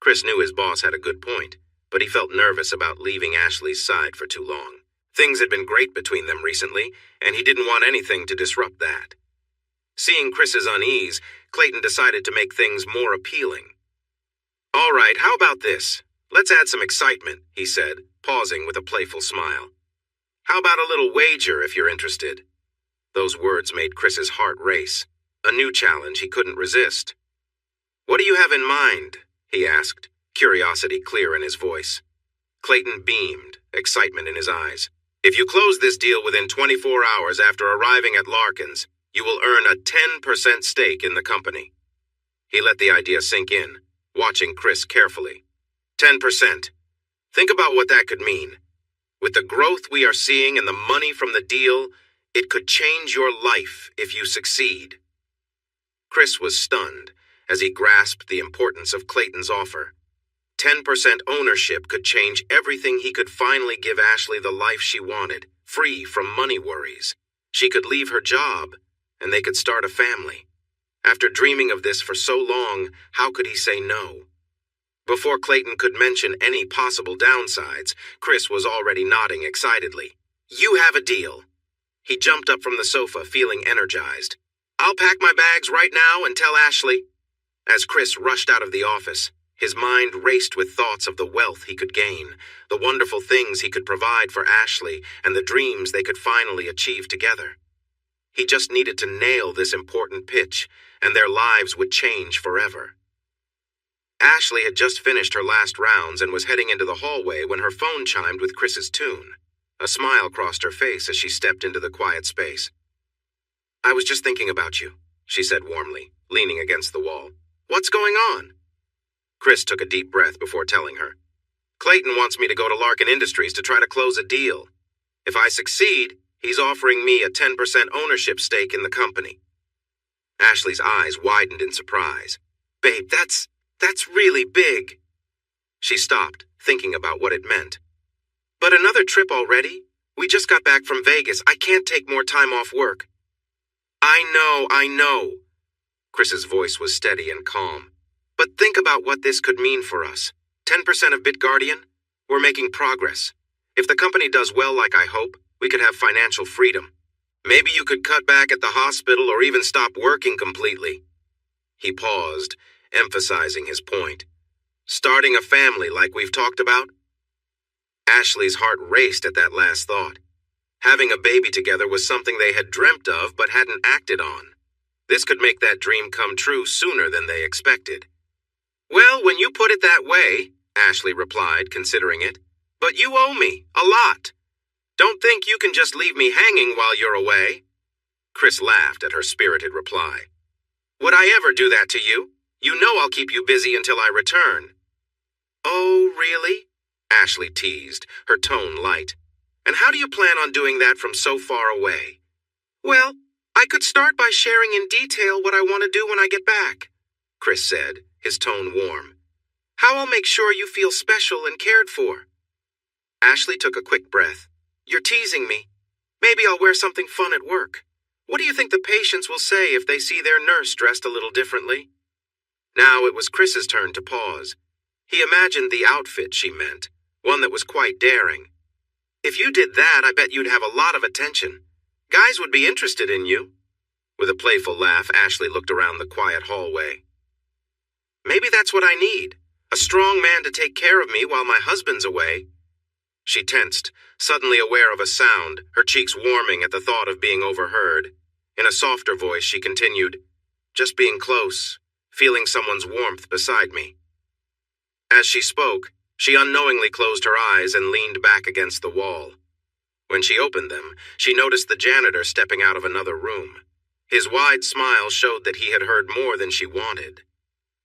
Chris knew his boss had a good point, but he felt nervous about leaving Ashley's side for too long. Things had been great between them recently, and he didn't want anything to disrupt that. Seeing Chris's unease, Clayton decided to make things more appealing. "All right, how about this? Let's add some excitement," he said, pausing with a playful smile. "How about a little wager if you're interested?" Those words made Chris's heart race. A new challenge he couldn't resist. "What do you have in mind?" he asked, curiosity clear in his voice. Clayton beamed, excitement in his eyes. "If you close this deal within 24 hours after arriving at Larkin's, you will earn a 10% stake in the company." He let the idea sink in, watching Chris carefully. 10%. Think about what that could mean. With the growth we are seeing and the money from the deal, it could change your life if you succeed. Chris was stunned as he grasped the importance of Clayton's offer. 10% ownership could change everything. He could finally give Ashley the life she wanted, free from money worries. She could leave her job, and they could start a family. After dreaming of this for so long, how could he say no? Before Clayton could mention any possible downsides, Chris was already nodding excitedly. "You have a deal." He jumped up from the sofa, feeling energized. "I'll pack my bags right now and tell Ashley." As Chris rushed out of the office, his mind raced with thoughts of the wealth he could gain, the wonderful things he could provide for Ashley, and the dreams they could finally achieve together. He just needed to nail this important pitch, and their lives would change forever. Ashley had just finished her last rounds and was heading into the hallway when her phone chimed with Chris's tune. A smile crossed her face as she stepped into the quiet space. "I was just thinking about you," she said warmly, leaning against the wall. "What's going on?" Chris took a deep breath before telling her. "Clayton wants me to go to Larkin Industries to try to close a deal. If I succeed, he's offering me a 10% ownership stake in the company." Ashley's eyes widened in surprise. "Babe, that's really big." She stopped, thinking about what it meant. "But another trip already? We just got back from Vegas. I can't take more time off work." I know. Chris's voice was steady and calm. "But think about what this could mean for us. 10% of BitGuardian? We're making progress. If the company does well like I hope, we could have financial freedom. Maybe you could cut back at the hospital or even stop working completely." He paused, emphasizing his point. "Starting a family like we've talked about?" Ashley's heart raced at that last thought. Having a baby together was something they had dreamt of but hadn't acted on. This could make that dream come true sooner than they expected. "Well, when you put it that way," Ashley replied, considering it, "but you owe me, a lot. Don't think you can just leave me hanging while you're away." Chris laughed at her spirited reply. "Would I ever do that to you? You know I'll keep you busy until I return." "Oh, really?" Ashley teased, her tone light. "And how do you plan on doing that from so far away?" "Well, I could start by sharing in detail what I want to do when I get back," Chris said, his tone warm. "How I'll make sure you feel special and cared for." Ashley took a quick breath. "You're teasing me. Maybe I'll wear something fun at work. What do you think the patients will say if they see their nurse dressed a little differently?" Now it was Chris's turn to pause. He imagined the outfit she meant, one that was quite daring. "If you did that, I bet you'd have a lot of attention. Guys would be interested in you." With a playful laugh, Ashley looked around the quiet hallway. "Maybe that's what I need. A strong man to take care of me while my husband's away." She tensed, suddenly aware of a sound, her cheeks warming at the thought of being overheard. In a softer voice, she continued, "Just being close, feeling someone's warmth beside me." As she spoke, she unknowingly closed her eyes and leaned back against the wall. When she opened them, she noticed the janitor stepping out of another room. His wide smile showed that he had heard more than she wanted.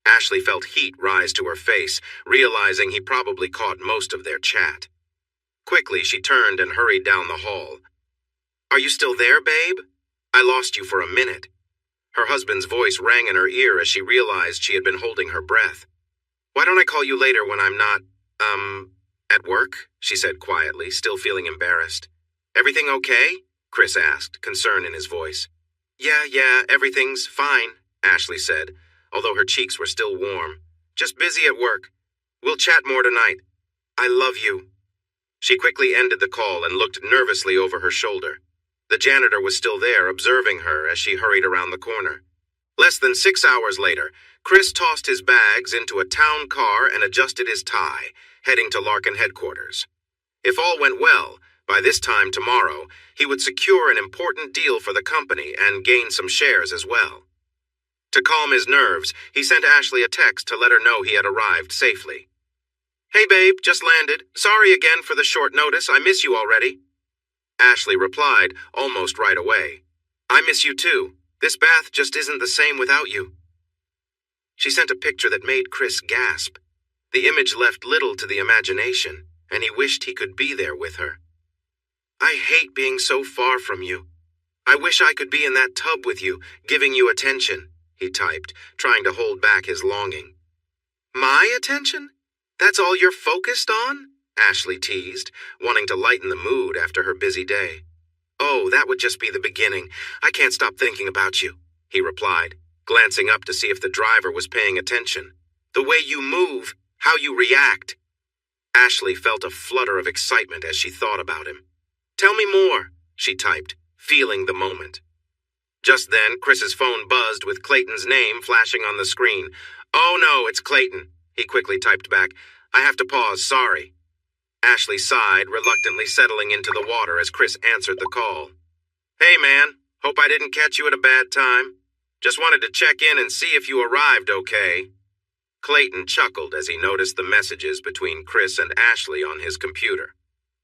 Ashley felt heat rise to her face, realizing he probably caught most of their chat. Quickly, she turned and hurried down the hall. "Are you still there, babe? I lost you for a minute." Her husband's voice rang in her ear as she realized she had been holding her breath. "Why don't I call you later when I'm not, at work?" she said quietly, still feeling embarrassed. "Everything okay?" Chris asked, concern in his voice. Yeah, everything's fine," Ashley said, although her cheeks were still warm. "Just busy at work. We'll chat more tonight. I love you." She quickly ended the call and looked nervously over her shoulder. The janitor was still there, observing her as she hurried around the corner. Less than 6 hours later, Chris tossed his bags into a town car and adjusted his tie, heading to Larkin headquarters. If all went well, by this time tomorrow, he would secure an important deal for the company and gain some shares as well. To calm his nerves, he sent Ashley a text to let her know he had arrived safely. "Hey babe, just landed. Sorry again for the short notice. I miss you already." Ashley replied almost right away. "I miss you too. This bath just isn't the same without you." She sent a picture that made Chris gasp. The image left little to the imagination, and he wished he could be there with her. "I hate being so far from you. I wish I could be in that tub with you, giving you attention," he typed, trying to hold back his longing. "My attention? That's all you're focused on?" Ashley teased, wanting to lighten the mood after her busy day. "Oh, that would just be the beginning. I can't stop thinking about you," he replied, glancing up to see if the driver was paying attention. "The way you move, how you react." Ashley felt a flutter of excitement as she thought about him. "Tell me more," she typed, feeling the moment. Just then, Chris's phone buzzed with Clayton's name flashing on the screen. "Oh no, it's Clayton," he quickly typed back. "I have to pause, sorry." Ashley sighed, reluctantly settling into the water as Chris answered the call. "Hey man, Hope I didn't catch you at a bad time. Just wanted to check in and see if you arrived okay. Clayton chuckled as he noticed the messages between Chris and Ashley on his computer.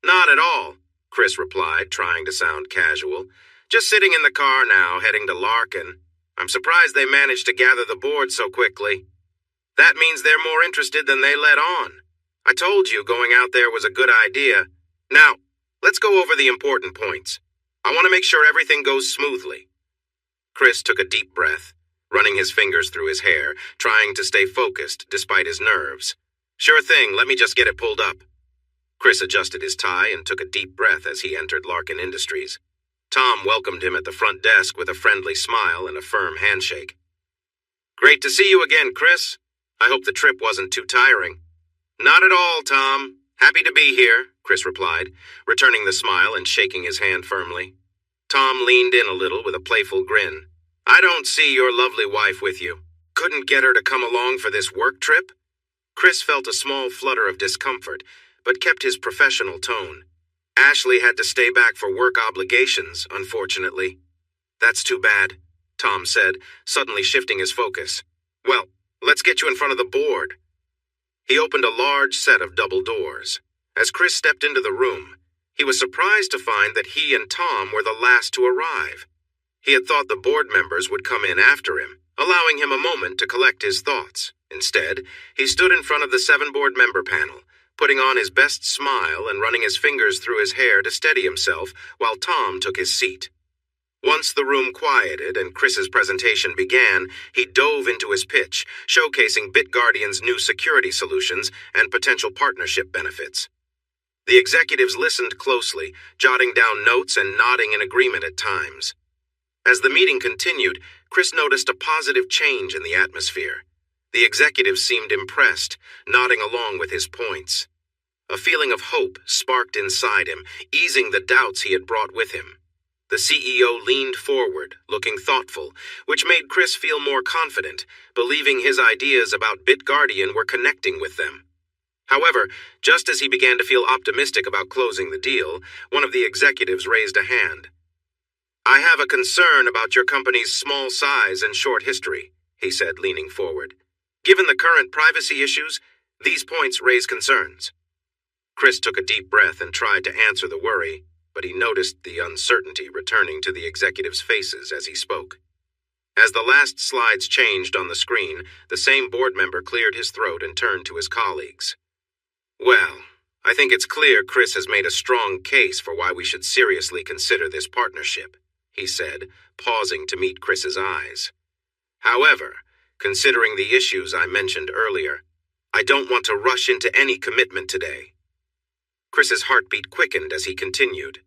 Not at all, Chris replied, trying to sound casual. Just sitting in the car now, heading to Larkin. I'm surprised they managed to gather the board so quickly. That means they're more interested than they let on. I told you going out there was a good idea. Now, let's go over the important points. I want to make sure everything goes smoothly. Chris took a deep breath, running his fingers through his hair, trying to stay focused despite his nerves. Sure thing, let me just get it pulled up. Chris adjusted his tie and took a deep breath as he entered Larkin Industries. Tom welcomed him at the front desk with a friendly smile and a firm handshake. Great to see you again, Chris. I hope the trip wasn't too tiring. Not at all, Tom. Happy to be here, Chris replied, returning the smile and shaking his hand firmly. Tom leaned in a little with a playful grin. I don't see your lovely wife with you. Couldn't get her to come along for this work trip? Chris felt a small flutter of discomfort, but kept his professional tone. Ashley had to stay back for work obligations, unfortunately. That's too bad, Tom said, suddenly shifting his focus. Well, let's get you in front of the board. He opened a large set of double doors. As Chris stepped into the room, he was surprised to find that he and Tom were the last to arrive. He had thought the board members would come in after him, allowing him a moment to collect his thoughts. Instead, he stood in front of the 7-board member panel, putting on his best smile and running his fingers through his hair to steady himself while Tom took his seat. Once the room quieted and Chris's presentation began, he dove into his pitch, showcasing BitGuardian's new security solutions and potential partnership benefits. The executives listened closely, jotting down notes and nodding in agreement at times. As the meeting continued, Chris noticed a positive change in the atmosphere. The executives seemed impressed, nodding along with his points. A feeling of hope sparked inside him, easing the doubts he had brought with him. The CEO leaned forward, looking thoughtful, which made Chris feel more confident, believing his ideas about BitGuardian were connecting with them. However, just as he began to feel optimistic about closing the deal, one of the executives raised a hand. I have a concern about your company's small size and short history, he said, leaning forward. Given the current privacy issues, these points raise concerns. Chris took a deep breath and tried to answer the worry, but he noticed the uncertainty returning to the executives' faces as he spoke. As the last slides changed on the screen, the same board member cleared his throat and turned to his colleagues. Well, I think it's clear Chris has made a strong case for why we should seriously consider this partnership, he said, pausing to meet Chris's eyes. However, considering the issues I mentioned earlier, I don't want to rush into any commitment today. Chris's heartbeat quickened as he continued.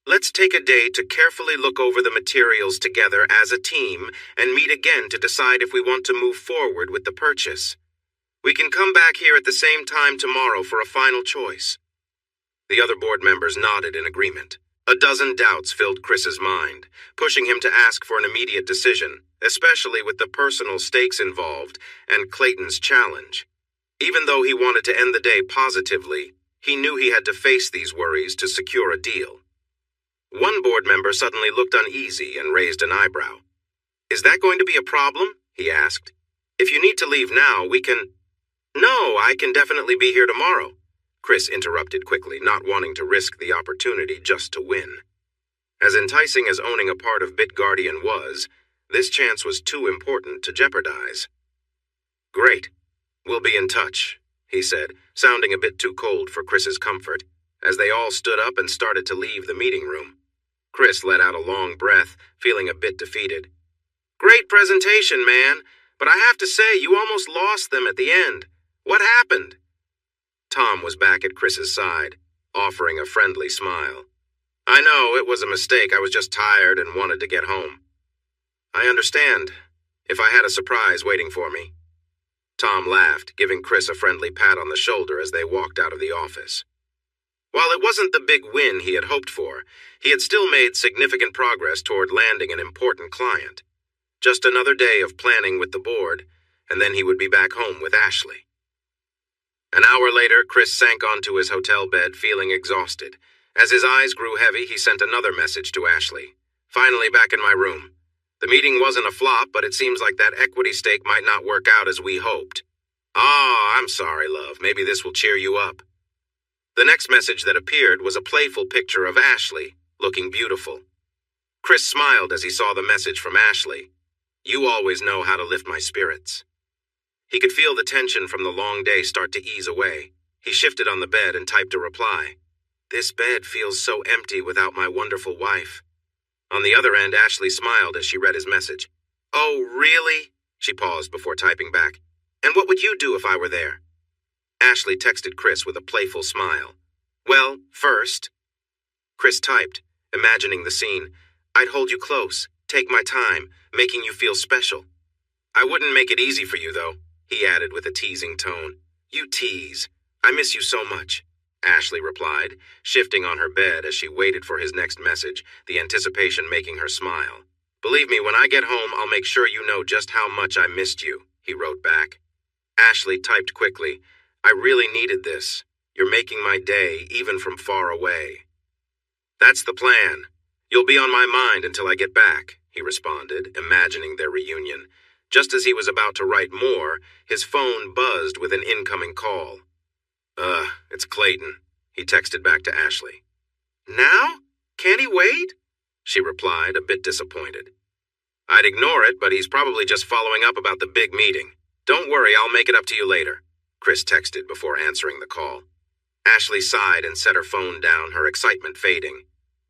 Let's take a day to carefully look over the materials together as a team and meet again to decide if we want to move forward with the purchase. We can come back here at the same time tomorrow for a final choice. The other board members nodded in agreement. A dozen doubts filled Chris's mind, pushing him to ask for an immediate decision, especially with the personal stakes involved and Clayton's challenge. Even though he wanted to end the day positively, he knew he had to face these worries to secure a deal. One board member suddenly looked uneasy and raised an eyebrow. Is that going to be a problem? He asked. If you need to leave now, we can... No, I can definitely be here tomorrow, Chris interrupted quickly, not wanting to risk the opportunity just to win. As enticing as owning a part of BitGuardian was, this chance was too important to jeopardize. Great. We'll be in touch, he said, sounding a bit too cold for Chris's comfort, as they all stood up and started to leave the meeting room. Chris let out a long breath, feeling a bit defeated. Great presentation, man, but I have to say you almost lost them at the end. What happened? Tom was back at Chris's side, offering a friendly smile. I know, it was a mistake. I was just tired and wanted to get home. I understand. If I had a surprise waiting for me. Tom laughed, giving Chris a friendly pat on the shoulder as they walked out of the office. While it wasn't the big win he had hoped for, he had still made significant progress toward landing an important client. Just another day of planning with the board, and then he would be back home with Ashley. An hour later, Chris sank onto his hotel bed feeling exhausted. As his eyes grew heavy, he sent another message to Ashley. Finally back in my room. The meeting wasn't a flop, but it seems like that equity stake might not work out as we hoped. Ah, I'm sorry, love. Maybe this will cheer you up. The next message that appeared was a playful picture of Ashley, looking beautiful. Chris smiled as he saw the message from Ashley. You always know how to lift my spirits. He could feel the tension from the long day start to ease away. He shifted on the bed and typed a reply. This bed feels so empty without my wonderful wife. On the other end, Ashley smiled as she read his message. Oh, really? She paused before typing back. And what would you do if I were there? Ashley texted Chris with a playful smile. Well, first... Chris typed, imagining the scene. I'd hold you close, take my time, making you feel special. I wouldn't make it easy for you, though, he added with a teasing tone. You tease. I miss you so much. Ashley replied, shifting on her bed as she waited for his next message, the anticipation making her smile. Believe me, when I get home, I'll make sure you know just how much I missed you, he wrote back. Ashley typed quickly, I really needed this. You're making my day, even from far away. That's the plan. You'll be on my mind until I get back, he responded, imagining their reunion. Just as he was about to write more, his phone buzzed with an incoming call. It's Clayton, he texted back to Ashley. Now? Can't he wait? She replied, a bit disappointed. I'd ignore it, but he's probably just following up about the big meeting. Don't worry, I'll make it up to you later, Chris texted before answering the call. Ashley sighed and set her phone down, her excitement fading.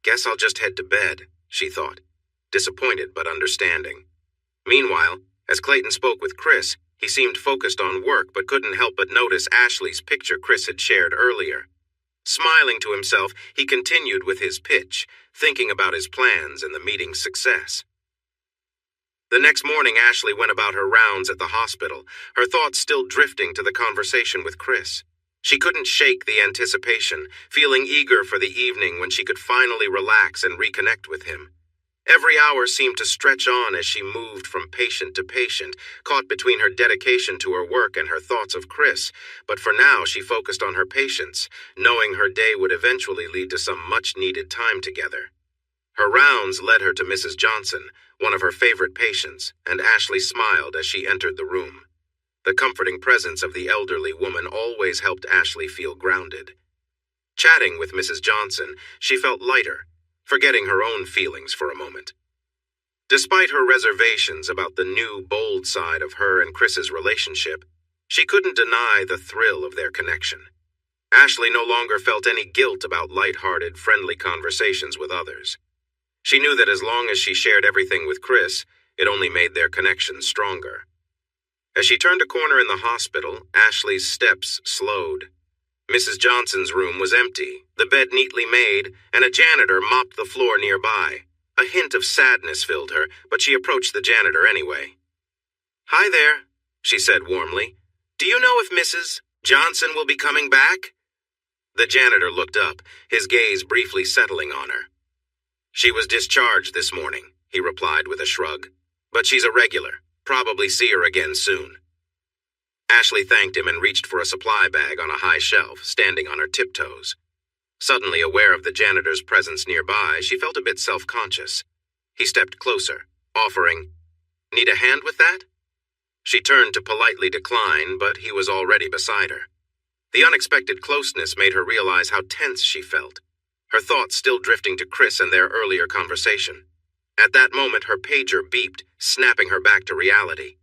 Guess I'll just head to bed, she thought, disappointed but understanding. Meanwhile, as Clayton spoke with Chris, he seemed focused on work but couldn't help but notice Ashley's picture Chris had shared earlier. Smiling to himself, he continued with his pitch, thinking about his plans and the meeting's success. The next morning, Ashley went about her rounds at the hospital, her thoughts still drifting to the conversation with Chris. She couldn't shake the anticipation, feeling eager for the evening when she could finally relax and reconnect with him. Every hour seemed to stretch on as she moved from patient to patient, caught between her dedication to her work and her thoughts of Chris. But for now, she focused on her patients, knowing her day would eventually lead to some much-needed time together. Her rounds led her to Mrs. Johnson, one of her favorite patients, and Ashley smiled as she entered the room. The comforting presence of the elderly woman always helped Ashley feel grounded. Chatting with Mrs. Johnson, she felt lighter, forgetting her own feelings for a moment. Despite her reservations about the new, bold side of her and Chris's relationship, she couldn't deny the thrill of their connection. Ashley no longer felt any guilt about light-hearted, friendly conversations with others. She knew that as long as she shared everything with Chris, it only made their connection stronger. As she turned a corner in the hospital, Ashley's steps slowed. Mrs. Johnson's room was empty, the bed neatly made, and a janitor mopped the floor nearby. A hint of sadness filled her, but she approached the janitor anyway. "Hi there," she said warmly. "Do you know if Mrs. Johnson will be coming back?" The janitor looked up, his gaze briefly settling on her. "She was discharged this morning," he replied with a shrug. "But she's a regular. Probably see her again soon." Ashley thanked him and reached for a supply bag on a high shelf, standing on her tiptoes. Suddenly aware of the janitor's presence nearby, she felt a bit self-conscious. He stepped closer, offering, "Need a hand with that?" She turned to politely decline, but he was already beside her. The unexpected closeness made her realize how tense she felt, her thoughts still drifting to Chris and their earlier conversation. At that moment, her pager beeped, snapping her back to reality.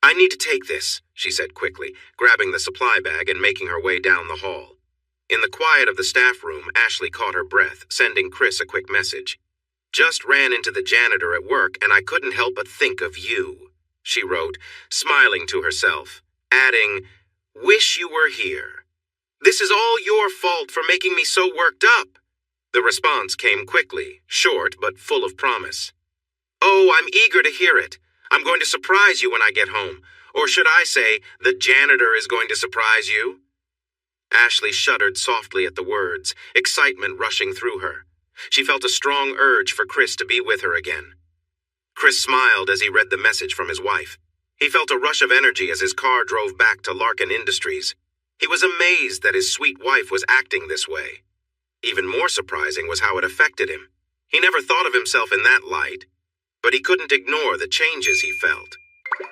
"I need to take this," she said quickly, grabbing the supply bag and making her way down the hall. In the quiet of the staff room, Ashley caught her breath, sending Chris a quick message. "Just ran into the janitor at work, and I couldn't help but think of you," she wrote, smiling to herself, adding, "Wish you were here. This is all your fault for making me so worked up." The response came quickly, short but full of promise. "Oh, I'm eager to hear it. I'm going to surprise you when I get home. Or should I say, the janitor is going to surprise you?" Ashley shuddered softly at the words, excitement rushing through her. She felt a strong urge for Chris to be with her again. Chris smiled as he read the message from his wife. He felt a rush of energy as his car drove back to Larkin Industries. He was amazed that his sweet wife was acting this way. Even more surprising was how it affected him. He never thought of himself in that light, but he couldn't ignore the changes he felt.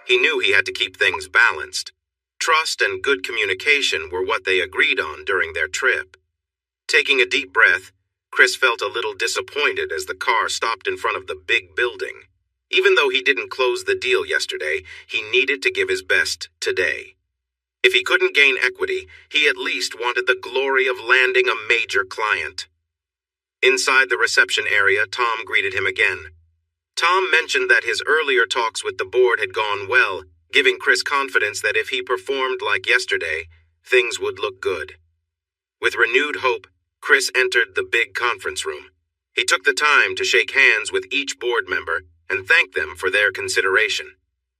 He knew he had to keep things balanced. Trust and good communication were what they agreed on during their trip. Taking a deep breath, Chris felt a little disappointed as the car stopped in front of the big building. Even though he didn't close the deal yesterday, he needed to give his best today. If he couldn't gain equity, he at least wanted the glory of landing a major client. Inside the reception area, Tom greeted him again. Tom mentioned that his earlier talks with the board had gone well, giving Chris confidence that if he performed like yesterday, things would look good. With renewed hope, Chris entered the big conference room. He took the time to shake hands with each board member and thank them for their consideration.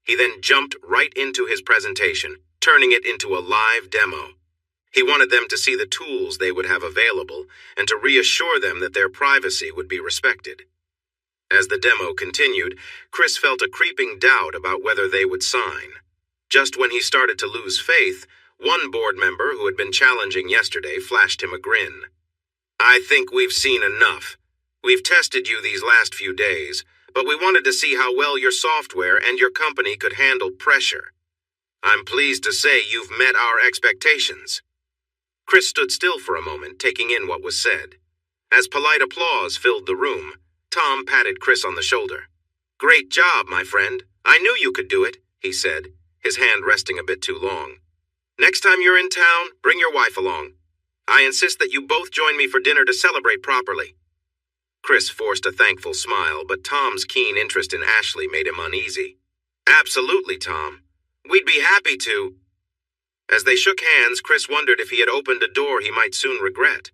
He then jumped right into his presentation, turning it into a live demo. He wanted them to see the tools they would have available and to reassure them that their privacy would be respected. As the demo continued, Chris felt a creeping doubt about whether they would sign. Just when he started to lose faith, one board member who had been challenging yesterday flashed him a grin. "I think we've seen enough. We've tested you these last few days, but we wanted to see how well your software and your company could handle pressure. I'm pleased to say you've met our expectations." Chris stood still for a moment, taking in what was said. As polite applause filled the room, Tom patted Chris on the shoulder. "Great job, my friend. I knew you could do it," he said, his hand resting a bit too long. "Next time you're in town, bring your wife along. I insist that you both join me for dinner to celebrate properly." Chris forced a thankful smile, but Tom's keen interest in Ashley made him uneasy. "Absolutely, Tom. We'd be happy to." As they shook hands, Chris wondered if he had opened a door he might soon regret.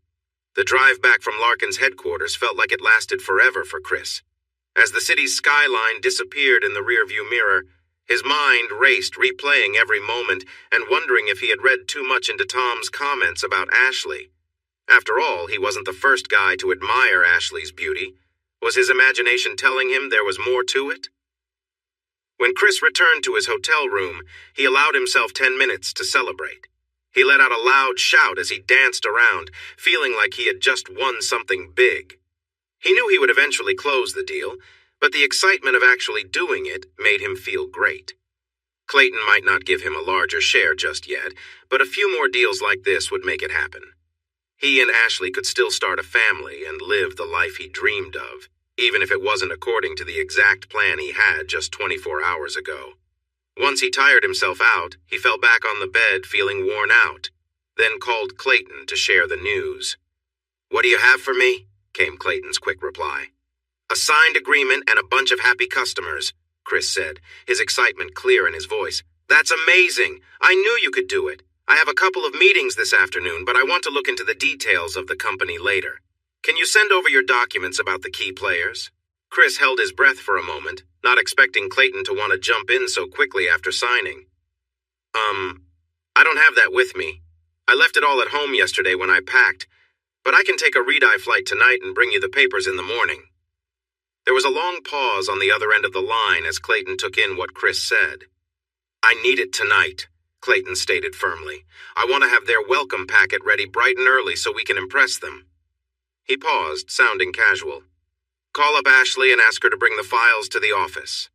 The drive back from Larkin's headquarters felt like it lasted forever for Chris. As the city's skyline disappeared in the rearview mirror, his mind raced, replaying every moment and wondering if he had read too much into Tom's comments about Ashley. After all, he wasn't the first guy to admire Ashley's beauty. Was his imagination telling him there was more to it? When Chris returned to his hotel room, he allowed himself 10 minutes to celebrate. He let out a loud shout as he danced around, feeling like he had just won something big. He knew he would eventually close the deal, but the excitement of actually doing it made him feel great. Clayton might not give him a larger share just yet, but a few more deals like this would make it happen. He and Ashley could still start a family and live the life he dreamed of, even if it wasn't according to the exact plan he had just 24 hours ago. Once he tired himself out, he fell back on the bed feeling worn out, then called Clayton to share the news. "What do you have for me?" came Clayton's quick reply. "A signed agreement and a bunch of happy customers," Chris said, his excitement clear in his voice. "That's amazing! I knew you could do it. I have a couple of meetings this afternoon, but I want to look into the details of the company later. Can you send over your documents about the key players?" Chris held his breath for a moment, not expecting Clayton to want to jump in so quickly after signing. I don't have that with me. I left it all at home yesterday when I packed, but I can take a red-eye flight tonight and bring you the papers in the morning." There was a long pause on the other end of the line as Clayton took in what Chris said. "I need it tonight," Clayton stated firmly. "I want to have their welcome packet ready bright and early so we can impress them." He paused, sounding casual. "Call up Ashley and ask her to bring the files to the office."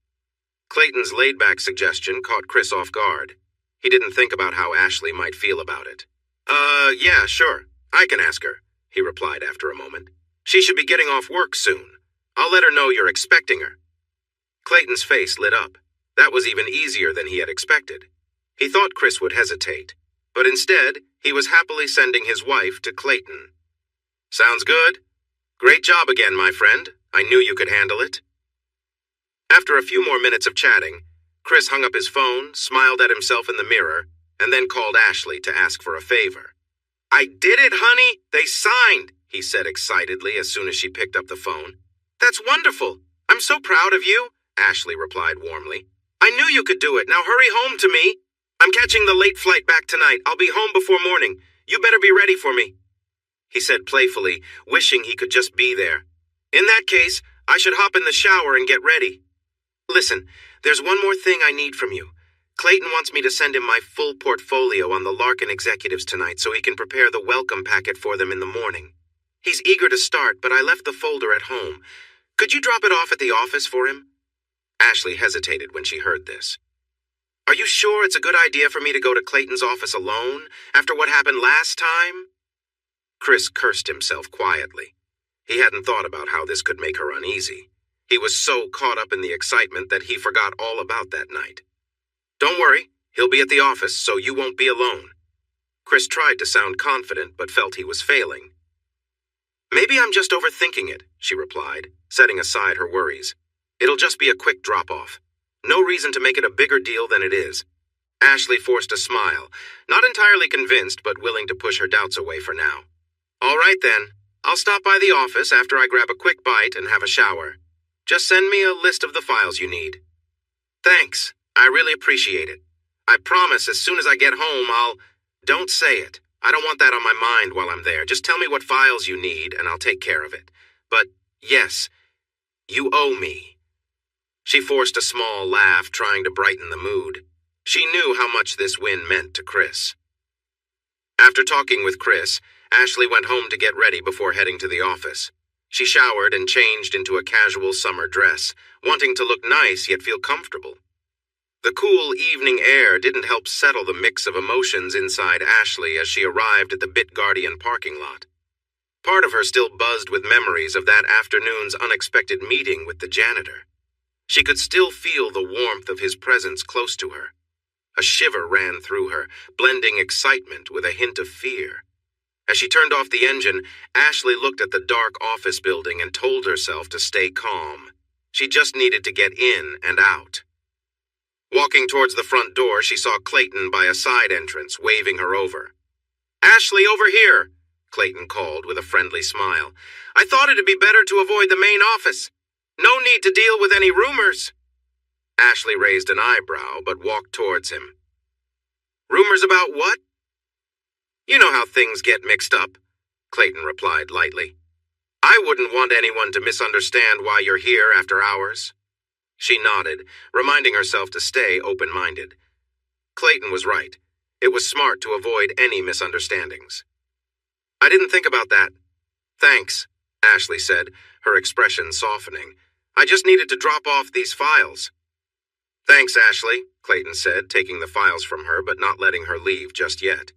Clayton's laid-back suggestion caught Chris off guard. He didn't think about how Ashley might feel about it. Yeah, sure. I can ask her," he replied after a moment. "She should be getting off work soon. I'll let her know you're expecting her." Clayton's face lit up. That was even easier than he had expected. He thought Chris would hesitate, but instead, he was happily sending his wife to Clayton. "Sounds good. Great job again, my friend. I knew you could handle it." After a few more minutes of chatting, Chris hung up his phone, smiled at himself in the mirror, and then called Ashley to ask for a favor. "I did it, honey! They signed!" he said excitedly as soon as she picked up the phone. "That's wonderful! I'm so proud of you," Ashley replied warmly. "I knew you could do it. Now hurry home to me. I'm catching the late flight back tonight. I'll be home before morning. You better be ready for me," he said playfully, wishing he could just be there. "In that case, I should hop in the shower and get ready. Listen, there's one more thing I need from you. Clayton wants me to send him my full portfolio on the Larkin executives tonight so he can prepare the welcome packet for them in the morning. He's eager to start, but I left the folder at home. Could you drop it off at the office for him? Ashley hesitated when she heard this. Are you sure it's a good idea for me to go to Clayton's office alone after what happened last time? Chris cursed himself quietly. He hadn't thought about how this could make her uneasy. He was so caught up in the excitement that he forgot all about that night. Don't worry, he'll be at the office, so you won't be alone. Chris tried to sound confident, but felt he was failing. Maybe I'm just overthinking it, she replied, setting aside her worries. It'll just be a quick drop-off. No reason to make it a bigger deal than it is. Ashley forced a smile, not entirely convinced, but willing to push her doubts away for now. All right then, I'll stop by the office after I grab a quick bite and have a shower. Just send me a list of the files you need. Thanks, I really appreciate it. I promise as soon as I get home I'll... Don't say it. I don't want that on my mind while I'm there. Just tell me what files you need and I'll take care of it. But, yes, you owe me. She forced a small laugh, trying to brighten the mood. She knew how much this win meant to Chris. After talking with Chris, Ashley went home to get ready before heading to the office. She showered and changed into a casual summer dress, wanting to look nice yet feel comfortable. The cool evening air didn't help settle the mix of emotions inside Ashley as she arrived at the BitGuardian parking lot. Part of her still buzzed with memories of that afternoon's unexpected meeting with the janitor. She could still feel the warmth of his presence close to her. A shiver ran through her, blending excitement with a hint of fear. As she turned off the engine, Ashley looked at the dark office building and told herself to stay calm. She just needed to get in and out. Walking towards the front door, she saw Clayton by a side entrance, waving her over. "Ashley, over here," Clayton called with a friendly smile. "I thought it'd be better to avoid the main office. No need to deal with any rumors." Ashley raised an eyebrow, but walked towards him. "Rumors about what?" "You know how things get mixed up," Clayton replied lightly. "I wouldn't want anyone to misunderstand why you're here after hours." She nodded, reminding herself to stay open-minded. Clayton was right. It was smart to avoid any misunderstandings. "I didn't think about that." "Thanks," Ashley said, her expression softening. "I just needed to drop off these files." "Thanks, Ashley," Clayton said, taking the files from her but not letting her leave just yet.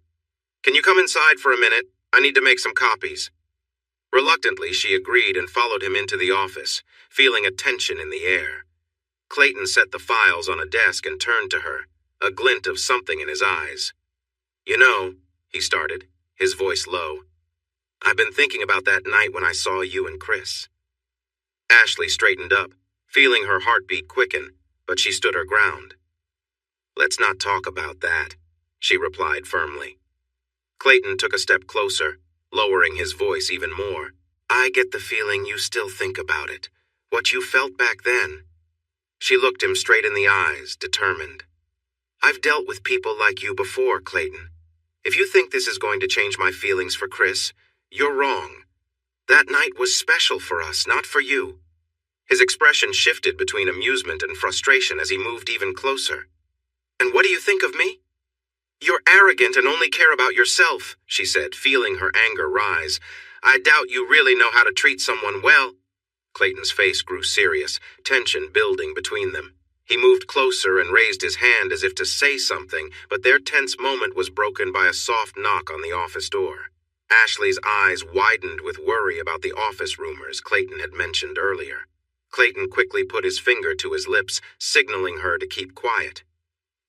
"Can you come inside for a minute? I need to make some copies." Reluctantly, she agreed and followed him into the office, feeling a tension in the air. Clayton set the files on a desk and turned to her, a glint of something in his eyes. "You know," he started, his voice low, "I've been thinking about that night when I saw you and Chris." Ashley straightened up, feeling her heartbeat quicken, but she stood her ground. "Let's not talk about that," she replied firmly. Clayton took a step closer, lowering his voice even more. "I get the feeling you still think about it, what you felt back then." She looked him straight in the eyes, determined. "I've dealt with people like you before, Clayton. If you think this is going to change my feelings for Chris, you're wrong. That night was special for us, not for you." His expression shifted between amusement and frustration as he moved even closer. "And what do you think of me?" "You're arrogant and only care about yourself," she said, feeling her anger rise. "I doubt you really know how to treat someone well." Clayton's face grew serious, tension building between them. He moved closer and raised his hand as if to say something, but their tense moment was broken by a soft knock on the office door. Ashley's eyes widened with worry about the office rumors Clayton had mentioned earlier. Clayton quickly put his finger to his lips, signaling her to keep quiet.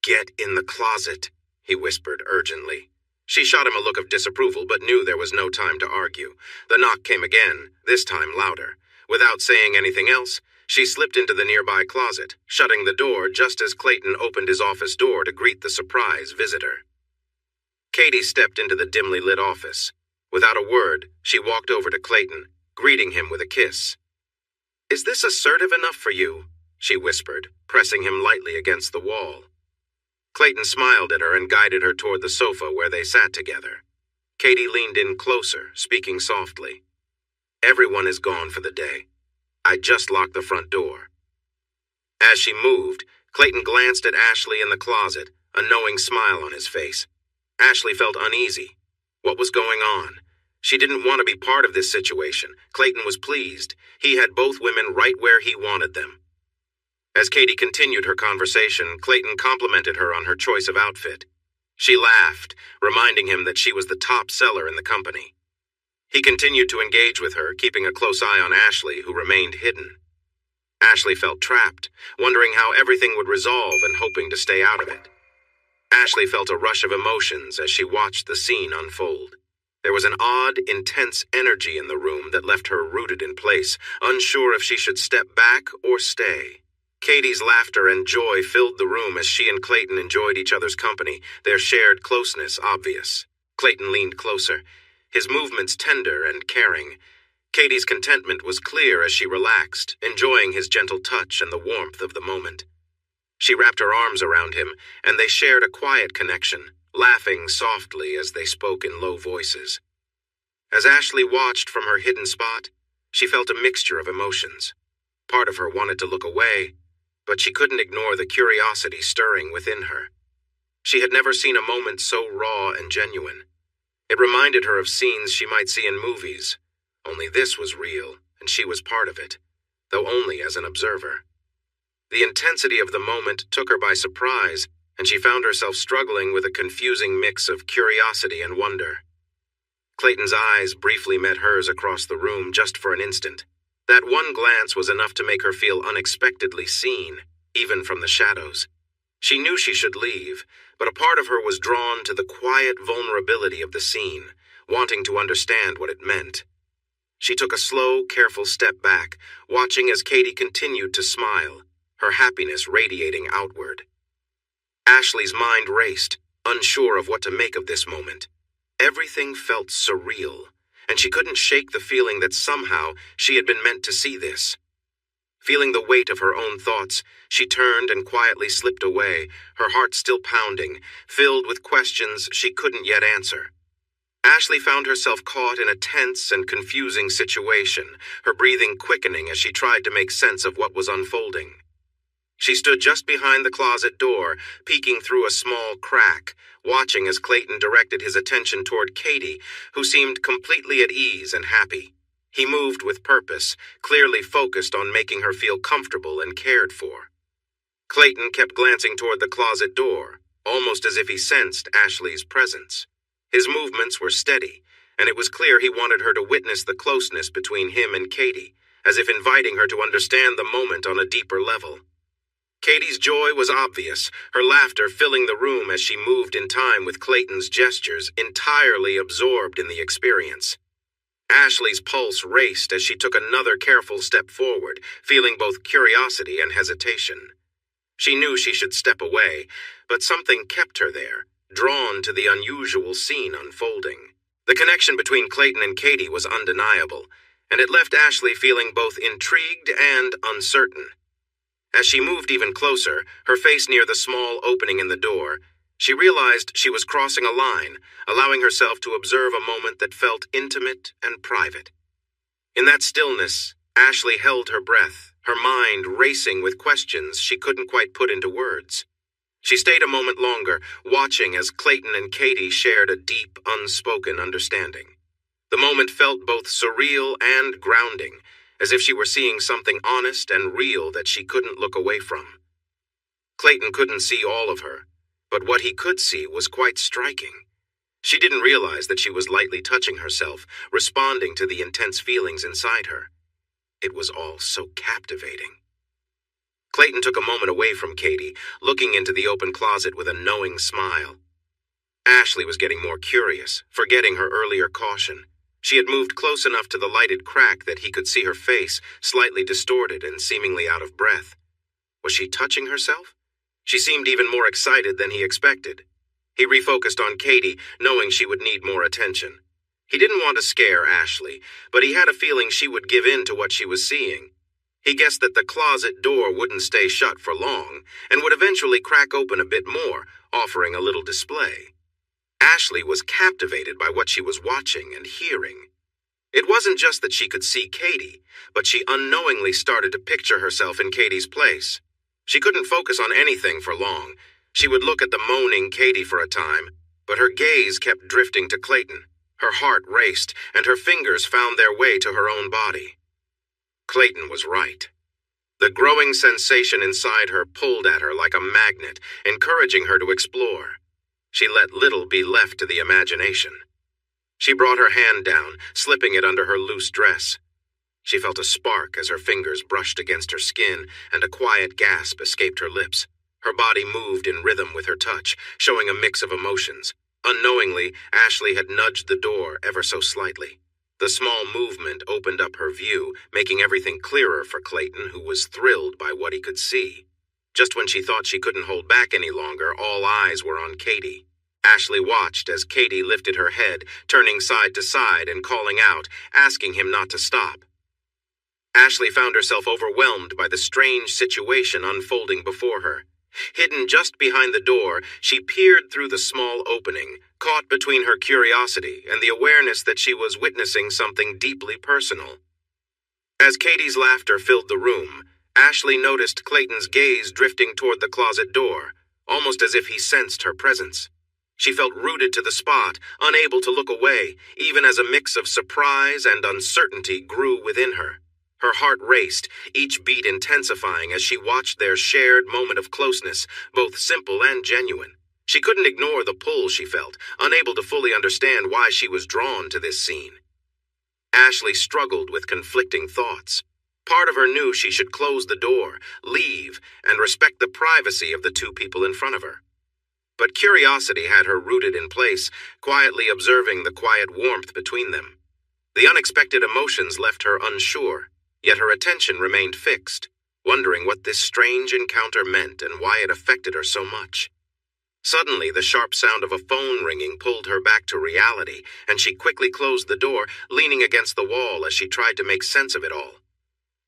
"Get in the closet," he whispered urgently. She shot him a look of disapproval, but knew there was no time to argue. The knock came again, this time louder. Without saying anything else, she slipped into the nearby closet, shutting the door just as Clayton opened his office door to greet the surprise visitor. Katie stepped into the dimly lit office. Without a word, she walked over to Clayton, greeting him with a kiss. "Is this assertive enough for you?" she whispered, pressing him lightly against the wall. Clayton smiled at her and guided her toward the sofa where they sat together. Katie leaned in closer, speaking softly. "Everyone is gone for the day. I just locked the front door." As she moved, Clayton glanced at Ashley in the closet, a knowing smile on his face. Ashley felt uneasy. What was going on? She didn't want to be part of this situation. Clayton was pleased. He had both women right where he wanted them. As Katie continued her conversation, Clayton complimented her on her choice of outfit. She laughed, reminding him that she was the top seller in the company. He continued to engage with her, keeping a close eye on Ashley, who remained hidden. Ashley felt trapped, wondering how everything would resolve and hoping to stay out of it. Ashley felt a rush of emotions as she watched the scene unfold. There was an odd, intense energy in the room that left her rooted in place, unsure if she should step back or stay. Katie's laughter and joy filled the room as she and Clayton enjoyed each other's company, their shared closeness obvious. Clayton leaned closer, his movements tender and caring. Katie's contentment was clear as she relaxed, enjoying his gentle touch and the warmth of the moment. She wrapped her arms around him, and they shared a quiet connection, laughing softly as they spoke in low voices. As Ashley watched from her hidden spot, she felt a mixture of emotions. Part of her wanted to look away, but she couldn't ignore the curiosity stirring within her. She had never seen a moment so raw and genuine. It reminded her of scenes she might see in movies, only this was real, and she was part of it, though only as an observer. The intensity of the moment took her by surprise, and she found herself struggling with a confusing mix of curiosity and wonder. Clayton's eyes briefly met hers across the room just for an instant. That one glance was enough to make her feel unexpectedly seen, even from the shadows. She knew she should leave, but a part of her was drawn to the quiet vulnerability of the scene, wanting to understand what it meant. She took a slow, careful step back, watching as Katie continued to smile, her happiness radiating outward. Ashley's mind raced, unsure of what to make of this moment. Everything felt surreal, and she couldn't shake the feeling that somehow she had been meant to see this. Feeling the weight of her own thoughts, she turned and quietly slipped away, her heart still pounding, filled with questions she couldn't yet answer. Ashley found herself caught in a tense and confusing situation, her breathing quickening as she tried to make sense of what was unfolding. She stood just behind the closet door, peeking through a small crack, watching as Clayton directed his attention toward Katie, who seemed completely at ease and happy. He moved with purpose, clearly focused on making her feel comfortable and cared for. Clayton kept glancing toward the closet door, almost as if he sensed Ashley's presence. His movements were steady, and it was clear he wanted her to witness the closeness between him and Katie, as if inviting her to understand the moment on a deeper level. Katie's joy was obvious, her laughter filling the room as she moved in time with Clayton's gestures, entirely absorbed in the experience. Ashley's pulse raced as she took another careful step forward, feeling both curiosity and hesitation. She knew she should step away, but something kept her there, drawn to the unusual scene unfolding. The connection between Clayton and Katie was undeniable, and it left Ashley feeling both intrigued and uncertain. As she moved even closer, her face near the small opening in the door, she realized she was crossing a line, allowing herself to observe a moment that felt intimate and private. In that stillness, Ashley held her breath, her mind racing with questions she couldn't quite put into words. She stayed a moment longer, watching as Clayton and Katie shared a deep, unspoken understanding. The moment felt both surreal and grounding, as if she were seeing something honest and real that she couldn't look away from. Clayton couldn't see all of her, but what he could see was quite striking. She didn't realize that she was lightly touching herself, responding to the intense feelings inside her. It was all so captivating. Clayton took a moment away from Katie, looking into the open closet with a knowing smile. Ashley was getting more curious, forgetting her earlier caution. She had moved close enough to the lighted crack that he could see her face, slightly distorted and seemingly out of breath. Was she touching herself? She seemed even more excited than he expected. He refocused on Katie, knowing she would need more attention. He didn't want to scare Ashley, but he had a feeling she would give in to what she was seeing. He guessed that the closet door wouldn't stay shut for long, and would eventually crack open a bit more, offering a little display. Ashley was captivated by what she was watching and hearing. It wasn't just that she could see Katie, but she unknowingly started to picture herself in Katie's place. She couldn't focus on anything for long. She would look at the moaning Katie for a time, but her gaze kept drifting to Clayton, Her heart raced, and her fingers found their way to her own body. Clayton was right. The growing sensation inside her pulled at her like a magnet, encouraging her to explore. She let little be left to the imagination. She brought her hand down, slipping it under her loose dress. She felt a spark as her fingers brushed against her skin, and a quiet gasp escaped her lips. Her body moved in rhythm with her touch, showing a mix of emotions. Unknowingly, Ashley had nudged the door ever so slightly. The small movement opened up her view, making everything clearer for Clayton, who was thrilled by what he could see. Just when she thought she couldn't hold back any longer, all eyes were on Katie. Ashley watched as Katie lifted her head, turning side to side and calling out, asking him not to stop. Ashley found herself overwhelmed by the strange situation unfolding before her. Hidden just behind the door, she peered through the small opening, caught between her curiosity and the awareness that she was witnessing something deeply personal. As Katie's laughter filled the room, Ashley noticed Clayton's gaze drifting toward the closet door, almost as if he sensed her presence. She felt rooted to the spot, unable to look away, even as a mix of surprise and uncertainty grew within her. Her heart raced, each beat intensifying as she watched their shared moment of closeness, both simple and genuine. She couldn't ignore the pull she felt, unable to fully understand why she was drawn to this scene. Ashley struggled with conflicting thoughts. Part of her knew she should close the door, leave, and respect the privacy of the two people in front of her. But curiosity had her rooted in place, quietly observing the quiet warmth between them. The unexpected emotions left her unsure. Yet her attention remained fixed, wondering what this strange encounter meant and why it affected her so much. Suddenly, the sharp sound of a phone ringing pulled her back to reality, and she quickly closed the door, leaning against the wall as she tried to make sense of it all.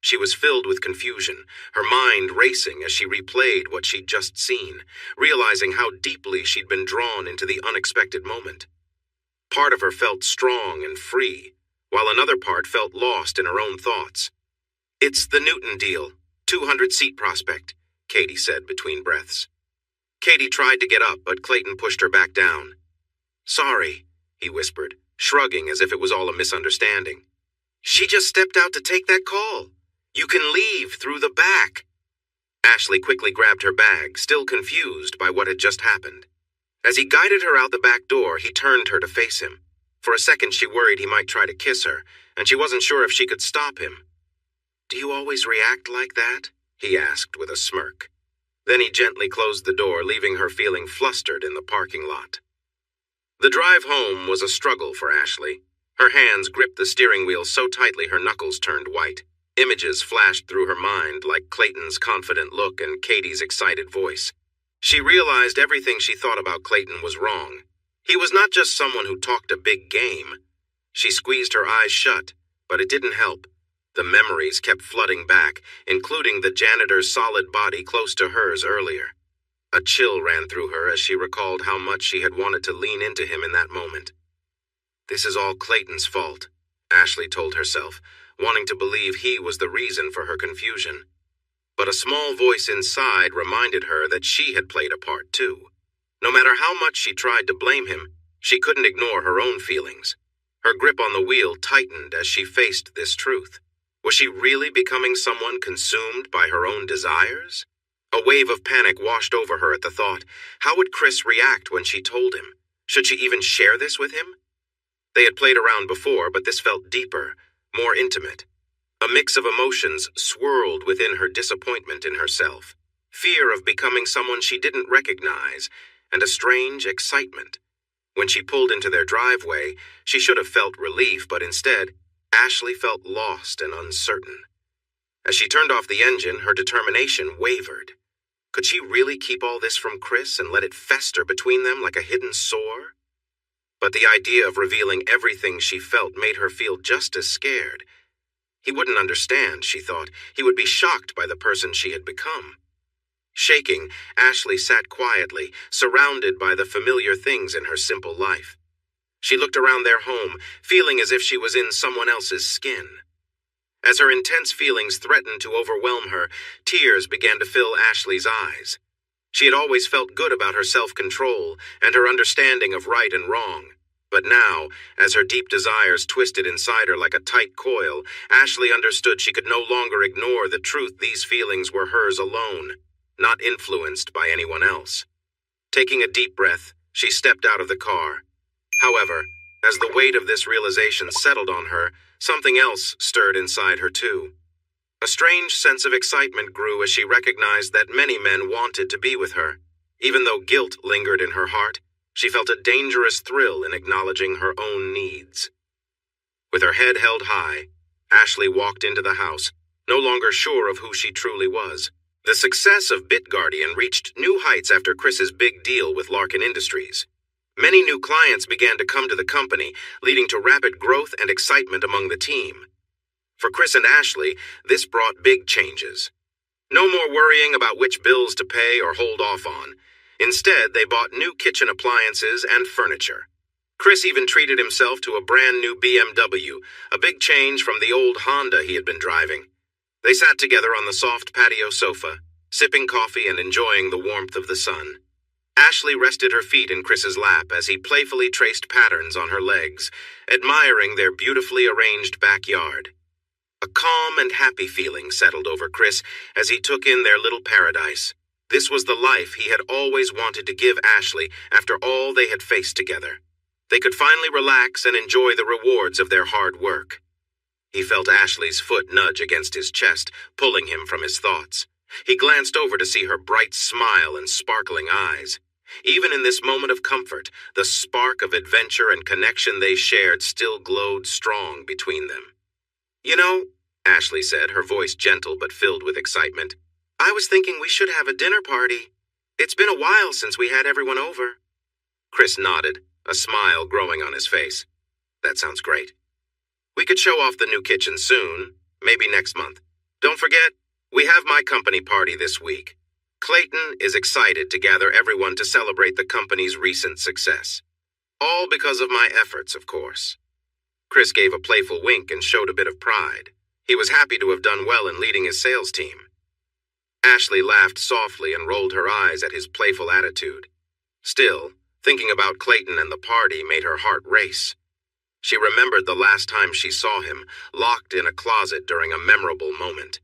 She was filled with confusion, her mind racing as she replayed what she'd just seen, realizing how deeply she'd been drawn into the unexpected moment. Part of her felt strong and free, while another part felt lost in her own thoughts. "It's the Newton deal, 200-seat prospect," Katie said between breaths. Katie tried to get up, but Clayton pushed her back down. "Sorry," he whispered, shrugging as if it was all a misunderstanding. "She just stepped out to take that call. You can leave through the back." Ashley quickly grabbed her bag, still confused by what had just happened. As he guided her out the back door, he turned her to face him. For a second, she worried he might try to kiss her, and she wasn't sure if she could stop him. "Do you always react like that?" he asked with a smirk. Then he gently closed the door, leaving her feeling flustered in the parking lot. The drive home was a struggle for Ashley. Her hands gripped the steering wheel so tightly her knuckles turned white. Images flashed through her mind, like Clayton's confident look and Katie's excited voice. She realized everything she thought about Clayton was wrong. He was not just someone who talked a big game. She squeezed her eyes shut, but it didn't help. The memories kept flooding back, including the janitor's solid body close to hers earlier. A chill ran through her as she recalled how much she had wanted to lean into him in that moment. This is all Clayton's fault, Ashley told herself, wanting to believe he was the reason for her confusion. But a small voice inside reminded her that she had played a part too. No matter how much she tried to blame him, she couldn't ignore her own feelings. Her grip on the wheel tightened as she faced this truth. Was she really becoming someone consumed by her own desires? A wave of panic washed over her at the thought. How would Chris react when she told him? Should she even share this with him? They had played around before, but this felt deeper, more intimate. A mix of emotions swirled within her: disappointment in herself, fear of becoming someone she didn't recognize, and a strange excitement. When she pulled into their driveway, she should have felt relief, but instead, Ashley felt lost and uncertain. As she turned off the engine, her determination wavered. Could she really keep all this from Chris and let it fester between them like a hidden sore? But the idea of revealing everything she felt made her feel just as scared. He wouldn't understand, she thought. He would be shocked by the person she had become. Shaking, Ashley sat quietly, surrounded by the familiar things in her simple life. She looked around their home, feeling as if she was in someone else's skin. As her intense feelings threatened to overwhelm her, tears began to fill Ashley's eyes. She had always felt good about her self-control and her understanding of right and wrong. But now, as her deep desires twisted inside her like a tight coil, Ashley understood she could no longer ignore the truth these feelings were hers alone, not influenced by anyone else. Taking a deep breath, she stepped out of the car. However, as the weight of this realization settled on her, something else stirred inside her too. A strange sense of excitement grew as she recognized that many men wanted to be with her. Even though guilt lingered in her heart, she felt a dangerous thrill in acknowledging her own needs. With her head held high, Ashley walked into the house, no longer sure of who she truly was. The success of BitGuardian reached new heights after Chris's big deal with Larkin Industries. Many new clients began to come to the company, leading to rapid growth and excitement among the team. For Chris and Ashley, this brought big changes. No more worrying about which bills to pay or hold off on. Instead, they bought new kitchen appliances and furniture. Chris even treated himself to a brand new BMW, a big change from the old Honda he had been driving. They sat together on the soft patio sofa, sipping coffee and enjoying the warmth of the sun. Ashley rested her feet in Chris's lap as he playfully traced patterns on her legs, admiring their beautifully arranged backyard. A calm and happy feeling settled over Chris as he took in their little paradise. This was the life he had always wanted to give Ashley after all they had faced together. They could finally relax and enjoy the rewards of their hard work. He felt Ashley's foot nudge against his chest, pulling him from his thoughts. He glanced over to see her bright smile and sparkling eyes. Even in this moment of comfort, the spark of adventure and connection they shared still glowed strong between them. "You know," Ashley said, her voice gentle but filled with excitement, "I was thinking we should have a dinner party. It's been a while since we had everyone over." Chris nodded, a smile growing on his face. "That sounds great. We could show off the new kitchen soon, maybe next month. Don't forget, we have my company party this week. Clayton is excited to gather everyone to celebrate the company's recent success. All because of my efforts, of course." Chris gave a playful wink and showed a bit of pride. He was happy to have done well in leading his sales team. Ashley laughed softly and rolled her eyes at his playful attitude. Still, thinking about Clayton and the party made her heart race. She remembered the last time she saw him, locked in a closet during a memorable moment.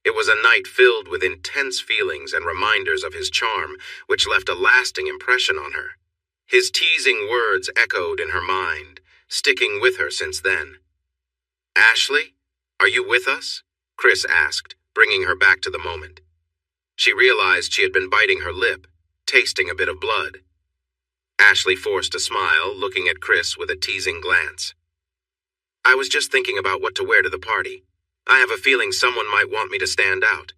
It was a night filled with intense feelings and reminders of his charm, which left a lasting impression on her. His teasing words echoed in her mind, sticking with her since then. "Ashley, are you with us?" Chris asked, bringing her back to the moment. She realized she had been biting her lip, tasting a bit of blood. Ashley forced a smile, looking at Chris with a teasing glance. "I was just thinking about what to wear to the party. I have a feeling someone might want me to stand out."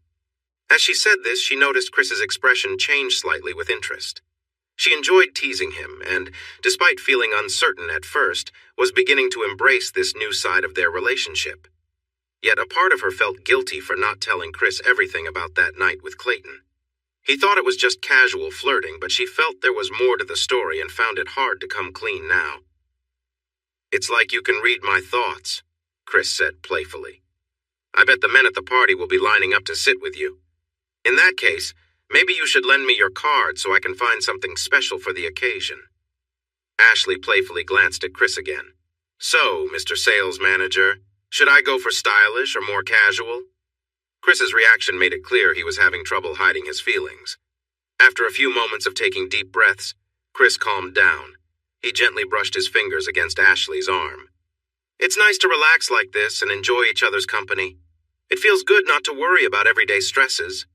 As she said this, she noticed Chris's expression change slightly with interest. She enjoyed teasing him and, despite feeling uncertain at first, was beginning to embrace this new side of their relationship. Yet a part of her felt guilty for not telling Chris everything about that night with Clayton. He thought it was just casual flirting, but she felt there was more to the story and found it hard to come clean now. "It's like you can read my thoughts," Chris said playfully. "I bet the men at the party will be lining up to sit with you. In that case, maybe you should lend me your card so I can find something special for the occasion." Ashley playfully glanced at Chris again. "So, Mr. Sales Manager, should I go for stylish or more casual?" Chris's reaction made it clear he was having trouble hiding his feelings. After a few moments of taking deep breaths, Chris calmed down. He gently brushed his fingers against Ashley's arm. "It's nice to relax like this and enjoy each other's company. It feels good not to worry about everyday stresses."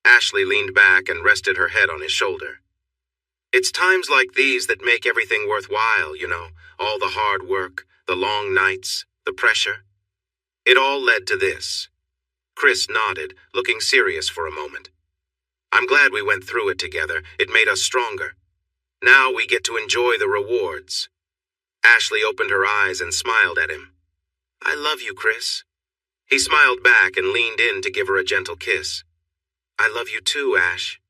Ashley leaned back and rested her head on his shoulder. "It's times like these that make everything worthwhile, you know, all the hard work, the long nights, the pressure. It all led to this." Chris nodded, looking serious for a moment. "I'm glad we went through it together. It made us stronger. Now we get to enjoy the rewards." Ashley opened her eyes and smiled at him. "I love you, Chris." He smiled back and leaned in to give her a gentle kiss. "I love you too, Ash."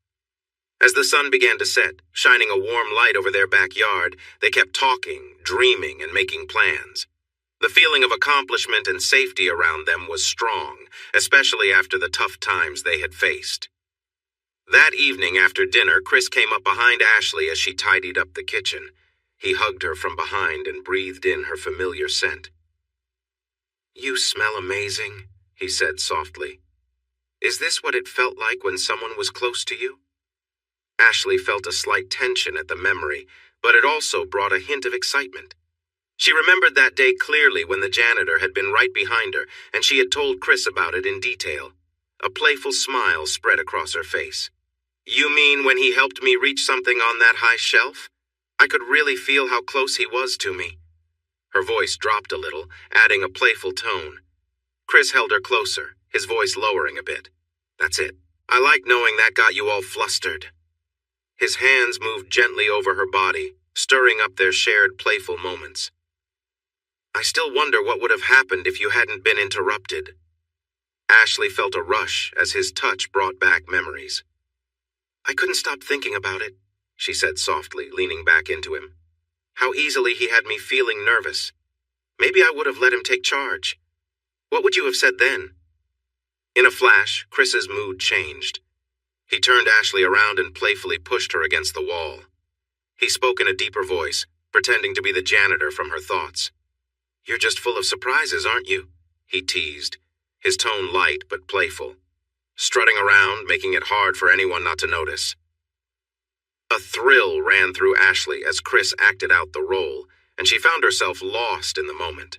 As the sun began to set, shining a warm light over their backyard, they kept talking, dreaming, and making plans. The feeling of accomplishment and safety around them was strong, especially after the tough times they had faced. That evening after dinner, Chris came up behind Ashley as she tidied up the kitchen. He hugged her from behind and breathed in her familiar scent. "You smell amazing," he said softly. "Is this what it felt like when someone was close to you?" Ashley felt a slight tension at the memory, but it also brought a hint of excitement. She remembered that day clearly when the janitor had been right behind her, and she had told Chris about it in detail. A playful smile spread across her face. "You mean when he helped me reach something on that high shelf? I could really feel how close he was to me." Her voice dropped a little, adding a playful tone. Chris held her closer, his voice lowering a bit. "That's it. I like knowing that got you all flustered." His hands moved gently over her body, stirring up their shared playful moments. "I still wonder what would have happened if you hadn't been interrupted." Ashley felt a rush as his touch brought back memories. "I couldn't stop thinking about it," she said softly, leaning back into him. "How easily he had me feeling nervous. Maybe I would have let him take charge. What would you have said then?" In a flash, Chris's mood changed. He turned Ashley around and playfully pushed her against the wall. He spoke in a deeper voice, pretending to be the janitor from her thoughts. "You're just full of surprises, aren't you?" he teased, his tone light but playful, strutting around, making it hard for anyone not to notice. A thrill ran through Ashley as Chris acted out the role, and she found herself lost in the moment.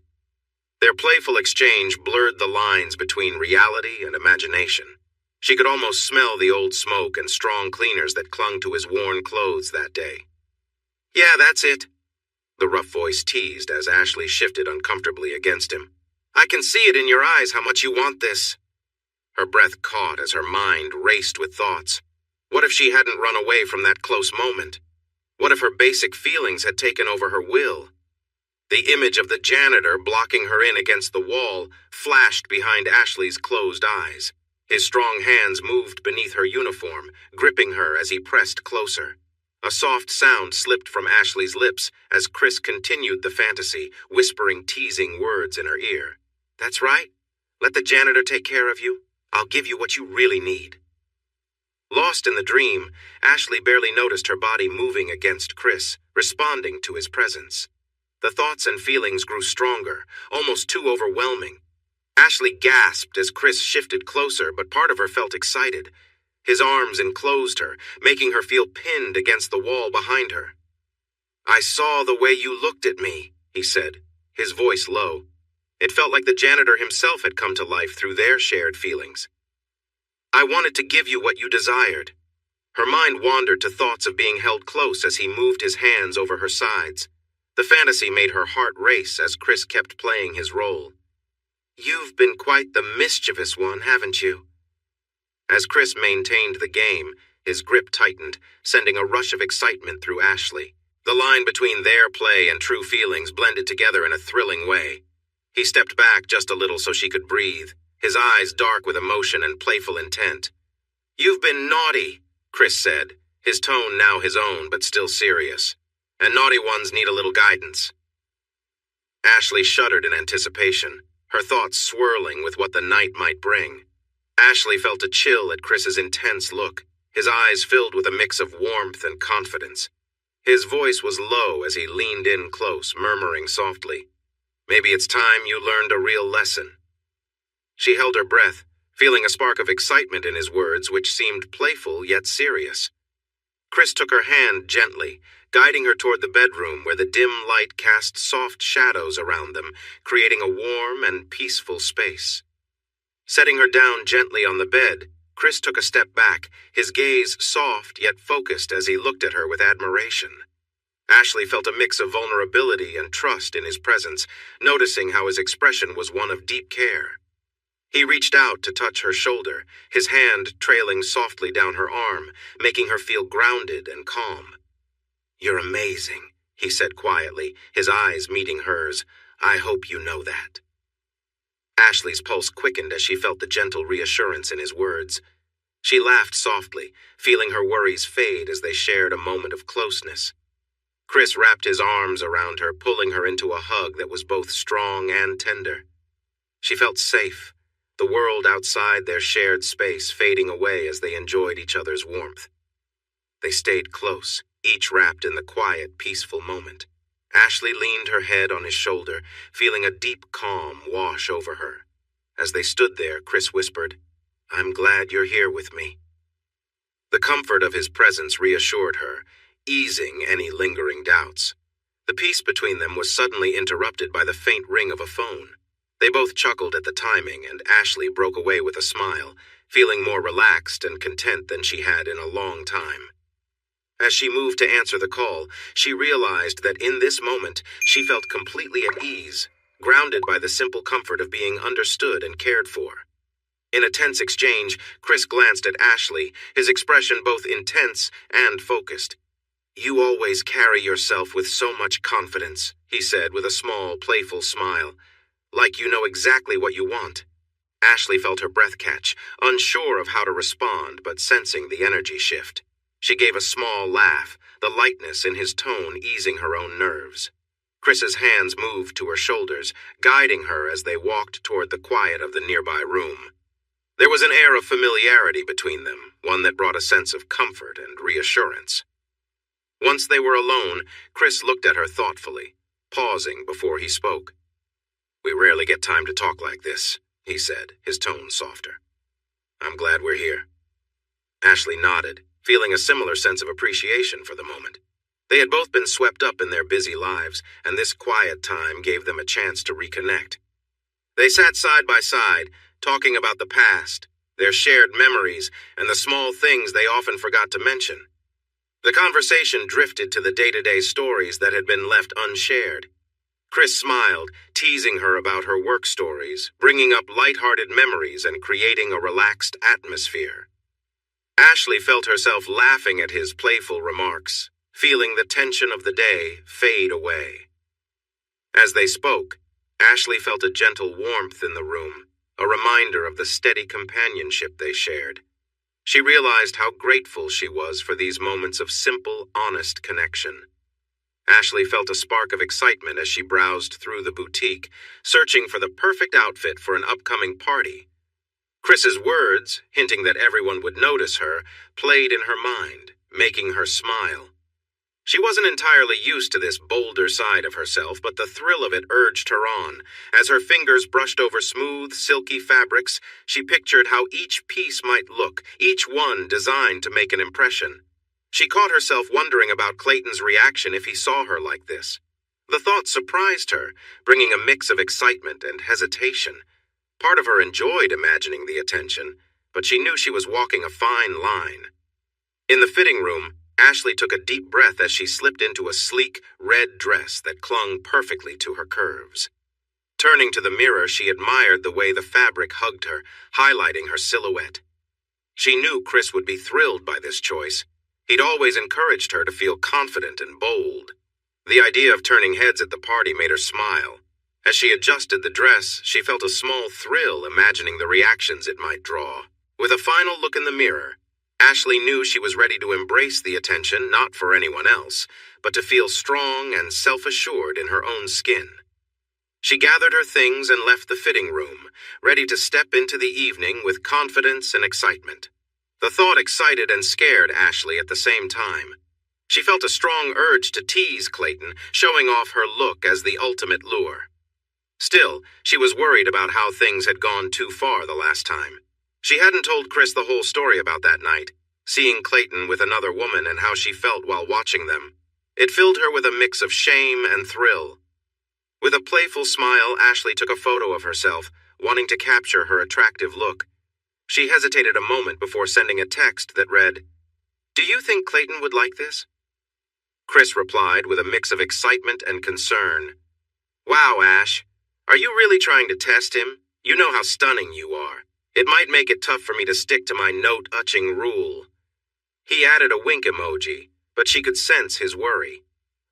Their playful exchange blurred the lines between reality and imagination. She could almost smell the old smoke and strong cleaners that clung to his worn clothes that day. "Yeah, that's it," the rough voice teased as Ashley shifted uncomfortably against him. "I can see it in your eyes how much you want this." Her breath caught as her mind raced with thoughts. What if she hadn't run away from that close moment? What if her basic feelings had taken over her will? The image of the janitor blocking her in against the wall flashed behind Ashley's closed eyes. His strong hands moved beneath her uniform, gripping her as he pressed closer. A soft sound slipped from Ashley's lips as Chris continued the fantasy, whispering teasing words in her ear. "That's right. Let the janitor take care of you. I'll give you what you really need." Lost in the dream, Ashley barely noticed her body moving against Chris, responding to his presence. The thoughts and feelings grew stronger, almost too overwhelming. Ashley gasped as Chris shifted closer, but part of her felt excited. His arms enclosed her, making her feel pinned against the wall behind her. "I saw the way you looked at me," he said, his voice low. It felt like the janitor himself had come to life through their shared feelings. "I wanted to give you what you desired." Her mind wandered to thoughts of being held close as he moved his hands over her sides. The fantasy made her heart race as Chris kept playing his role. "You've been quite the mischievous one, haven't you?" As Chris maintained the game, his grip tightened, sending a rush of excitement through Ashley. The line between their play and true feelings blended together in a thrilling way. He stepped back just a little so she could breathe, his eyes dark with emotion and playful intent. "You've been naughty," Chris said, his tone now his own but still serious. "And naughty ones need a little guidance." Ashley shuddered in anticipation, her thoughts swirling with what the night might bring. Ashley felt a chill at Chris's intense look, his eyes filled with a mix of warmth and confidence. His voice was low as he leaned in close, murmuring softly, "Maybe it's time you learned a real lesson." She held her breath, feeling a spark of excitement in his words, which seemed playful yet serious. Chris took her hand gently, guiding her toward the bedroom where the dim light cast soft shadows around them, creating a warm and peaceful space. Setting her down gently on the bed, Chris took a step back, his gaze soft yet focused as he looked at her with admiration. Ashley felt a mix of vulnerability and trust in his presence, noticing how his expression was one of deep care. He reached out to touch her shoulder, his hand trailing softly down her arm, making her feel grounded and calm. "You're amazing," he said quietly, his eyes meeting hers. "I hope you know that." Ashley's pulse quickened as she felt the gentle reassurance in his words. She laughed softly, feeling her worries fade as they shared a moment of closeness. Chris wrapped his arms around her, pulling her into a hug that was both strong and tender. She felt safe, the world outside their shared space fading away as they enjoyed each other's warmth. They stayed close, each wrapped in the quiet, peaceful moment. Ashley leaned her head on his shoulder, feeling a deep calm wash over her. As they stood there, Chris whispered, "I'm glad you're here with me." The comfort of his presence reassured her, easing any lingering doubts. The peace between them was suddenly interrupted by the faint ring of a phone. They both chuckled at the timing, and Ashley broke away with a smile, feeling more relaxed and content than she had in a long time. As she moved to answer the call, she realized that in this moment she felt completely at ease, grounded by the simple comfort of being understood and cared for. In a tense exchange, Chris glanced at Ashley, his expression both intense and focused. "You always carry yourself with so much confidence," he said with a small, playful smile, "like you know exactly what you want." Ashley felt her breath catch, unsure of how to respond, but sensing the energy shift. She gave a small laugh, the lightness in his tone easing her own nerves. Chris's hands moved to her shoulders, guiding her as they walked toward the quiet of the nearby room. There was an air of familiarity between them, one that brought a sense of comfort and reassurance. Once they were alone, Chris looked at her thoughtfully, pausing before he spoke. "We rarely get time to talk like this," he said, his tone softer. "I'm glad we're here." Ashley nodded, feeling a similar sense of appreciation for the moment. They had both been swept up in their busy lives, and this quiet time gave them a chance to reconnect. They sat side by side, talking about the past, their shared memories, and the small things they often forgot to mention. The conversation drifted to the day-to-day stories that had been left unshared. Chris smiled, teasing her about her work stories, bringing up light-hearted memories and creating a relaxed atmosphere. Ashley felt herself laughing at his playful remarks, feeling the tension of the day fade away. As they spoke, Ashley felt a gentle warmth in the room, a reminder of the steady companionship they shared. She realized how grateful she was for these moments of simple, honest connection. Ashley felt a spark of excitement as she browsed through the boutique, searching for the perfect outfit for an upcoming party. Chris's words, hinting that everyone would notice her, played in her mind, making her smile. She wasn't entirely used to this bolder side of herself, but the thrill of it urged her on. As her fingers brushed over smooth, silky fabrics, she pictured how each piece might look, each one designed to make an impression. She caught herself wondering about Clayton's reaction if he saw her like this. The thought surprised her, bringing a mix of excitement and hesitation. Part of her enjoyed imagining the attention, but she knew she was walking a fine line. In the fitting room, Ashley took a deep breath as she slipped into a sleek, red dress that clung perfectly to her curves. Turning to the mirror, she admired the way the fabric hugged her, highlighting her silhouette. She knew Chris would be thrilled by this choice. He'd always encouraged her to feel confident and bold. The idea of turning heads at the party made her smile. As she adjusted the dress, she felt a small thrill imagining the reactions it might draw. With a final look in the mirror, Ashley knew she was ready to embrace the attention not for anyone else, but to feel strong and self-assured in her own skin. She gathered her things and left the fitting room, ready to step into the evening with confidence and excitement. The thought excited and scared Ashley at the same time. She felt a strong urge to tease Clayton, showing off her look as the ultimate lure. Still, she was worried about how things had gone too far the last time. She hadn't told Chris the whole story about that night, seeing Clayton with another woman and how she felt while watching them. It filled her with a mix of shame and thrill. With a playful smile, Ashley took a photo of herself, wanting to capture her attractive look. She hesitated a moment before sending a text that read, "Do you think Clayton would like this?" Chris replied with a mix of excitement and concern. "Wow, Ash. Are you really trying to test him? You know how stunning you are. It might make it tough for me to stick to my note-etching rule." He added a wink emoji, but she could sense his worry.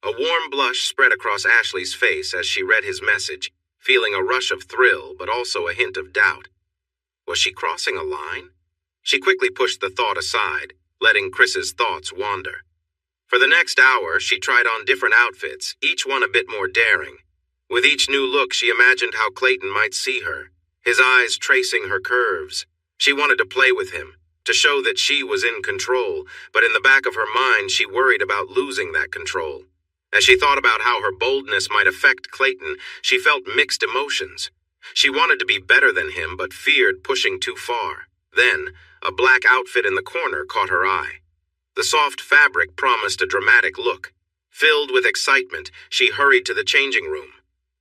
A warm blush spread across Ashley's face as she read his message, feeling a rush of thrill but also a hint of doubt. Was she crossing a line? She quickly pushed the thought aside, letting Chris's thoughts wander. For the next hour, she tried on different outfits, each one a bit more daring. With each new look, she imagined how Clayton might see her, his eyes tracing her curves. She wanted to play with him, to show that she was in control, but in the back of her mind she worried about losing that control. As she thought about how her boldness might affect Clayton, she felt mixed emotions. She wanted to be better than him, but feared pushing too far. Then, a black outfit in the corner caught her eye. The soft fabric promised a dramatic look. Filled with excitement, she hurried to the changing room.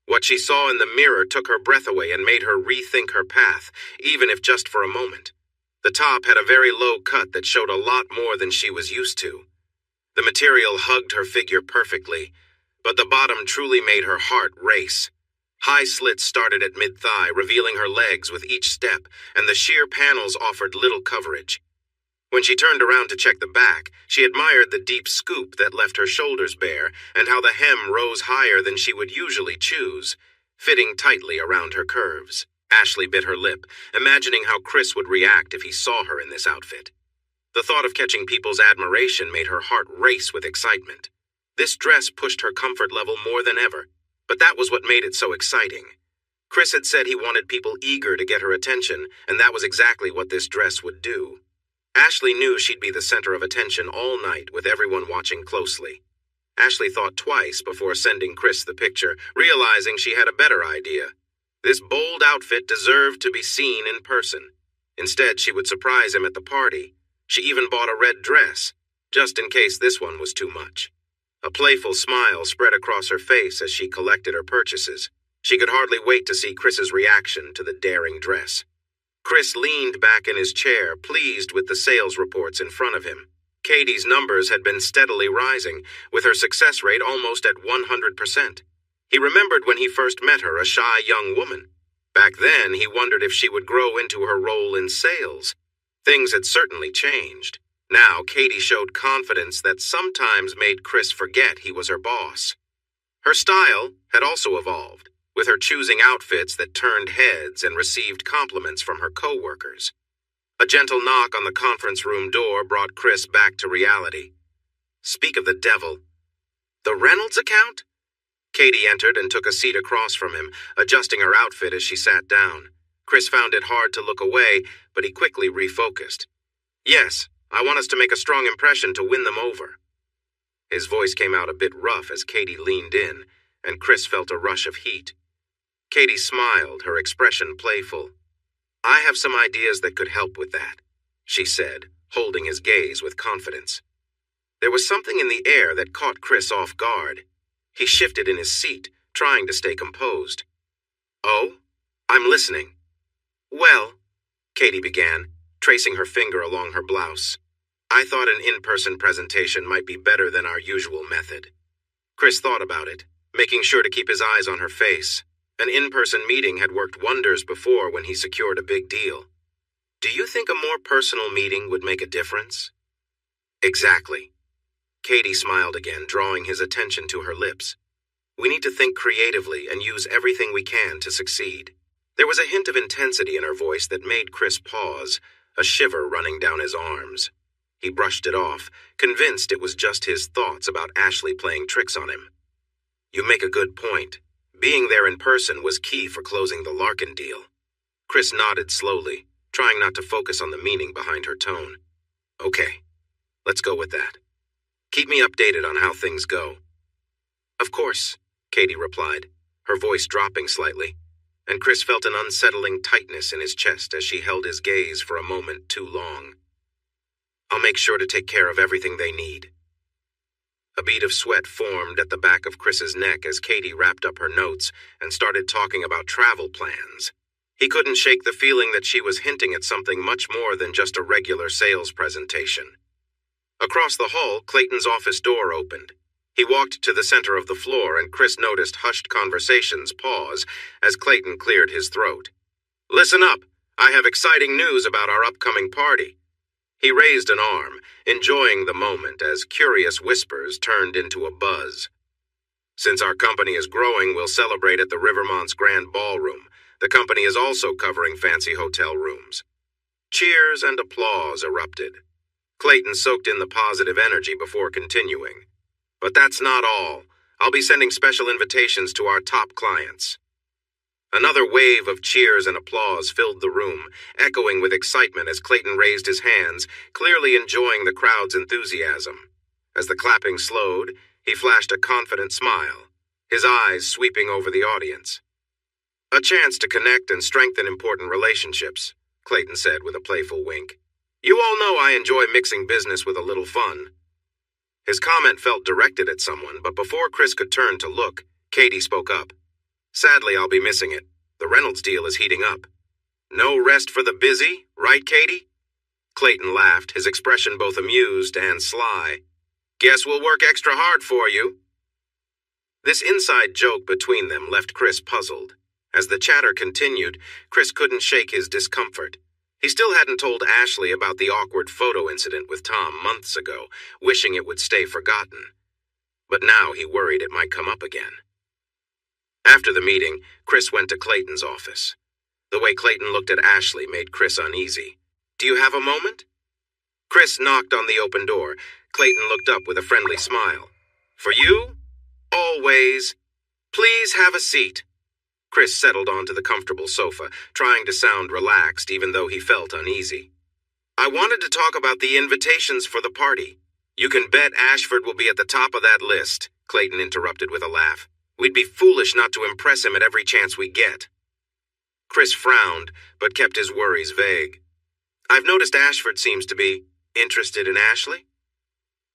What she saw in the mirror took her breath away and made her rethink her path, even if just for a moment. The top had a very low cut that showed a lot more than she was used to. The material hugged her figure perfectly, but the bottom truly made her heart race. High slits started at mid-thigh, revealing her legs with each step, and the sheer panels offered little coverage. When she turned around to check the back, she admired the deep scoop that left her shoulders bare and how the hem rose higher than she would usually choose, fitting tightly around her curves. Ashley bit her lip, imagining how Chris would react if he saw her in this outfit. The thought of catching people's admiration made her heart race with excitement. This dress pushed her comfort level more than ever, but that was what made it so exciting. Chris had said he wanted people eager to get her attention, and that was exactly what this dress would do. Ashley knew she'd be the center of attention all night, with everyone watching closely. Ashley thought twice before sending Chris the picture, realizing she had a better idea. This bold outfit deserved to be seen in person. Instead, she would surprise him at the party. She even bought a red dress, just in case this one was too much. A playful smile spread across her face as she collected her purchases. She could hardly wait to see Chris's reaction to the daring dress. Chris leaned back in his chair, pleased with the sales reports in front of him. Katie's numbers had been steadily rising, with her success rate almost at 100%. He remembered when he first met her, a shy young woman. Back then, he wondered if she would grow into her role in sales. Things had certainly changed. Now, Katie showed confidence that sometimes made Chris forget he was her boss. Her style had also evolved, with her choosing outfits that turned heads and received compliments from her co-workers. A gentle knock on the conference room door brought Chris back to reality. Speak of the devil. The Reynolds account? Katie entered and took a seat across from him, adjusting her outfit as she sat down. Chris found it hard to look away, but he quickly refocused. Yes, I want us to make a strong impression to win them over. His voice came out a bit rough as Katie leaned in, and Chris felt a rush of heat. Katie smiled, her expression playful. I have some ideas that could help with that, she said, holding his gaze with confidence. There was something in the air that caught Chris off guard. He shifted in his seat, trying to stay composed. Oh, I'm listening. Well, Katie began, tracing her finger along her blouse. I thought an in-person presentation might be better than our usual method. Chris thought about it, making sure to keep his eyes on her face. An in-person meeting had worked wonders before when he secured a big deal. Do you think a more personal meeting would make a difference? Exactly. Katie smiled again, drawing his attention to her lips. We need to think creatively and use everything we can to succeed. There was a hint of intensity in her voice that made Chris pause, a shiver running down his arms. He brushed it off, convinced it was just his thoughts about Ashley playing tricks on him. You make a good point. Being there in person was key for closing the Larkin deal. Chris nodded slowly, trying not to focus on the meaning behind her tone. Okay, let's go with that. Keep me updated on how things go. Of course, Katie replied, her voice dropping slightly, and Chris felt an unsettling tightness in his chest as she held his gaze for a moment too long. I'll make sure to take care of everything they need. A bead of sweat formed at the back of Chris's neck as Katie wrapped up her notes and started talking about travel plans. He couldn't shake the feeling that she was hinting at something much more than just a regular sales presentation. Across the hall, Clayton's office door opened. He walked to the center of the floor, and Chris noticed hushed conversations pause as Clayton cleared his throat. Listen up. I have exciting news about our upcoming party. He raised an arm, enjoying the moment as curious whispers turned into a buzz. Since our company is growing, we'll celebrate at the Rivermont's Grand Ballroom. The company is also covering fancy hotel rooms. Cheers and applause erupted. Clayton soaked in the positive energy before continuing. But that's not all. I'll be sending special invitations to our top clients. Another wave of cheers and applause filled the room, echoing with excitement as Clayton raised his hands, clearly enjoying the crowd's enthusiasm. As the clapping slowed, he flashed a confident smile, his eyes sweeping over the audience. "A chance to connect and strengthen important relationships," Clayton said with a playful wink. "You all know I enjoy mixing business with a little fun." His comment felt directed at someone, but before Chris could turn to look, Katie spoke up. "Sadly, I'll be missing it. The Reynolds deal is heating up." "No rest for the busy, right, Katie?" Clayton laughed, his expression both amused and sly. "Guess we'll work extra hard for you." This inside joke between them left Chris puzzled. As the chatter continued, Chris couldn't shake his discomfort. He still hadn't told Ashley about the awkward photo incident with Tom months ago, wishing it would stay forgotten. But now he worried it might come up again. After the meeting, Chris went to Clayton's office. The way Clayton looked at Ashley made Chris uneasy. "Do you have a moment?" Chris knocked on the open door. Clayton looked up with a friendly smile. "For you? Always. Please have a seat." Chris settled onto the comfortable sofa, trying to sound relaxed even though he felt uneasy. "I wanted to talk about the invitations for the party. You can bet Ashford will be at the top of that list," Clayton interrupted with a laugh. "We'd be foolish not to impress him at every chance we get." Chris frowned, but kept his worries vague. "I've noticed Ashford seems to be interested in Ashley."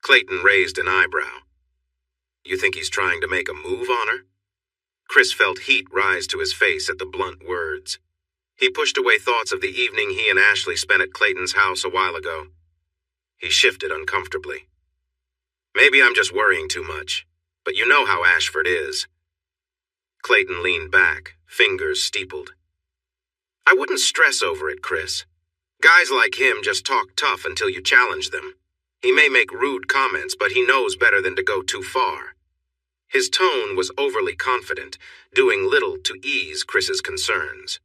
Clayton raised an eyebrow. "You think he's trying to make a move on her?" Chris felt heat rise to his face at the blunt words. He pushed away thoughts of the evening he and Ashley spent at Clayton's house a while ago. He shifted uncomfortably. "Maybe I'm just worrying too much, but you know how Ashford is." Clayton leaned back, fingers steepled. "I wouldn't stress over it, Chris. Guys like him just talk tough until you challenge them. He may make rude comments, but he knows better than to go too far." His tone was overly confident, doing little to ease Chris's concerns.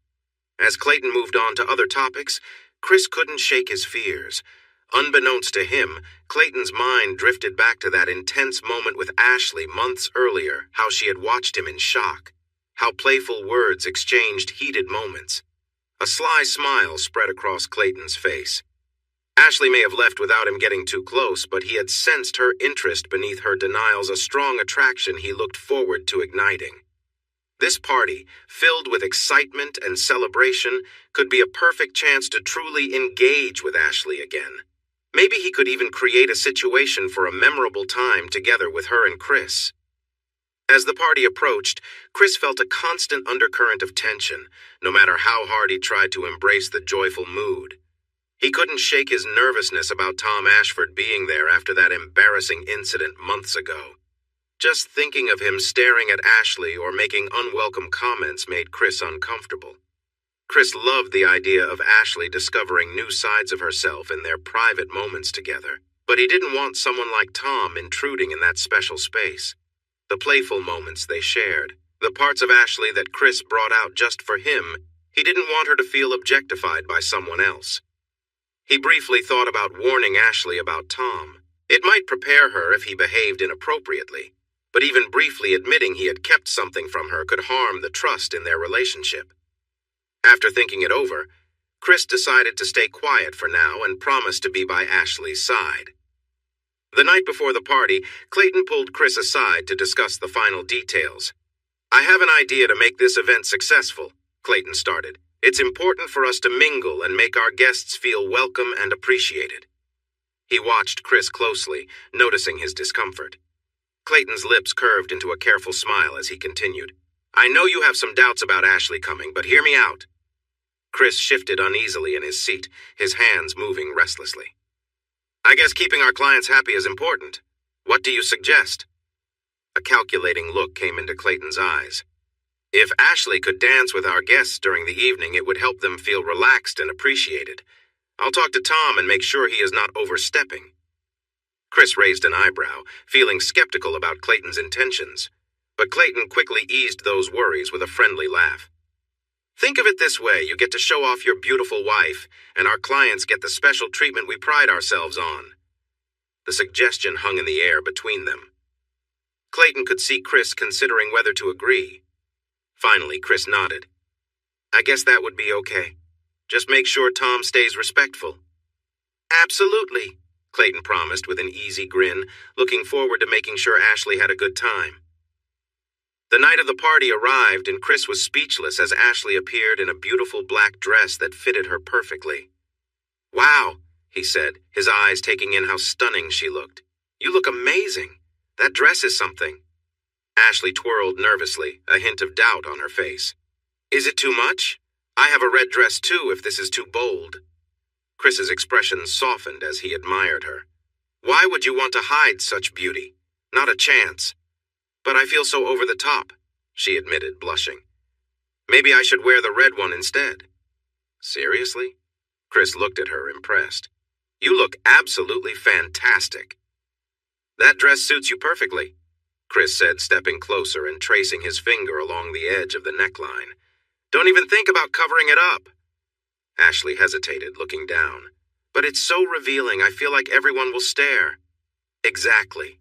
As Clayton moved on to other topics, Chris couldn't shake his fears. Unbeknownst to him, Clayton's mind drifted back to that intense moment with Ashley months earlier, how she had watched him in shock, how playful words exchanged heated moments. A sly smile spread across Clayton's face. Ashley may have left without him getting too close, but he had sensed her interest beneath her denials, a strong attraction he looked forward to igniting. This party, filled with excitement and celebration, could be a perfect chance to truly engage with Ashley again. Maybe he could even create a situation for a memorable time together with her and Chris. As the party approached, Chris felt a constant undercurrent of tension, no matter how hard he tried to embrace the joyful mood. He couldn't shake his nervousness about Tom Ashford being there after that embarrassing incident months ago. Just thinking of him staring at Ashley or making unwelcome comments made Chris uncomfortable. Chris loved the idea of Ashley discovering new sides of herself in their private moments together, but he didn't want someone like Tom intruding in that special space. The playful moments they shared, the parts of Ashley that Chris brought out just for him, he didn't want her to feel objectified by someone else. He briefly thought about warning Ashley about Tom. It might prepare her if he behaved inappropriately, but even briefly admitting he had kept something from her could harm the trust in their relationship. After thinking it over, Chris decided to stay quiet for now and promised to be by Ashley's side. The night before the party, Clayton pulled Chris aside to discuss the final details. "I have an idea to make this event successful," Clayton started. "It's important for us to mingle and make our guests feel welcome and appreciated." He watched Chris closely, noticing his discomfort. Clayton's lips curved into a careful smile as he continued. "I know you have some doubts about Ashley coming, but hear me out." Chris shifted uneasily in his seat, his hands moving restlessly. "I guess keeping our clients happy is important. What do you suggest?" A calculating look came into Clayton's eyes. "If Ashley could dance with our guests during the evening, it would help them feel relaxed and appreciated. I'll talk to Tom and make sure he is not overstepping." Chris raised an eyebrow, feeling skeptical about Clayton's intentions, but Clayton quickly eased those worries with a friendly laugh. "Think of it this way, you get to show off your beautiful wife, and our clients get the special treatment we pride ourselves on." The suggestion hung in the air between them. Clayton could see Chris considering whether to agree. Finally, Chris nodded. I guess that would be okay. Just make sure Tom stays respectful. Absolutely, Clayton promised with an easy grin, looking forward to making sure Ashley had a good time. The night of the party arrived, and Chris was speechless as Ashley appeared in a beautiful black dress that fitted her perfectly. Wow, he said, his eyes taking in how stunning she looked. You look amazing. That dress is something. Ashley twirled nervously, a hint of doubt on her face. Is it too much? I have a red dress too if this is too bold. Chris's expression softened as he admired her. Why would you want to hide such beauty? Not a chance. But I feel so over the top, she admitted, blushing. Maybe I should wear the red one instead. Seriously? Chris looked at her, impressed. You look absolutely fantastic. That dress suits you perfectly, Chris said, stepping closer and tracing his finger along the edge of the neckline. Don't even think about covering it up. Ashley hesitated, looking down. But it's so revealing, I feel like everyone will stare. Exactly.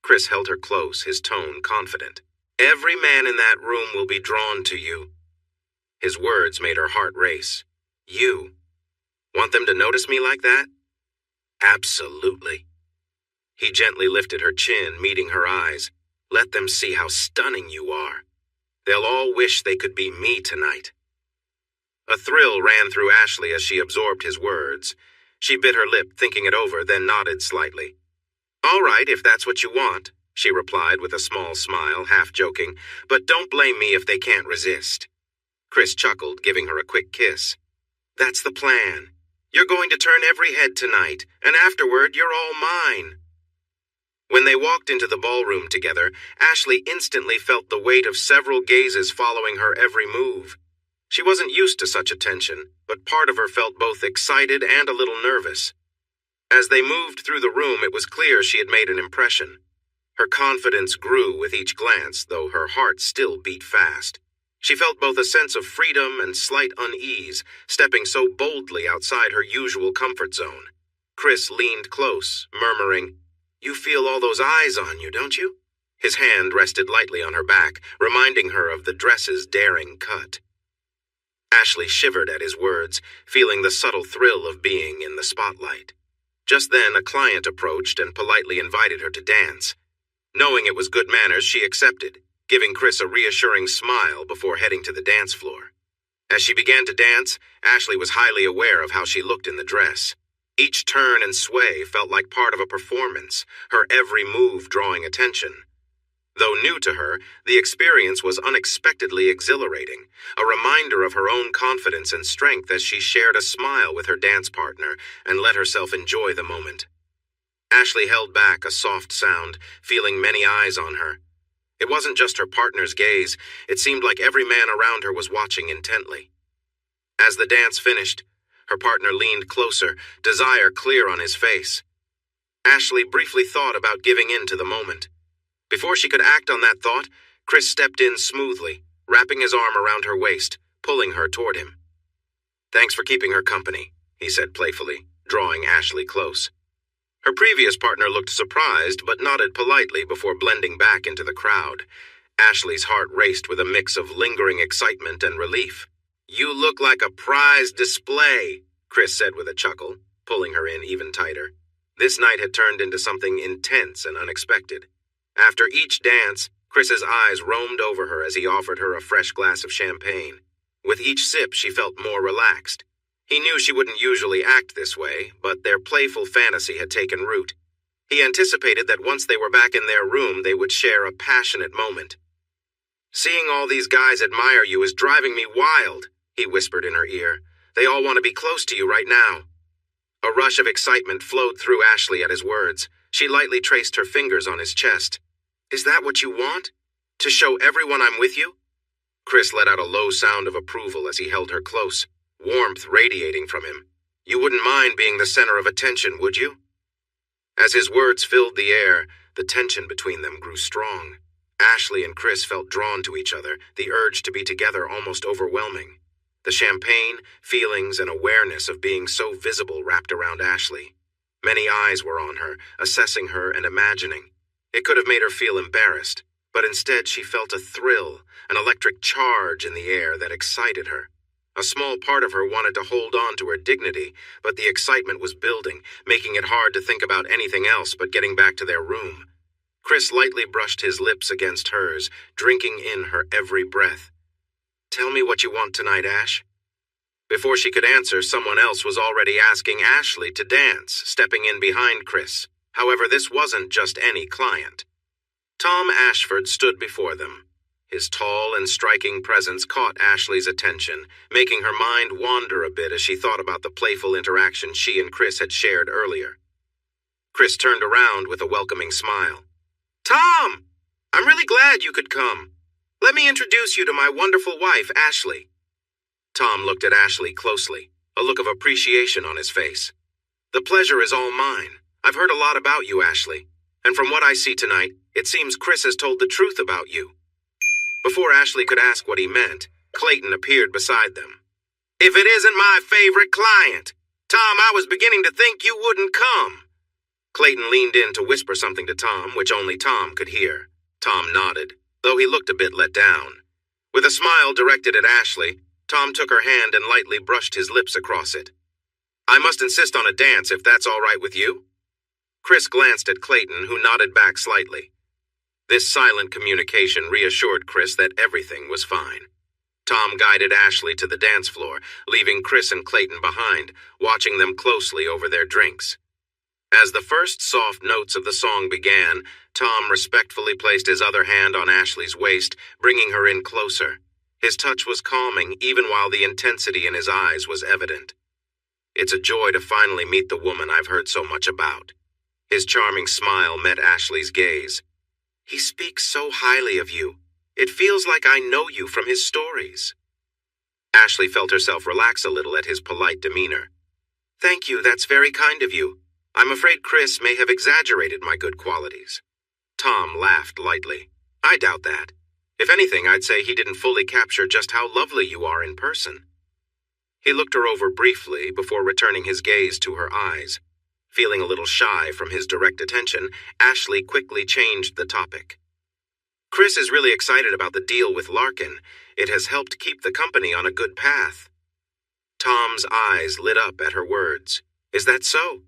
Chris held her close, his tone confident. Every man in that room will be drawn to you. His words made her heart race. You. Want them to notice me like that? Absolutely. He gently lifted her chin, meeting her eyes. Let them see how stunning you are. They'll all wish they could be me tonight. A thrill ran through Ashley as she absorbed his words. She bit her lip, thinking it over, then nodded slightly. All right, if that's what you want, she replied with a small smile, half joking, but don't blame me if they can't resist. Chris chuckled, giving her a quick kiss. That's the plan. You're going to turn every head tonight, and afterward you're all mine. When they walked into the ballroom together, Ashley instantly felt the weight of several gazes following her every move. She wasn't used to such attention, but part of her felt both excited and a little nervous. As they moved through the room, it was clear she had made an impression. Her confidence grew with each glance, though her heart still beat fast. She felt both a sense of freedom and slight unease, stepping so boldly outside her usual comfort zone. Chris leaned close, murmuring, You feel all those eyes on you, don't you? His hand rested lightly on her back, reminding her of the dress's daring cut. Ashley shivered at his words, feeling the subtle thrill of being in the spotlight. Just then, a client approached and politely invited her to dance. Knowing it was good manners, she accepted, giving Chris a reassuring smile before heading to the dance floor. As she began to dance, Ashley was highly aware of how she looked in the dress. Each turn and sway felt like part of a performance, her every move drawing attention. Though new to her, the experience was unexpectedly exhilarating, a reminder of her own confidence and strength as she shared a smile with her dance partner and let herself enjoy the moment. Ashley held back a soft sound, feeling many eyes on her. It wasn't just her partner's gaze, it seemed like every man around her was watching intently. As the dance finished, her partner leaned closer, desire clear on his face. Ashley briefly thought about giving in to the moment. Before she could act on that thought, Chris stepped in smoothly, wrapping his arm around her waist, pulling her toward him. Thanks for keeping her company, he said playfully, drawing Ashley close. Her previous partner looked surprised, but nodded politely before blending back into the crowd. Ashley's heart raced with a mix of lingering excitement and relief. You look like a prize display, Chris said with a chuckle, pulling her in even tighter. This night had turned into something intense and unexpected. After each dance, Chris's eyes roamed over her as he offered her a fresh glass of champagne. With each sip, she felt more relaxed. He knew she wouldn't usually act this way, but their playful fantasy had taken root. He anticipated that once they were back in their room, they would share a passionate moment. Seeing all these guys admire you is driving me wild, he whispered in her ear. They all want to be close to you right now. A rush of excitement flowed through Ashley at his words. She lightly traced her fingers on his chest. Is that what you want? To show everyone I'm with you? Chris let out a low sound of approval as he held her close, warmth radiating from him. You wouldn't mind being the center of attention, would you? As his words filled the air, the tension between them grew strong. Ashley and Chris felt drawn to each other, the urge to be together almost overwhelming. The champagne, feelings, and awareness of being so visible wrapped around Ashley. Many eyes were on her, assessing her and imagining. It could have made her feel embarrassed, but instead she felt a thrill, an electric charge in the air that excited her. A small part of her wanted to hold on to her dignity, but the excitement was building, making it hard to think about anything else but getting back to their room. Chris lightly brushed his lips against hers, drinking in her every breath. "Tell me what you want tonight, Ash." Before she could answer, someone else was already asking Ashley to dance, stepping in behind Chris. However, this wasn't just any client. Tom Ashford stood before them. His tall and striking presence caught Ashley's attention, making her mind wander a bit as she thought about the playful interaction she and Chris had shared earlier. Chris turned around with a welcoming smile. "Tom! I'm really glad you could come. Let me introduce you to my wonderful wife, Ashley." Tom looked at Ashley closely, a look of appreciation on his face. "The pleasure is all mine. I've heard a lot about you, Ashley, and from what I see tonight, it seems Chris has told the truth about you." Before Ashley could ask what he meant, Clayton appeared beside them. "If it isn't my favorite client! Tom, I was beginning to think you wouldn't come." Clayton leaned in to whisper something to Tom, which only Tom could hear. Tom nodded, though he looked a bit let down. With a smile directed at Ashley, Tom took her hand and lightly brushed his lips across it. "I must insist on a dance if that's all right with you." Chris glanced at Clayton, who nodded back slightly. This silent communication reassured Chris that everything was fine. Tom guided Ashley to the dance floor, leaving Chris and Clayton behind, watching them closely over their drinks. As the first soft notes of the song began, Tom respectfully placed his other hand on Ashley's waist, bringing her in closer. His touch was calming, even while the intensity in his eyes was evident. "It's a joy to finally meet the woman I've heard so much about." His charming smile met Ashley's gaze. "He speaks so highly of you. It feels like I know you from his stories." Ashley felt herself relax a little at his polite demeanor. "Thank you, that's very kind of you. I'm afraid Chris may have exaggerated my good qualities." Tom laughed lightly. "I doubt that. If anything, I'd say he didn't fully capture just how lovely you are in person." He looked her over briefly before returning his gaze to her eyes. Feeling a little shy from his direct attention, Ashley quickly changed the topic. "Chris is really excited about the deal with Larkin. It has helped keep the company on a good path." Tom's eyes lit up at her words. "Is that so?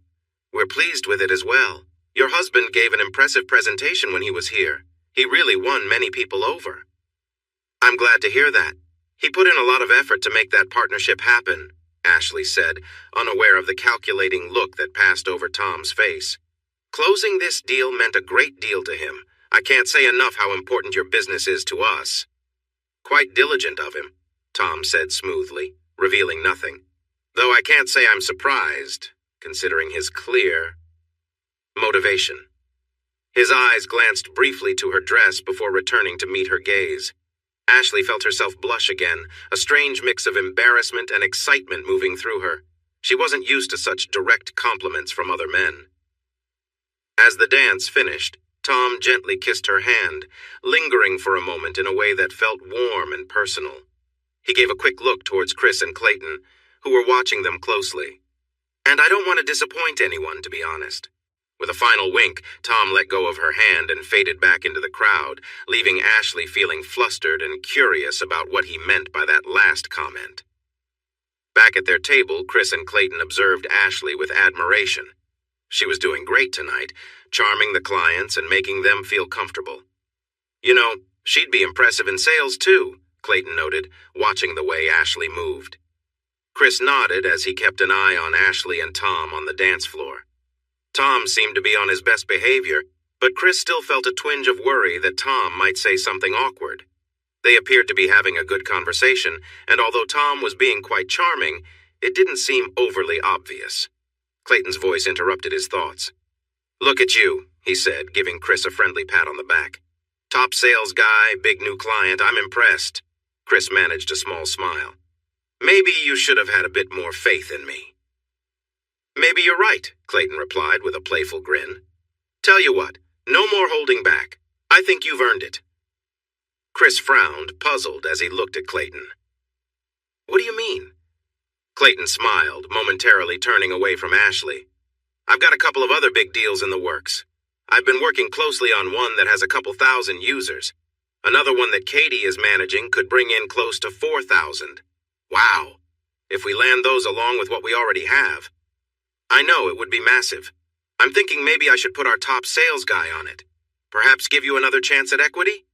We're pleased with it as well. Your husband gave an impressive presentation when he was here. He really won many people over." "I'm glad to hear that. He put in a lot of effort to make that partnership happen," Ashley said, unaware of the calculating look that passed over Tom's face. "Closing this deal meant a great deal to him. I can't say enough how important your business is to us." "Quite diligent of him," Tom said smoothly, revealing nothing. "Though I can't say I'm surprised, considering his clear motivation." His eyes glanced briefly to her dress before returning to meet her gaze. Ashley felt herself blush again, a strange mix of embarrassment and excitement moving through her. She wasn't used to such direct compliments from other men. As the dance finished, Tom gently kissed her hand, lingering for a moment in a way that felt warm and personal. He gave a quick look towards Chris and Clayton, who were watching them closely. "And I don't want to disappoint anyone, to be honest." With a final wink, Tom let go of her hand and faded back into the crowd, leaving Ashley feeling flustered and curious about what he meant by that last comment. Back at their table, Chris and Clayton observed Ashley with admiration. She was doing great tonight, charming the clients and making them feel comfortable. "You know, she'd be impressive in sales too," Clayton noted, watching the way Ashley moved. Chris nodded as he kept an eye on Ashley and Tom on the dance floor. Tom seemed to be on his best behavior, but Chris still felt a twinge of worry that Tom might say something awkward. They appeared to be having a good conversation, and although Tom was being quite charming, it didn't seem overly obvious. Clayton's voice interrupted his thoughts. "Look at you," he said, giving Chris a friendly pat on the back. "Top sales guy, big new client, I'm impressed." Chris managed a small smile. "Maybe you should have had a bit more faith in me." "Maybe you're right," Clayton replied with a playful grin. "Tell you what, no more holding back. I think you've earned it." Chris frowned, puzzled as he looked at Clayton. "What do you mean?" Clayton smiled, momentarily turning away from Ashley. "I've got a couple of other big deals in the works. I've been working closely on one that has a couple thousand users. Another one that Katie is managing could bring in close to 4,000. Wow. If we land those along with what we already have. I know it would be massive. I'm thinking maybe I should put our top sales guy on it. Perhaps give you another chance at equity?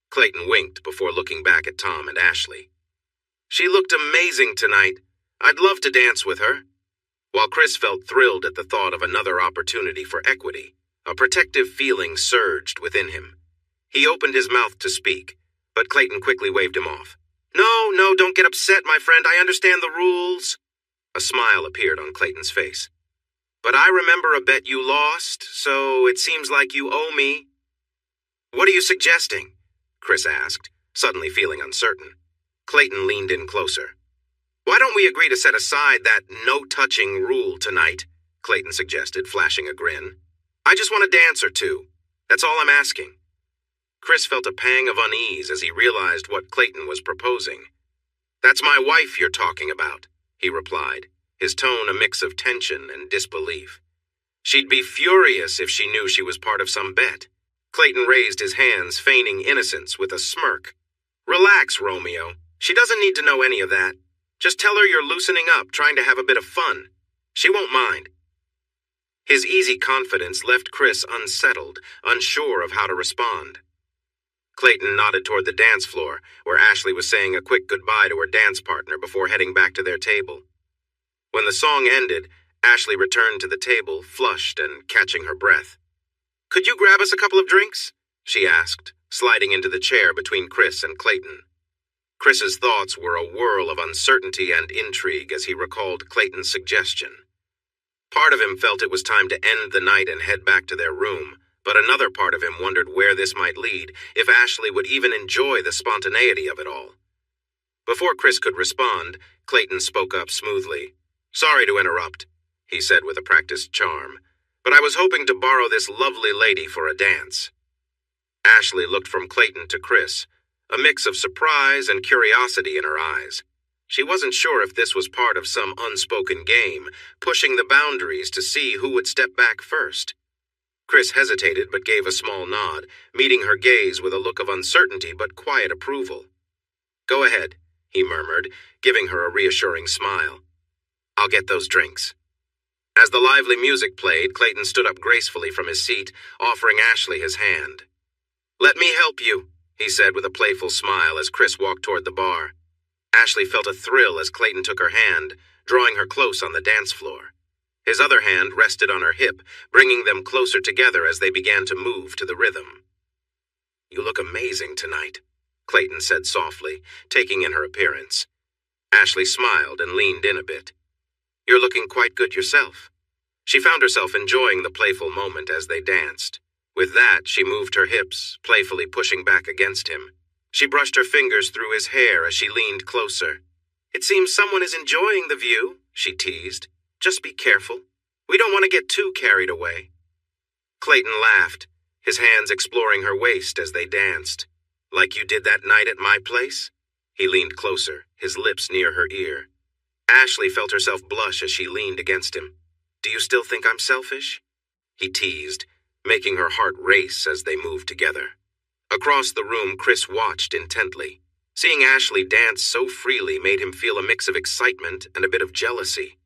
Clayton winked before looking back at Tom and Ashley. She looked amazing tonight. I'd love to dance with her. While Chris felt thrilled at the thought of another opportunity for equity, a protective feeling surged within him. He opened his mouth to speak, but Clayton quickly waved him off. No, don't get upset, my friend. I understand the rules. A smile appeared on Clayton's face. But I remember a bet you lost, so it seems like you owe me. What are you suggesting? Chris asked, suddenly feeling uncertain. Clayton leaned in closer. Why don't we agree to set aside that no-touching rule tonight? Clayton suggested, flashing a grin. I just want a dance or two. That's all I'm asking. Chris felt a pang of unease as he realized what Clayton was proposing. That's my wife you're talking about, he replied, his tone a mix of tension and disbelief. She'd be furious if she knew she was part of some bet. Clayton raised his hands, feigning innocence with a smirk. Relax, Romeo. She doesn't need to know any of that. Just tell her you're loosening up, trying to have a bit of fun. She won't mind. His easy confidence left Chris unsettled, unsure of how to respond. Clayton nodded toward the dance floor, where Ashley was saying a quick goodbye to her dance partner before heading back to their table. When the song ended, Ashley returned to the table, flushed and catching her breath. Could you grab us a couple of drinks? She asked, sliding into the chair between Chris and Clayton. Chris's thoughts were a whirl of uncertainty and intrigue as he recalled Clayton's suggestion. Part of him felt it was time to end the night and head back to their room, but another part of him wondered where this might lead, if Ashley would even enjoy the spontaneity of it all. Before Chris could respond, Clayton spoke up smoothly. Sorry to interrupt, he said with a practiced charm, but I was hoping to borrow this lovely lady for a dance. Ashley looked from Clayton to Chris, a mix of surprise and curiosity in her eyes. She wasn't sure if this was part of some unspoken game, pushing the boundaries to see who would step back first. Chris hesitated but gave a small nod, meeting her gaze with a look of uncertainty but quiet approval. Go ahead, he murmured, giving her a reassuring smile. I'll get those drinks. As the lively music played, Clayton stood up gracefully from his seat, offering Ashley his hand. Let me help you, he said with a playful smile as Chris walked toward the bar. Ashley felt a thrill as Clayton took her hand, drawing her close on the dance floor. His other hand rested on her hip, bringing them closer together as they began to move to the rhythm. You look amazing tonight, Clayton said softly, taking in her appearance. Ashley smiled and leaned in a bit. You're looking quite good yourself. She found herself enjoying the playful moment as they danced. With that, she moved her hips, playfully pushing back against him. She brushed her fingers through his hair as she leaned closer. It seems someone is enjoying the view, she teased. Just be careful. We don't want to get too carried away. Clayton laughed, his hands exploring her waist as they danced. Like you did that night at my place? He leaned closer, his lips near her ear. Ashley felt herself blush as she leaned against him. Do you still think I'm selfish? He teased, making her heart race as they moved together. Across the room, Chris watched intently. Seeing Ashley dance so freely made him feel a mix of excitement and a bit of jealousy.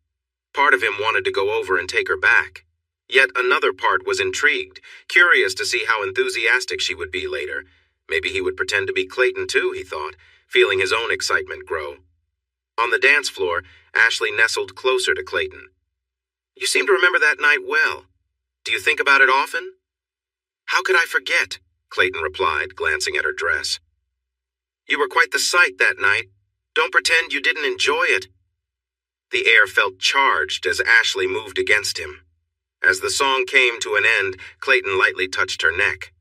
Part of him wanted to go over and take her back. Yet another part was intrigued, curious to see how enthusiastic she would be later. Maybe he would pretend to be Clayton too, he thought, feeling his own excitement grow. On the dance floor, Ashley nestled closer to Clayton. You seem to remember that night well. Do you think about it often? How could I forget? Clayton replied, glancing at her dress. You were quite the sight that night. Don't pretend you didn't enjoy it. The air felt charged as Ashley moved against him. As the song came to an end, Clayton lightly touched her neck.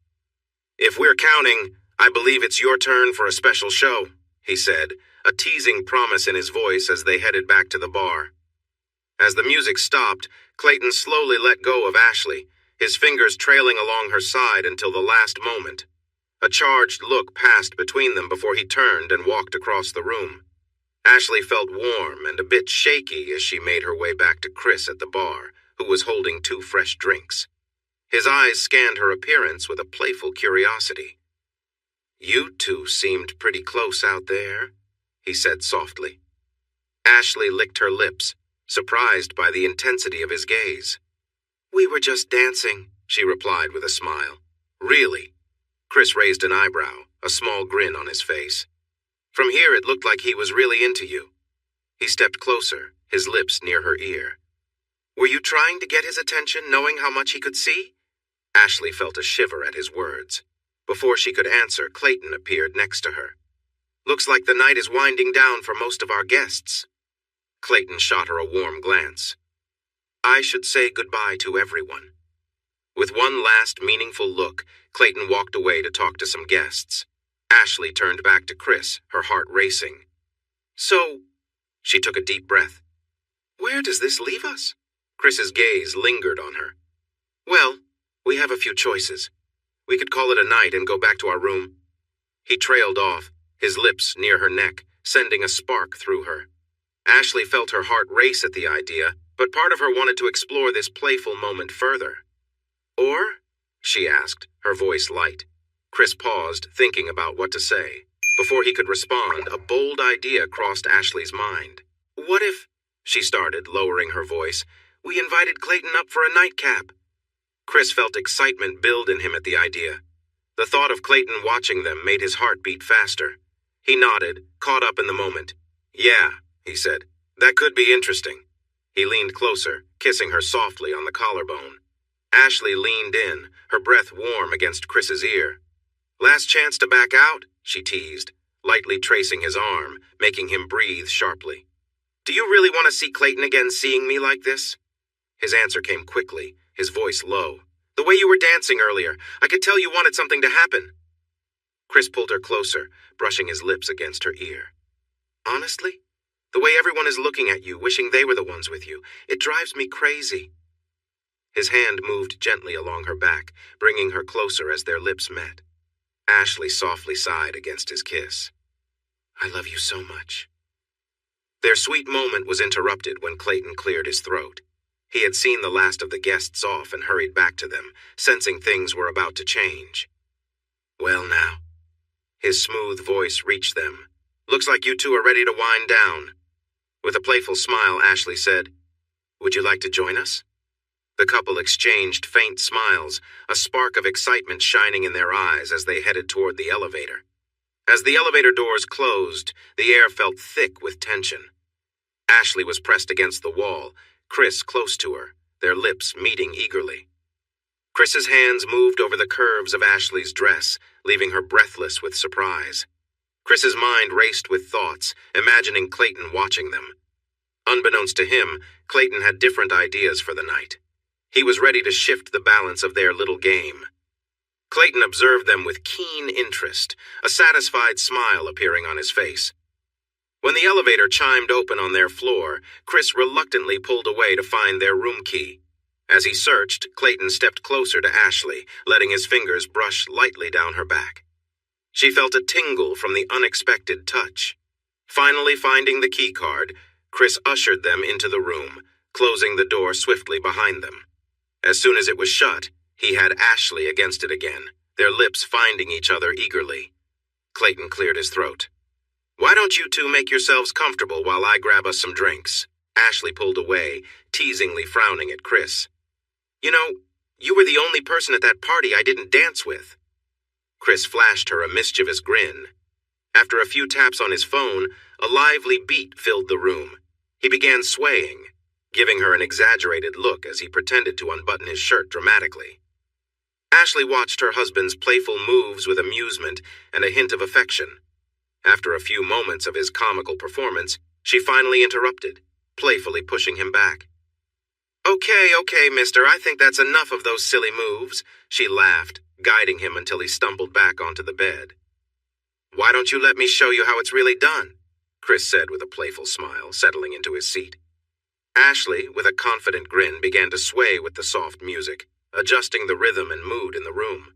If we're counting, I believe it's your turn for a special show, he said, a teasing promise in his voice as they headed back to the bar. As the music stopped, Clayton slowly let go of Ashley, his fingers trailing along her side until the last moment. A charged look passed between them before he turned and walked across the room. Ashley felt warm and a bit shaky as she made her way back to Chris at the bar, who was holding 2 fresh drinks. His eyes scanned her appearance with a playful curiosity. You two seemed pretty close out there, he said softly. Ashley licked her lips, surprised by the intensity of his gaze. "We were just dancing," she replied with a smile. "Really?" Chris raised an eyebrow, a small grin on his face. From here it looked like he was really into you. He stepped closer, his lips near her ear. "Were you trying to get his attention, knowing how much he could see?" Ashley felt a shiver at his words. Before she could answer, Clayton appeared next to her. "Looks like the night is winding down for most of our guests." Clayton shot her a warm glance. "I should say goodbye to everyone." With one last meaningful look, Clayton walked away to talk to some guests. Ashley turned back to Chris, her heart racing. "So," she took a deep breath, "where does this leave us?" Chris's gaze lingered on her. "Well, we have a few choices. We could call it a night and go back to our room." He trailed off, his lips near her neck, sending a spark through her. Ashley felt her heart race at the idea, but part of her wanted to explore this playful moment further. "Or?" she asked, her voice light. Chris paused, thinking about what to say. Before he could respond, a bold idea crossed Ashley's mind. "What if," she started, lowering her voice, "we invited Clayton up for a nightcap?" Chris felt excitement build in him at the idea. The thought of Clayton watching them made his heart beat faster. He nodded, caught up in the moment. "Yeah," he said, "that could be interesting." He leaned closer, kissing her softly on the collarbone. Ashley leaned in, her breath warm against Chris's ear. "Last chance to back out?" she teased, lightly tracing his arm, making him breathe sharply. "Do you really want to see Clayton again seeing me like this?" His answer came quickly, his voice low. "The way you were dancing earlier, I could tell you wanted something to happen." Chris pulled her closer, brushing his lips against her ear. "Honestly, the way everyone is looking at you, wishing they were the ones with you, it drives me crazy." His hand moved gently along her back, bringing her closer as their lips met. Ashley softly sighed against his kiss. "I love you so much." Their sweet moment was interrupted when Clayton cleared his throat. He had seen the last of the guests off and hurried back to them, sensing things were about to change. "Well now." His smooth voice reached them. "Looks like you two are ready to wind down." With a playful smile, Ashley said, "Would you like to join us?" The couple exchanged faint smiles, a spark of excitement shining in their eyes as they headed toward the elevator. As the elevator doors closed, the air felt thick with tension. Ashley was pressed against the wall, Chris close to her, their lips meeting eagerly. Chris's hands moved over the curves of Ashley's dress, leaving her breathless with surprise. Chris's mind raced with thoughts, imagining Clayton watching them. Unbeknownst to him, Clayton had different ideas for the night. He was ready to shift the balance of their little game. Clayton observed them with keen interest, a satisfied smile appearing on his face. When the elevator chimed open on their floor, Chris reluctantly pulled away to find their room key. As he searched, Clayton stepped closer to Ashley, letting his fingers brush lightly down her back. She felt a tingle from the unexpected touch. Finally finding the key card, Chris ushered them into the room, closing the door swiftly behind them. As soon as it was shut, he had Ashley against it again, their lips finding each other eagerly. Clayton cleared his throat. "Why don't you two make yourselves comfortable while I grab us some drinks?" Ashley pulled away, teasingly frowning at Chris. "You know, you were the only person at that party I didn't dance with." Chris flashed her a mischievous grin. After a few taps on his phone, a lively beat filled the room. He began swaying, giving her an exaggerated look as he pretended to unbutton his shirt dramatically. Ashley watched her husband's playful moves with amusement and a hint of affection. After a few moments of his comical performance, she finally interrupted, playfully pushing him back. Okay, mister, I think that's enough of those silly moves," she laughed, guiding him until he stumbled back onto the bed. "Why don't you let me show you how it's really done?" Chris said with a playful smile, settling into his seat. Ashley, with a confident grin, began to sway with the soft music, adjusting the rhythm and mood in the room.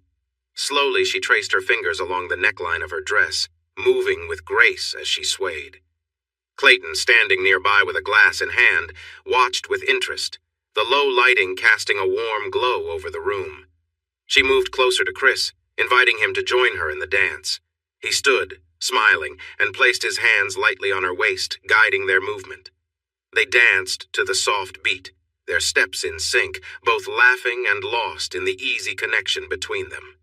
Slowly, she traced her fingers along the neckline of her dress, moving with grace as she swayed. Clayton, standing nearby with a glass in hand, watched with interest, the low lighting casting a warm glow over the room. She moved closer to Chris, inviting him to join her in the dance. He stood, smiling, and placed his hands lightly on her waist, guiding their movement. They danced to the soft beat, their steps in sync, both laughing and lost in the easy connection between them.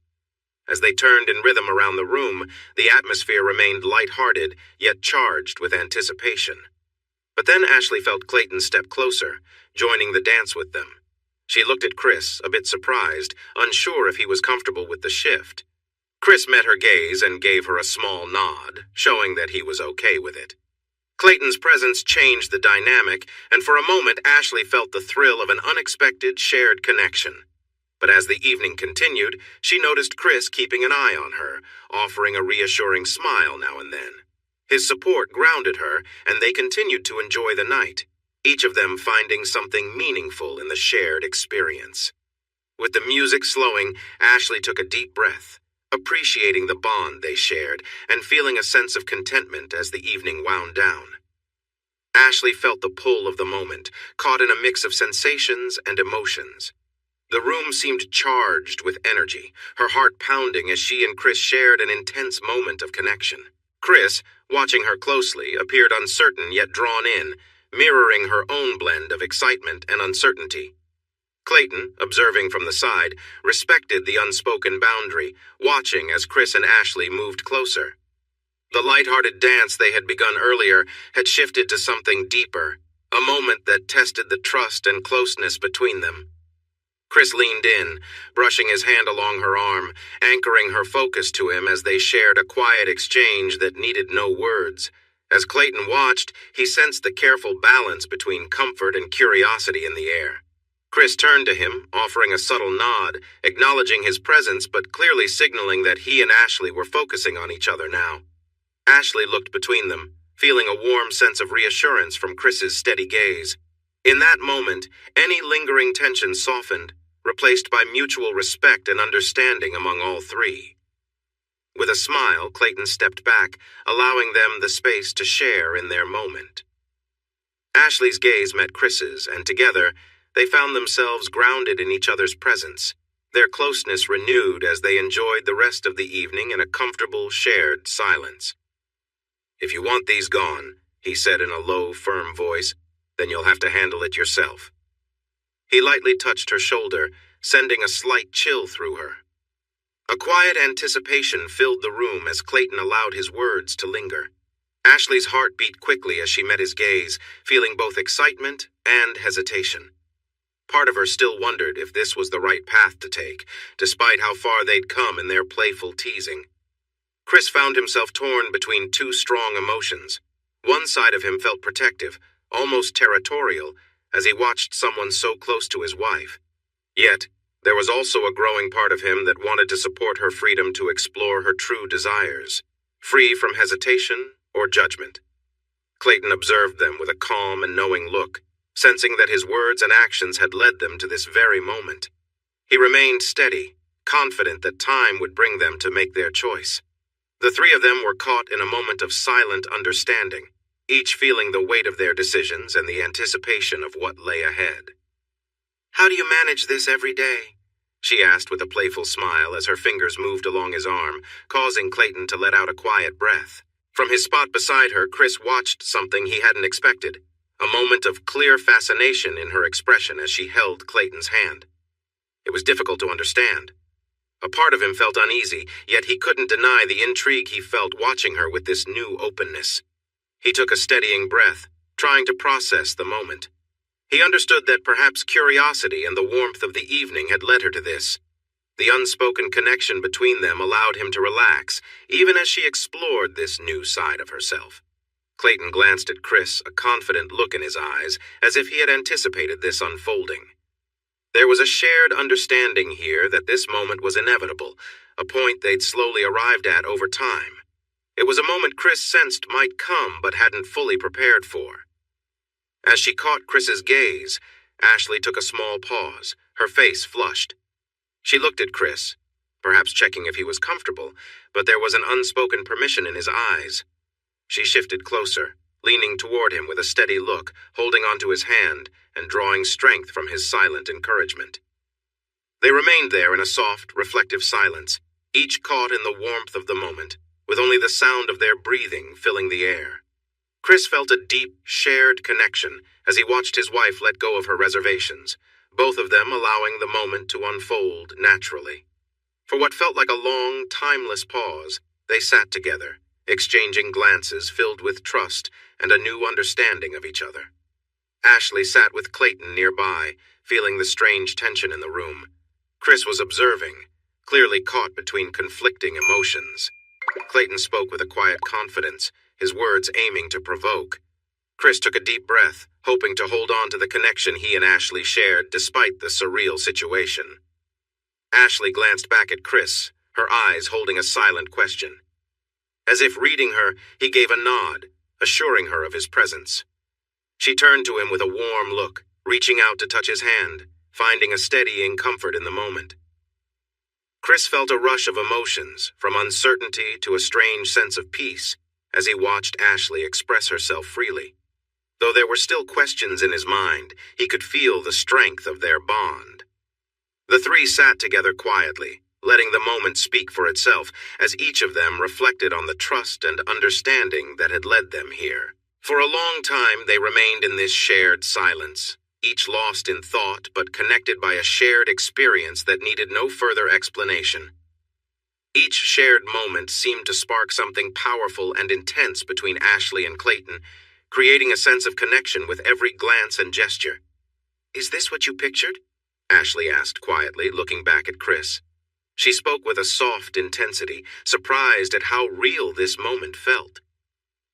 As they turned in rhythm around the room, the atmosphere remained light-hearted, yet charged with anticipation. But then Ashley felt Clayton step closer, joining the dance with them. She looked at Chris, a bit surprised, unsure if he was comfortable with the shift. Chris met her gaze and gave her a small nod, showing that he was okay with it. Clayton's presence changed the dynamic, and for a moment Ashley felt the thrill of an unexpected shared connection. But as the evening continued, she noticed Chris keeping an eye on her, offering a reassuring smile now and then. His support grounded her, and they continued to enjoy the night, each of them finding something meaningful in the shared experience. With the music slowing, Ashley took a deep breath, appreciating the bond they shared and feeling a sense of contentment as the evening wound down. Ashley felt the pull of the moment, caught in a mix of sensations and emotions. The room seemed charged with energy, her heart pounding as she and Chris shared an intense moment of connection. Chris, watching her closely, appeared uncertain yet drawn in, mirroring her own blend of excitement and uncertainty. Clayton, observing from the side, respected the unspoken boundary, watching as Chris and Ashley moved closer. The light-hearted dance they had begun earlier had shifted to something deeper, a moment that tested the trust and closeness between them. Chris leaned in, brushing his hand along her arm, anchoring her focus to him as they shared a quiet exchange that needed no words. As Clayton watched, he sensed the careful balance between comfort and curiosity in the air. Chris turned to him, offering a subtle nod, acknowledging his presence but clearly signaling that he and Ashley were focusing on each other now. Ashley looked between them, feeling a warm sense of reassurance from Chris's steady gaze. In that moment, any lingering tension softened, replaced by mutual respect and understanding among all three. With a smile, Clayton stepped back, allowing them the space to share in their moment. Ashley's gaze met Chris's, and together, they found themselves grounded in each other's presence, their closeness renewed as they enjoyed the rest of the evening in a comfortable, shared silence. "If you want these gone," he said in a low, firm voice, "then you'll have to handle it yourself." He lightly touched her shoulder, sending a slight chill through her. A quiet anticipation filled the room as Clayton allowed his words to linger. Ashley's heart beat quickly as she met his gaze, feeling both excitement and hesitation. Part of her still wondered if this was the right path to take, despite how far they'd come in their playful teasing. Chris found himself torn between two strong emotions. One side of him felt protective, almost territorial, as he watched someone so close to his wife. Yet, there was also a growing part of him that wanted to support her freedom to explore her true desires, free from hesitation or judgment. Clayton observed them with a calm and knowing look, sensing that his words and actions had led them to this very moment. He remained steady, confident that time would bring them to make their choice. The three of them were caught in a moment of silent understanding, each feeling the weight of their decisions and the anticipation of what lay ahead. "How do you manage this every day?" she asked with a playful smile as her fingers moved along his arm, causing Clayton to let out a quiet breath. From his spot beside her, Chris watched something he hadn't expected, a moment of clear fascination in her expression as she held Clayton's hand. It was difficult to understand. A part of him felt uneasy, yet he couldn't deny the intrigue he felt watching her with this new openness. He took a steadying breath, trying to process the moment. He understood that perhaps curiosity and the warmth of the evening had led her to this. The unspoken connection between them allowed him to relax, even as she explored this new side of herself. Clayton glanced at Chris, a confident look in his eyes, as if he had anticipated this unfolding. There was a shared understanding here that this moment was inevitable, a point they'd slowly arrived at over time. It was a moment Chris sensed might come but hadn't fully prepared for. As she caught Chris's gaze, Ashley took a small pause, her face flushed. She looked at Chris, perhaps checking if he was comfortable, but there was an unspoken permission in his eyes. She shifted closer, leaning toward him with a steady look, holding onto his hand and drawing strength from his silent encouragement. They remained there in a soft, reflective silence, each caught in the warmth of the moment, with only the sound of their breathing filling the air. Chris felt a deep, shared connection as he watched his wife let go of her reservations, both of them allowing the moment to unfold naturally. For what felt like a long, timeless pause, they sat together, exchanging glances filled with trust and a new understanding of each other. Ashley sat with Clayton nearby, feeling the strange tension in the room. Chris was observing, clearly caught between conflicting emotions. Clayton spoke with a quiet confidence, his words aiming to provoke. Chris took a deep breath, hoping to hold on to the connection he and Ashley shared despite the surreal situation. Ashley glanced back at Chris, her eyes holding a silent question. As if reading her, he gave a nod, assuring her of his presence. She turned to him with a warm look, reaching out to touch his hand, finding a steadying comfort in the moment. Chris felt a rush of emotions, from uncertainty to a strange sense of peace, as he watched Ashley express herself freely. Though there were still questions in his mind, he could feel the strength of their bond. The three sat together quietly, letting the moment speak for itself, as each of them reflected on the trust and understanding that had led them here. For a long time they remained in this shared silence, each lost in thought but connected by a shared experience that needed no further explanation. Each shared moment seemed to spark something powerful and intense between Ashley and Clayton, creating a sense of connection with every glance and gesture. "Is this what you pictured?" Ashley asked quietly, looking back at Chris. She spoke with a soft intensity, surprised at how real this moment felt.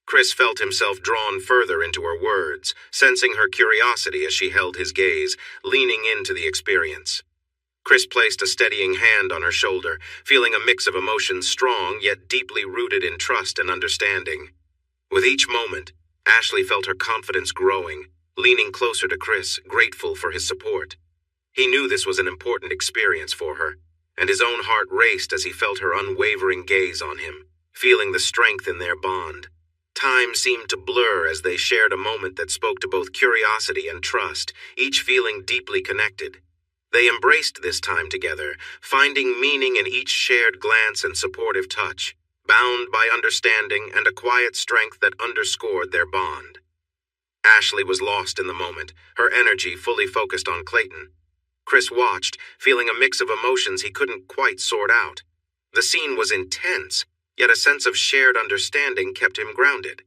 Chris felt himself drawn further into her words, sensing her curiosity as she held his gaze, leaning into the experience. Chris placed a steadying hand on her shoulder, feeling a mix of emotions strong yet deeply rooted in trust and understanding. With each moment, Ashley felt her confidence growing, leaning closer to Chris, grateful for his support. He knew this was an important experience for her, and his own heart raced as he felt her unwavering gaze on him, feeling the strength in their bond. Time seemed to blur as they shared a moment that spoke to both curiosity and trust, each feeling deeply connected. They embraced this time together, finding meaning in each shared glance and supportive touch, bound by understanding and a quiet strength that underscored their bond. Ashley was lost in the moment, her energy fully focused on Clayton. Chris watched, feeling a mix of emotions he couldn't quite sort out. The scene was intense, yet a sense of shared understanding kept him grounded.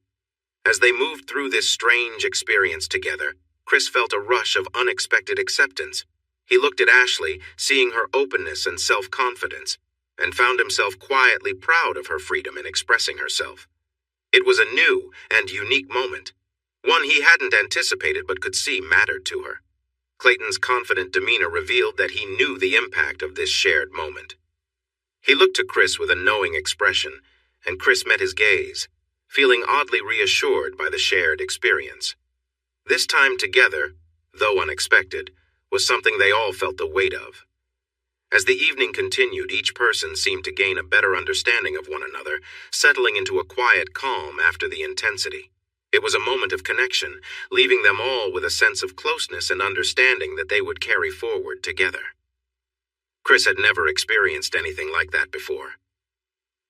As they moved through this strange experience together, Chris felt a rush of unexpected acceptance. He looked at Ashley, seeing her openness and self-confidence, and found himself quietly proud of her freedom in expressing herself. It was a new and unique moment, one he hadn't anticipated but could see mattered to her. Clayton's confident demeanor revealed that he knew the impact of this shared moment. He looked to Chris with a knowing expression, and Chris met his gaze, feeling oddly reassured by the shared experience. This time together, though unexpected, was something they all felt the weight of. As the evening continued, each person seemed to gain a better understanding of one another, settling into a quiet calm after the intensity. It was a moment of connection, leaving them all with a sense of closeness and understanding that they would carry forward together. Chris had never experienced anything like that before.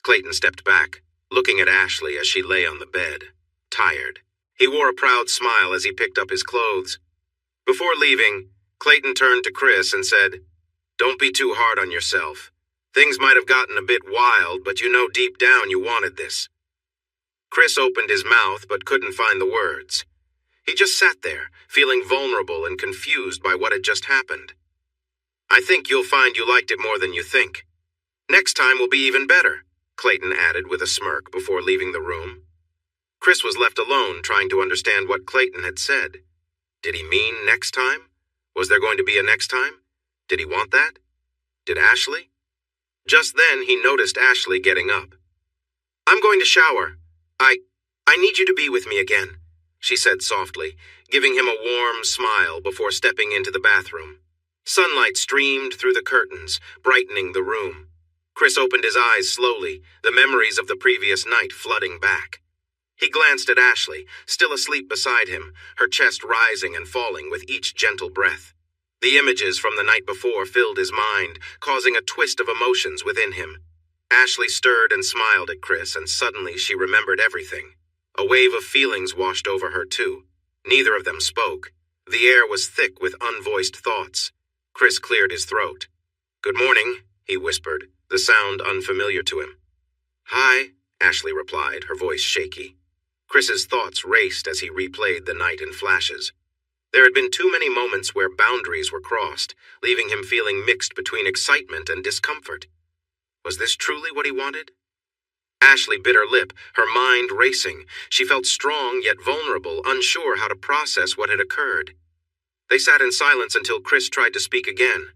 Clayton stepped back, looking at Ashley as she lay on the bed, tired. He wore a proud smile as he picked up his clothes. Before leaving, Clayton turned to Chris and said, "Don't be too hard on yourself. Things might have gotten a bit wild, but you know deep down you wanted this." Chris opened his mouth but couldn't find the words. He just sat there, feeling vulnerable and confused by what had just happened. "I think you'll find you liked it more than you think. Next time will be even better," Clayton added with a smirk before leaving the room. Chris was left alone trying to understand what Clayton had said. Did he mean next time? Was there going to be a next time? Did he want that? Did Ashley? Just then he noticed Ashley getting up. "I'm going to shower. I need you to be with me again," she said softly, giving him a warm smile before stepping into the bathroom. Sunlight streamed through the curtains, brightening the room. Chris opened his eyes slowly, the memories of the previous night flooding back. He glanced at Ashley, still asleep beside him, her chest rising and falling with each gentle breath. The images from the night before filled his mind, causing a twist of emotions within him. Ashley stirred and smiled at Chris, and suddenly she remembered everything. A wave of feelings washed over her, too. Neither of them spoke. The air was thick with unvoiced thoughts. Chris cleared his throat. "Good morning," he whispered, the sound unfamiliar to him. "Hi," Ashley replied, her voice shaky. Chris's thoughts raced as he replayed the night in flashes. There had been too many moments where boundaries were crossed, leaving him feeling mixed between excitement and discomfort. Was this truly what he wanted? Ashley bit her lip, her mind racing. She felt strong yet vulnerable, unsure how to process what had occurred. They sat in silence until Chris tried to speak again.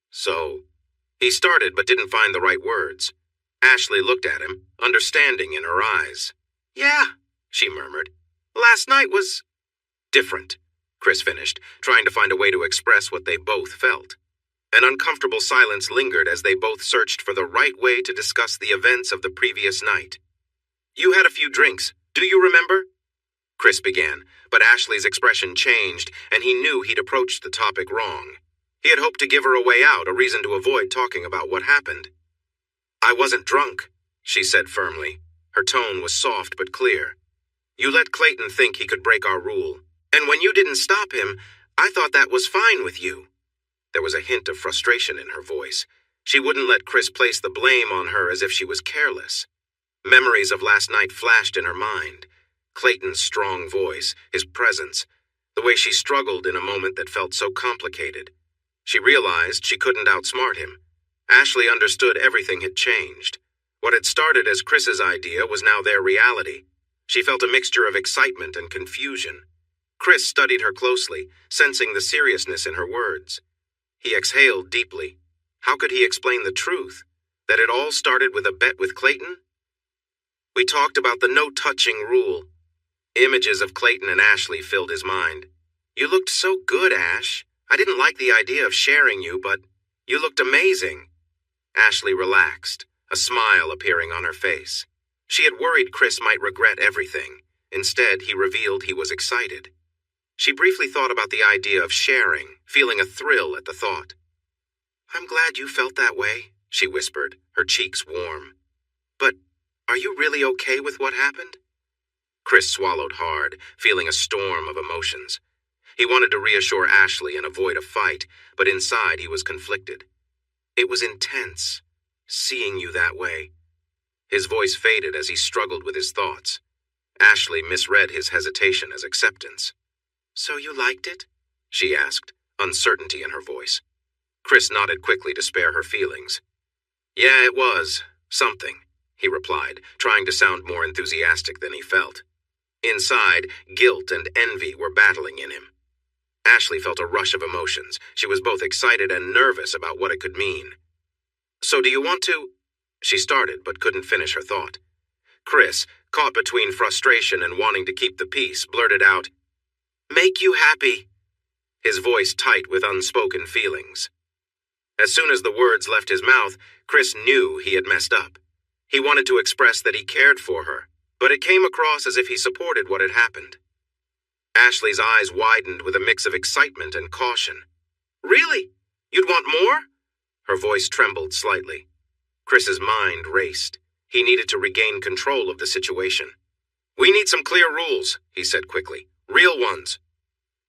"So," he started but didn't find the right words. Ashley looked at him, understanding in her eyes. "Yeah," she murmured. "Last night was different," Chris finished, trying to find a way to express what they both felt. An uncomfortable silence lingered as they both searched for the right way to discuss the events of the previous night. "You had a few drinks, do you remember?" Chris began, but Ashley's expression changed, and he knew he'd approached the topic wrong. He had hoped to give her a way out, a reason to avoid talking about what happened. "I wasn't drunk," she said firmly. Her tone was soft but clear. "You let Clayton think he could break our rule, and when you didn't stop him, I thought that was fine with you." There was a hint of frustration in her voice. She wouldn't let Chris place the blame on her as if she was careless. Memories of last night flashed in her mind. Clayton's strong voice, his presence, the way she struggled in a moment that felt so complicated. She realized she couldn't outsmart him. Ashley understood everything had changed. What had started as Chris's idea was now their reality. She felt a mixture of excitement and confusion. Chris studied her closely, sensing the seriousness in her words. He exhaled deeply. How could he explain the truth? That it all started with a bet with Clayton? "We talked about the no-touching rule." Images of Clayton and Ashley filled his mind. "You looked so good, Ash. I didn't like the idea of sharing you, but you looked amazing." Ashley relaxed, a smile appearing on her face. She had worried Chris might regret everything. Instead, he revealed he was excited. She briefly thought about the idea of sharing, feeling a thrill at the thought. "I'm glad you felt that way," she whispered, her cheeks warm. "But are you really okay with what happened?" Chris swallowed hard, feeling a storm of emotions. He wanted to reassure Ashley and avoid a fight, but inside he was conflicted. "It was intense, seeing you that way." His voice faded as he struggled with his thoughts. Ashley misread his hesitation as acceptance. "So you liked it?" she asked, uncertainty in her voice. Chris nodded quickly to spare her feelings. "Yeah, it was. Something," he replied, trying to sound more enthusiastic than he felt. Inside, guilt and envy were battling in him. Ashley felt a rush of emotions. She was both excited and nervous about what it could mean. "So do you want to—" She started but couldn't finish her thought. Chris, caught between frustration and wanting to keep the peace, blurted out, "Make you happy," his voice tight with unspoken feelings. As soon as the words left his mouth, Chris knew he had messed up. He wanted to express that he cared for her, but it came across as if he supported what had happened. Ashley's eyes widened with a mix of excitement and caution. "Really? You'd want more?" Her voice trembled slightly. Chris's mind raced. He needed to regain control of the situation. "We need some clear rules," he said quickly. "Real ones.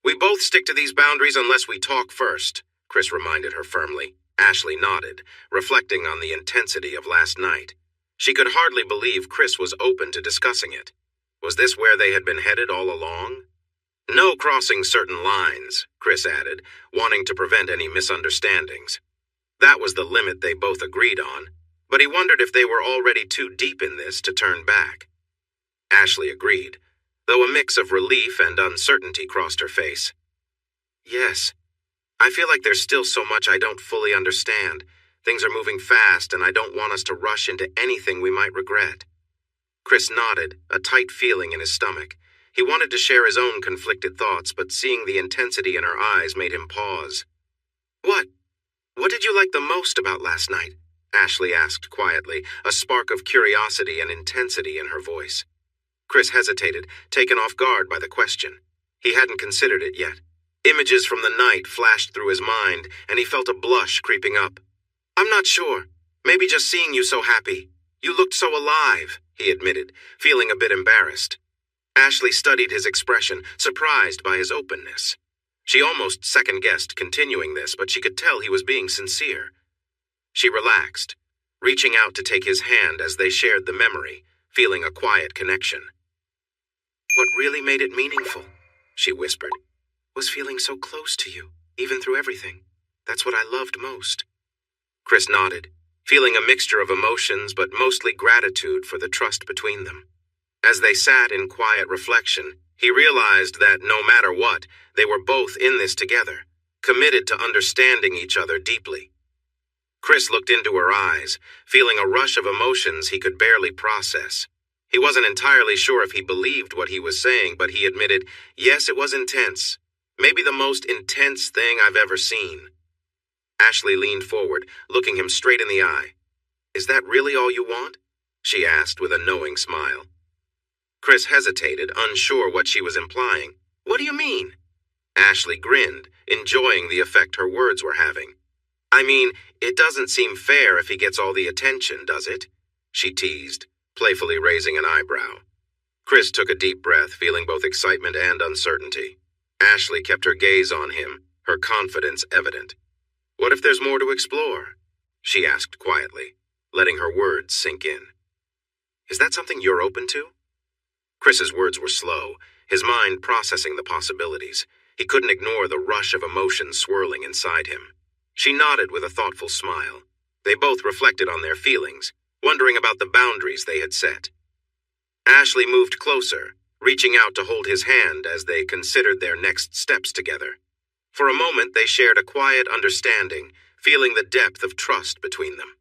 We both stick to these boundaries unless we talk first," Chris reminded her firmly. Ashley nodded, reflecting on the intensity of last night. She could hardly believe Chris was open to discussing it. Was this where they had been headed all along? "No crossing certain lines," Chris added, wanting to prevent any misunderstandings. That was the limit they both agreed on, but he wondered if they were already too deep in this to turn back. Ashley agreed, though a mix of relief and uncertainty crossed her face. "Yes. I feel like there's still so much I don't fully understand. Things are moving fast, and I don't want us to rush into anything we might regret." Chris nodded, a tight feeling in his stomach. He wanted to share his own conflicted thoughts, but seeing the intensity in her eyes made him pause. What did you like the most about last night?" Ashley asked quietly, a spark of curiosity and intensity in her voice. Chris hesitated, taken off guard by the question. He hadn't considered it yet. Images from the night flashed through his mind, and he felt a blush creeping up. "I'm not sure. Maybe just seeing you so happy. You looked so alive, he admitted, feeling a bit embarrassed. Ashley studied his expression, surprised by his openness. She almost second-guessed continuing this, but she could tell he was being sincere. She relaxed, reaching out to take his hand as they shared the memory, feeling a quiet connection. What really made it meaningful, she whispered, was feeling so close to you, even through everything. That's what I loved most. Chris nodded, feeling a mixture of emotions but mostly gratitude for the trust between them. As they sat in quiet reflection, he realized that no matter what, they were both in this together, committed to understanding each other deeply. Chris looked into her eyes, feeling a rush of emotions he could barely process. He wasn't entirely sure if he believed what he was saying, but he admitted, yes, it was intense. Maybe the most intense thing I've ever seen. Ashley leaned forward, looking him straight in the eye. Is that really all you want? She asked with a knowing smile. Chris hesitated, unsure what she was implying. What do you mean? Ashley grinned, enjoying the effect her words were having. I mean, it doesn't seem fair if he gets all the attention, does it? She teased, playfully raising an eyebrow. Chris took a deep breath, feeling both excitement and uncertainty. Ashley kept her gaze on him, her confidence evident. What if there's more to explore? She asked quietly, letting her words sink in. Is that something you're open to? Chris's words were slow, his mind processing the possibilities. He couldn't ignore the rush of emotion swirling inside him. She nodded with a thoughtful smile. They both reflected on their feelings, wondering about the boundaries they had set. Ashley moved closer, reaching out to hold his hand as they considered their next steps together. For a moment, they shared a quiet understanding, feeling the depth of trust between them.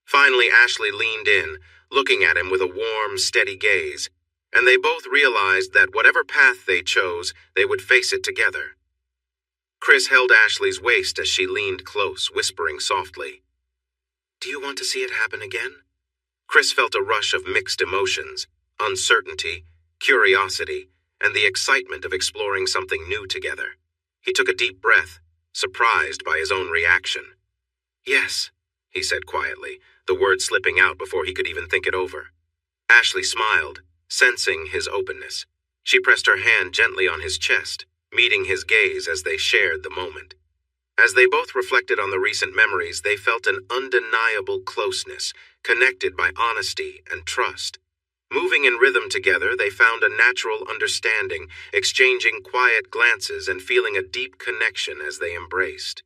Finally, Ashley leaned in, looking at him with a warm, steady gaze, and they both realized that whatever path they chose, they would face it together. Chris held Ashley's waist as she leaned close, whispering softly, Do you want to see it happen again? Chris felt a rush of mixed emotions, uncertainty, curiosity, and the excitement of exploring something new together. He took a deep breath, surprised by his own reaction. Yes, he said quietly, the words slipping out before he could even think it over. Ashley smiled, sensing his openness. She pressed her hand gently on his chest, meeting his gaze as they shared the moment. As they both reflected on the recent memories, they felt an undeniable closeness, connected by honesty and trust. Moving in rhythm together, they found a natural understanding, exchanging quiet glances and feeling a deep connection as they embraced.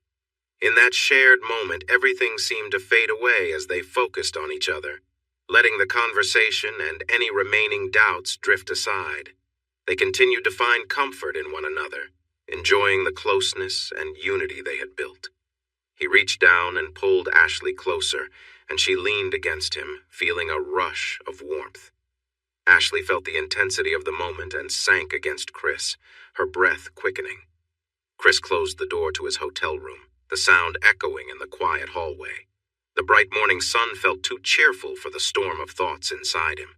In that shared moment, everything seemed to fade away as they focused on each other, letting the conversation and any remaining doubts drift aside. They continued to find comfort in one another, enjoying the closeness and unity they had built. He reached down and pulled Ashley closer, and she leaned against him, feeling a rush of warmth. Ashley felt the intensity of the moment and sank against Chris, her breath quickening. Chris closed the door to his hotel room, the sound echoing in the quiet hallway. The bright morning sun felt too cheerful for the storm of thoughts inside him.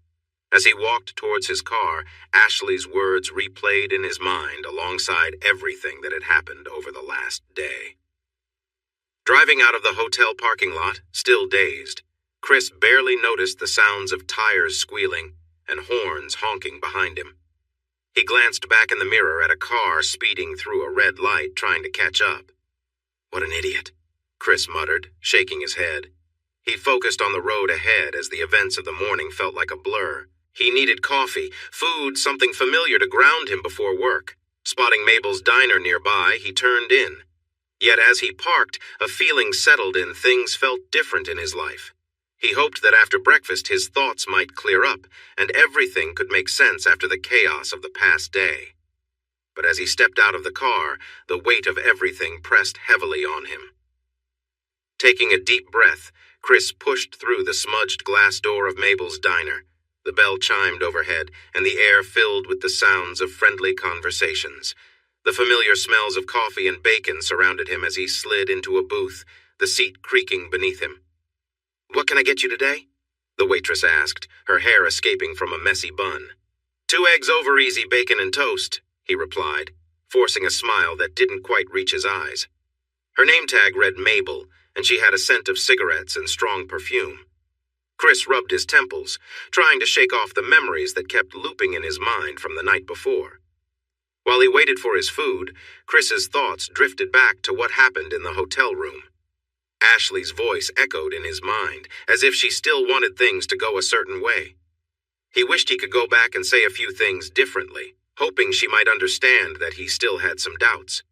As he walked towards his car, Ashley's words replayed in his mind alongside everything that had happened over the last day. Driving out of the hotel parking lot, still dazed, Chris barely noticed the sounds of tires squealing and horns honking behind him. He glanced back in the mirror at a car speeding through a red light, trying to catch up. What an idiot, Chris muttered, shaking his head. He focused on the road ahead as the events of the morning felt like a blur. He needed coffee, food, something familiar to ground him before work. Spotting Mabel's diner nearby, he turned in. Yet as he parked, a feeling settled in. Things felt different in his life. He hoped that after breakfast his thoughts might clear up, and everything could make sense after the chaos of the past day. But as he stepped out of the car, the weight of everything pressed heavily on him. Taking a deep breath, Chris pushed through the smudged glass door of Mabel's diner. The bell chimed overhead, and the air filled with the sounds of friendly conversations. The familiar smells of coffee and bacon surrounded him as he slid into a booth, the seat creaking beneath him. "What can I get you today?" the waitress asked, her hair escaping from a messy bun. "2 eggs over easy, bacon and toast," he replied, forcing a smile that didn't quite reach his eyes. Her name tag read Mabel, and she had a scent of cigarettes and strong perfume. Chris rubbed his temples, trying to shake off the memories that kept looping in his mind from the night before. While he waited for his food, Chris's thoughts drifted back to what happened in the hotel room. Ashley's voice echoed in his mind, as if she still wanted things to go a certain way. He wished he could go back and say a few things differently, hoping she might understand that he still had some doubts.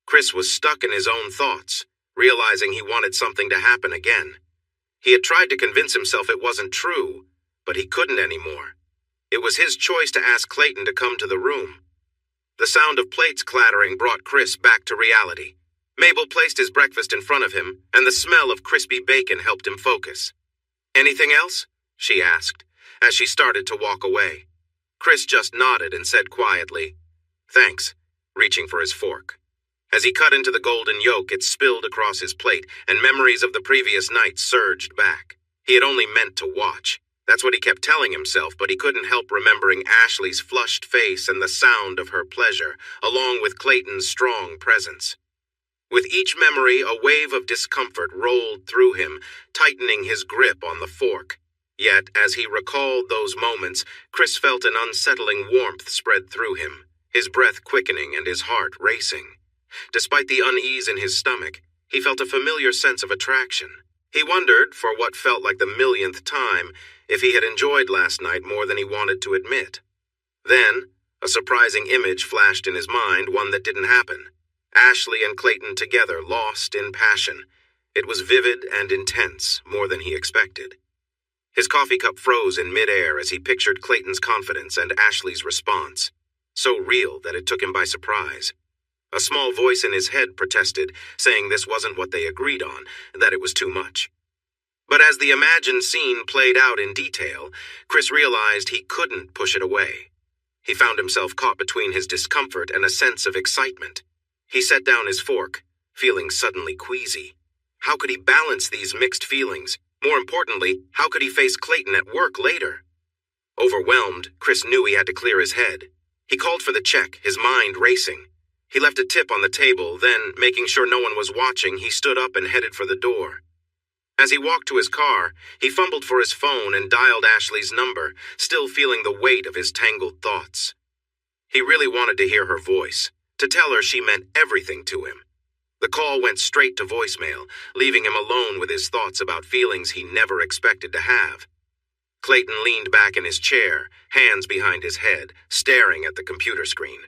Chris was stuck in his own thoughts, realizing he wanted something to happen again. He had tried to convince himself it wasn't true, but he couldn't anymore. It was his choice to ask Clayton to come to the room. The sound of plates clattering brought Chris back to reality. Mabel placed his breakfast in front of him, and the smell of crispy bacon helped him focus. "Anything else?" she asked, as she started to walk away. Chris just nodded and said quietly, "Thanks," reaching for his fork. As he cut into the golden yolk, it spilled across his plate, and memories of the previous night surged back. He had only meant to watch. That's what he kept telling himself, but he couldn't help remembering Ashley's flushed face and the sound of her pleasure, along with Clayton's strong presence. With each memory, a wave of discomfort rolled through him, tightening his grip on the fork. Yet, as he recalled those moments, Chris felt an unsettling warmth spread through him, his breath quickening and his heart racing. Despite the unease in his stomach, he felt a familiar sense of attraction. He wondered, for what felt like the millionth time, if he had enjoyed last night more than he wanted to admit. Then, a surprising image flashed in his mind, one that didn't happen. Ashley and Clayton together, lost in passion. It was vivid and intense, more than he expected. His coffee cup froze in midair as he pictured Clayton's confidence and Ashley's response, so real that it took him by surprise. A small voice in his head protested, saying this wasn't what they agreed on, that it was too much. But as the imagined scene played out in detail, Chris realized he couldn't push it away. He found himself caught between his discomfort and a sense of excitement. He set down his fork, feeling suddenly queasy. How could he balance these mixed feelings? More importantly, how could he face Clayton at work later? Overwhelmed, Chris knew he had to clear his head. He called for the check, his mind racing. He left a tip on the table, then, making sure no one was watching, he stood up and headed for the door. As he walked to his car, he fumbled for his phone and dialed Ashley's number, still feeling the weight of his tangled thoughts. He really wanted to hear her voice, to tell her she meant everything to him. The call went straight to voicemail, leaving him alone with his thoughts about feelings he never expected to have. Clayton leaned back in his chair, hands behind his head, staring at the computer screen.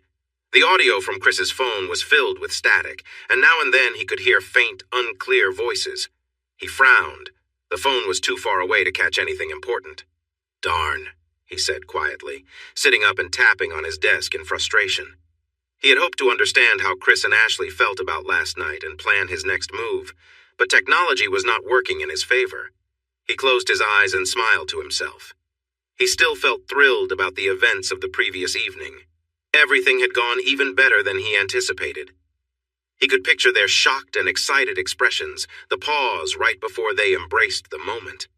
The audio from Chris's phone was filled with static, and now and then he could hear faint, unclear voices. He frowned. The phone was too far away to catch anything important. "Darn," he said quietly, sitting up and tapping on his desk in frustration. He had hoped to understand how Chris and Ashley felt about last night and plan his next move, but technology was not working in his favor. He closed his eyes and smiled to himself. He still felt thrilled about the events of the previous evening. Everything had gone even better than he anticipated. He could picture their shocked and excited expressions, the pause right before they embraced the moment.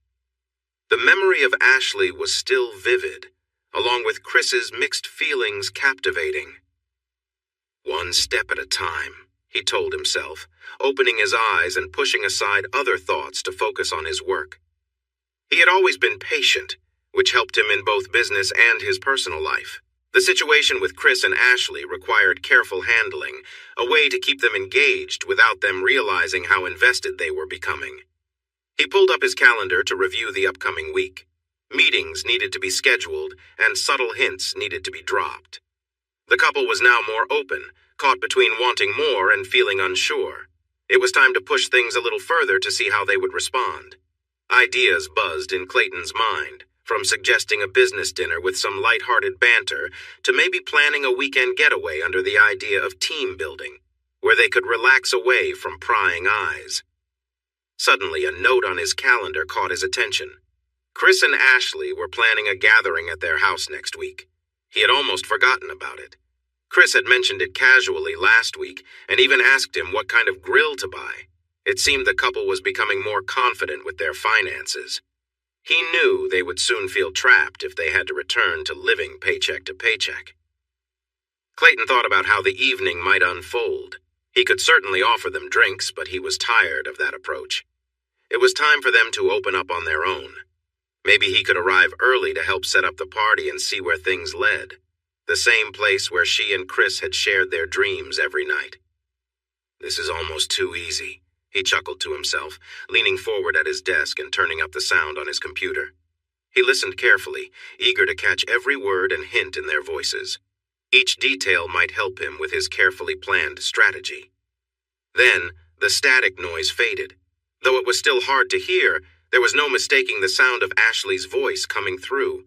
The memory of Ashley was still vivid, along with Chris's mixed feelings captivating. One step at a time, he told himself, opening his eyes and pushing aside other thoughts to focus on his work. He had always been patient, which helped him in both business and his personal life. The situation with Chris and Ashley required careful handling, a way to keep them engaged without them realizing how invested they were becoming. He pulled up his calendar to review the upcoming week. Meetings needed to be scheduled, and subtle hints needed to be dropped. The couple was now more open, caught between wanting more and feeling unsure. It was time to push things a little further to see how they would respond. Ideas buzzed in Clayton's mind, from suggesting a business dinner with some light-hearted banter to maybe planning a weekend getaway under the idea of team building, where they could relax away from prying eyes. Suddenly, a note on his calendar caught his attention. Chris and Ashley were planning a gathering at their house next week. He had almost forgotten about it. Chris had mentioned it casually last week and even asked him what kind of grill to buy. It seemed the couple was becoming more confident with their finances. He knew they would soon feel trapped if they had to return to living paycheck to paycheck. Clayton thought about how the evening might unfold. He could certainly offer them drinks, but he was tired of that approach. It was time for them to open up on their own. Maybe he could arrive early to help set up the party and see where things led. The same place where she and Chris had shared their dreams every night. This is almost too easy, he chuckled to himself, leaning forward at his desk and turning up the sound on his computer. He listened carefully, eager to catch every word and hint in their voices. Each detail might help him with his carefully planned strategy. Then, the static noise faded. Though it was still hard to hear, there was no mistaking the sound of Ashley's voice coming through.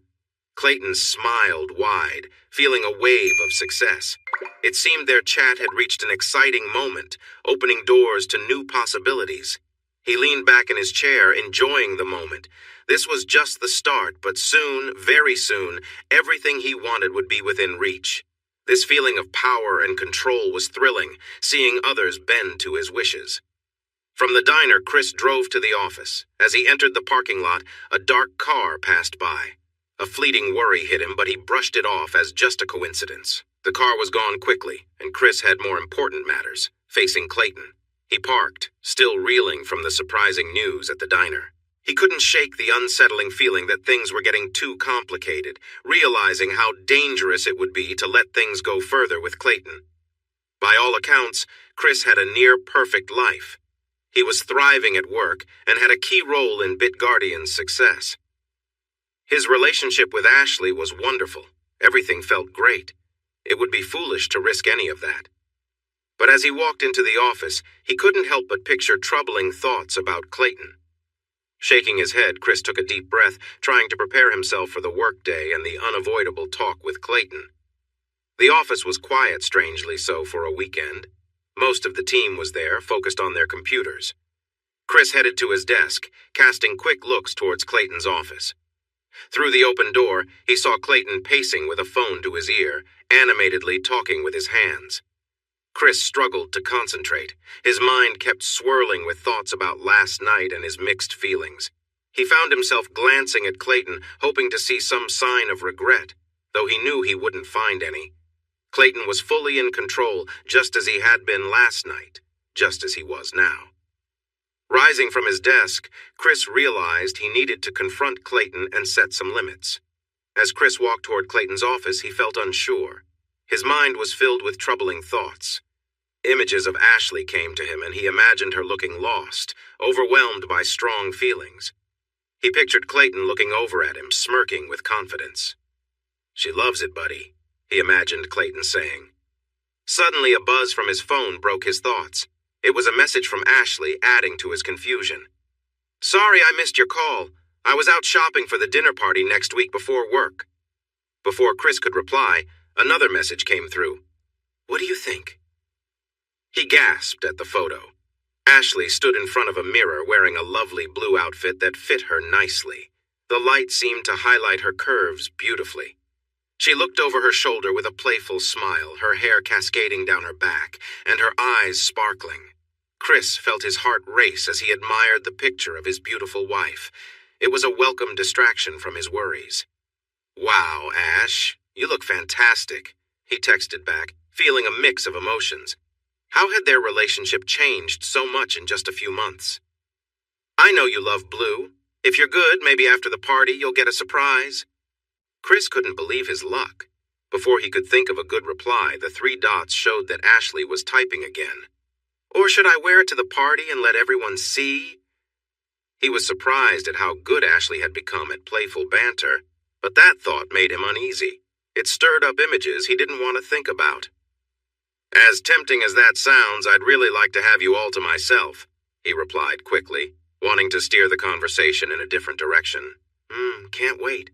Clayton smiled wide, feeling a wave of success. It seemed their chat had reached an exciting moment, opening doors to new possibilities. He leaned back in his chair, enjoying the moment. This was just the start, but soon, very soon, everything he wanted would be within reach. This feeling of power and control was thrilling, seeing others bend to his wishes. From the diner, Chris drove to the office. As he entered the parking lot, a dark car passed by. A fleeting worry hit him, but he brushed it off as just a coincidence. The car was gone quickly, and Chris had more important matters, facing Clayton. He parked, still reeling from the surprising news at the diner. He couldn't shake the unsettling feeling that things were getting too complicated, realizing how dangerous it would be to let things go further with Clayton. By all accounts, Chris had a near-perfect life. He was thriving at work and had a key role in BitGuardian's success. His relationship with Ashley was wonderful. Everything felt great. It would be foolish to risk any of that. But as he walked into the office, he couldn't help but picture troubling thoughts about Clayton. Shaking his head, Chris took a deep breath, trying to prepare himself for the workday and the unavoidable talk with Clayton. The office was quiet, strangely so, for a weekend. Most of the team was there, focused on their computers. Chris headed to his desk, casting quick looks towards Clayton's office. Through the open door, he saw Clayton pacing with a phone to his ear, animatedly talking with his hands. Chris struggled to concentrate. His mind kept swirling with thoughts about last night and his mixed feelings. He found himself glancing at Clayton, hoping to see some sign of regret, though he knew he wouldn't find any. Clayton was fully in control, just as he had been last night, just as he was now. Rising from his desk, Chris realized he needed to confront Clayton and set some limits. As Chris walked toward Clayton's office, he felt unsure. His mind was filled with troubling thoughts. Images of Ashley came to him, and he imagined her looking lost, overwhelmed by strong feelings. He pictured Clayton looking over at him, smirking with confidence. "She loves it, buddy," he imagined Clayton saying. Suddenly, a buzz from his phone broke his thoughts. It was a message from Ashley, adding to his confusion. "Sorry I missed your call. I was out shopping for the dinner party next week before work." Before Chris could reply, another message came through. "What do you think?" He gasped at the photo. Ashley stood in front of a mirror wearing a lovely blue outfit that fit her nicely. The light seemed to highlight her curves beautifully. She looked over her shoulder with a playful smile, her hair cascading down her back, and her eyes sparkling. Chris felt his heart race as he admired the picture of his beautiful wife. It was a welcome distraction from his worries. "Wow, Ash, you look fantastic," he texted back, feeling a mix of emotions. How had their relationship changed so much in just a few months? "I know you love blue. If you're good, maybe after the party you'll get a surprise." Chris couldn't believe his luck. Before he could think of a good reply, the 3 dots showed that Ashley was typing again. "Or should I wear it to the party and let everyone see?" He was surprised at how good Ashley had become at playful banter, but that thought made him uneasy. It stirred up images he didn't want to think about. "As tempting as that sounds, I'd really like to have you all to myself," he replied quickly, wanting to steer the conversation in a different direction. Can't wait."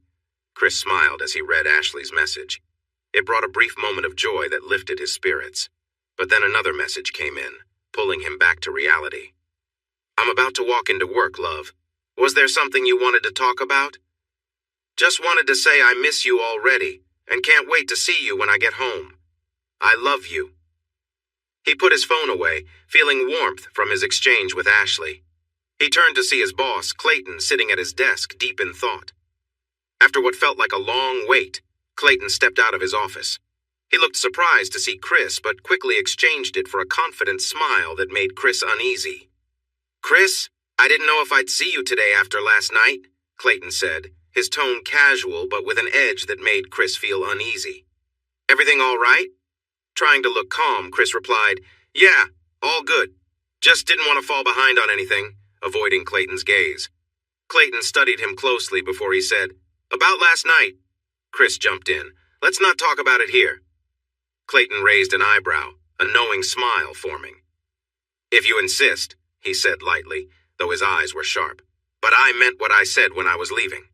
Chris smiled as he read Ashley's message. It brought a brief moment of joy that lifted his spirits. But then another message came in, pulling him back to reality. "I'm about to walk into work, love. Was there something you wanted to talk about?" "Just wanted to say I miss you already, and can't wait to see you when I get home. I love you." He put his phone away, feeling warmth from his exchange with Ashley. He turned to see his boss, Clayton, sitting at his desk, deep in thought. After what felt like a long wait, Clayton stepped out of his office. He looked surprised to see Chris, but quickly exchanged it for a confident smile that made Chris uneasy. "Chris, I didn't know if I'd see you today after last night," Clayton said, his tone casual but with an edge that made Chris feel uneasy. "Everything all right?" Trying to look calm, Chris replied, "Yeah, all good. Just didn't want to fall behind on anything," avoiding Clayton's gaze. Clayton studied him closely before he said, "About last night." Chris jumped in. "Let's not talk about it here." Clayton raised an eyebrow, a knowing smile forming. "If you insist," he said lightly, though his eyes were sharp. "But I meant what I said when I was leaving."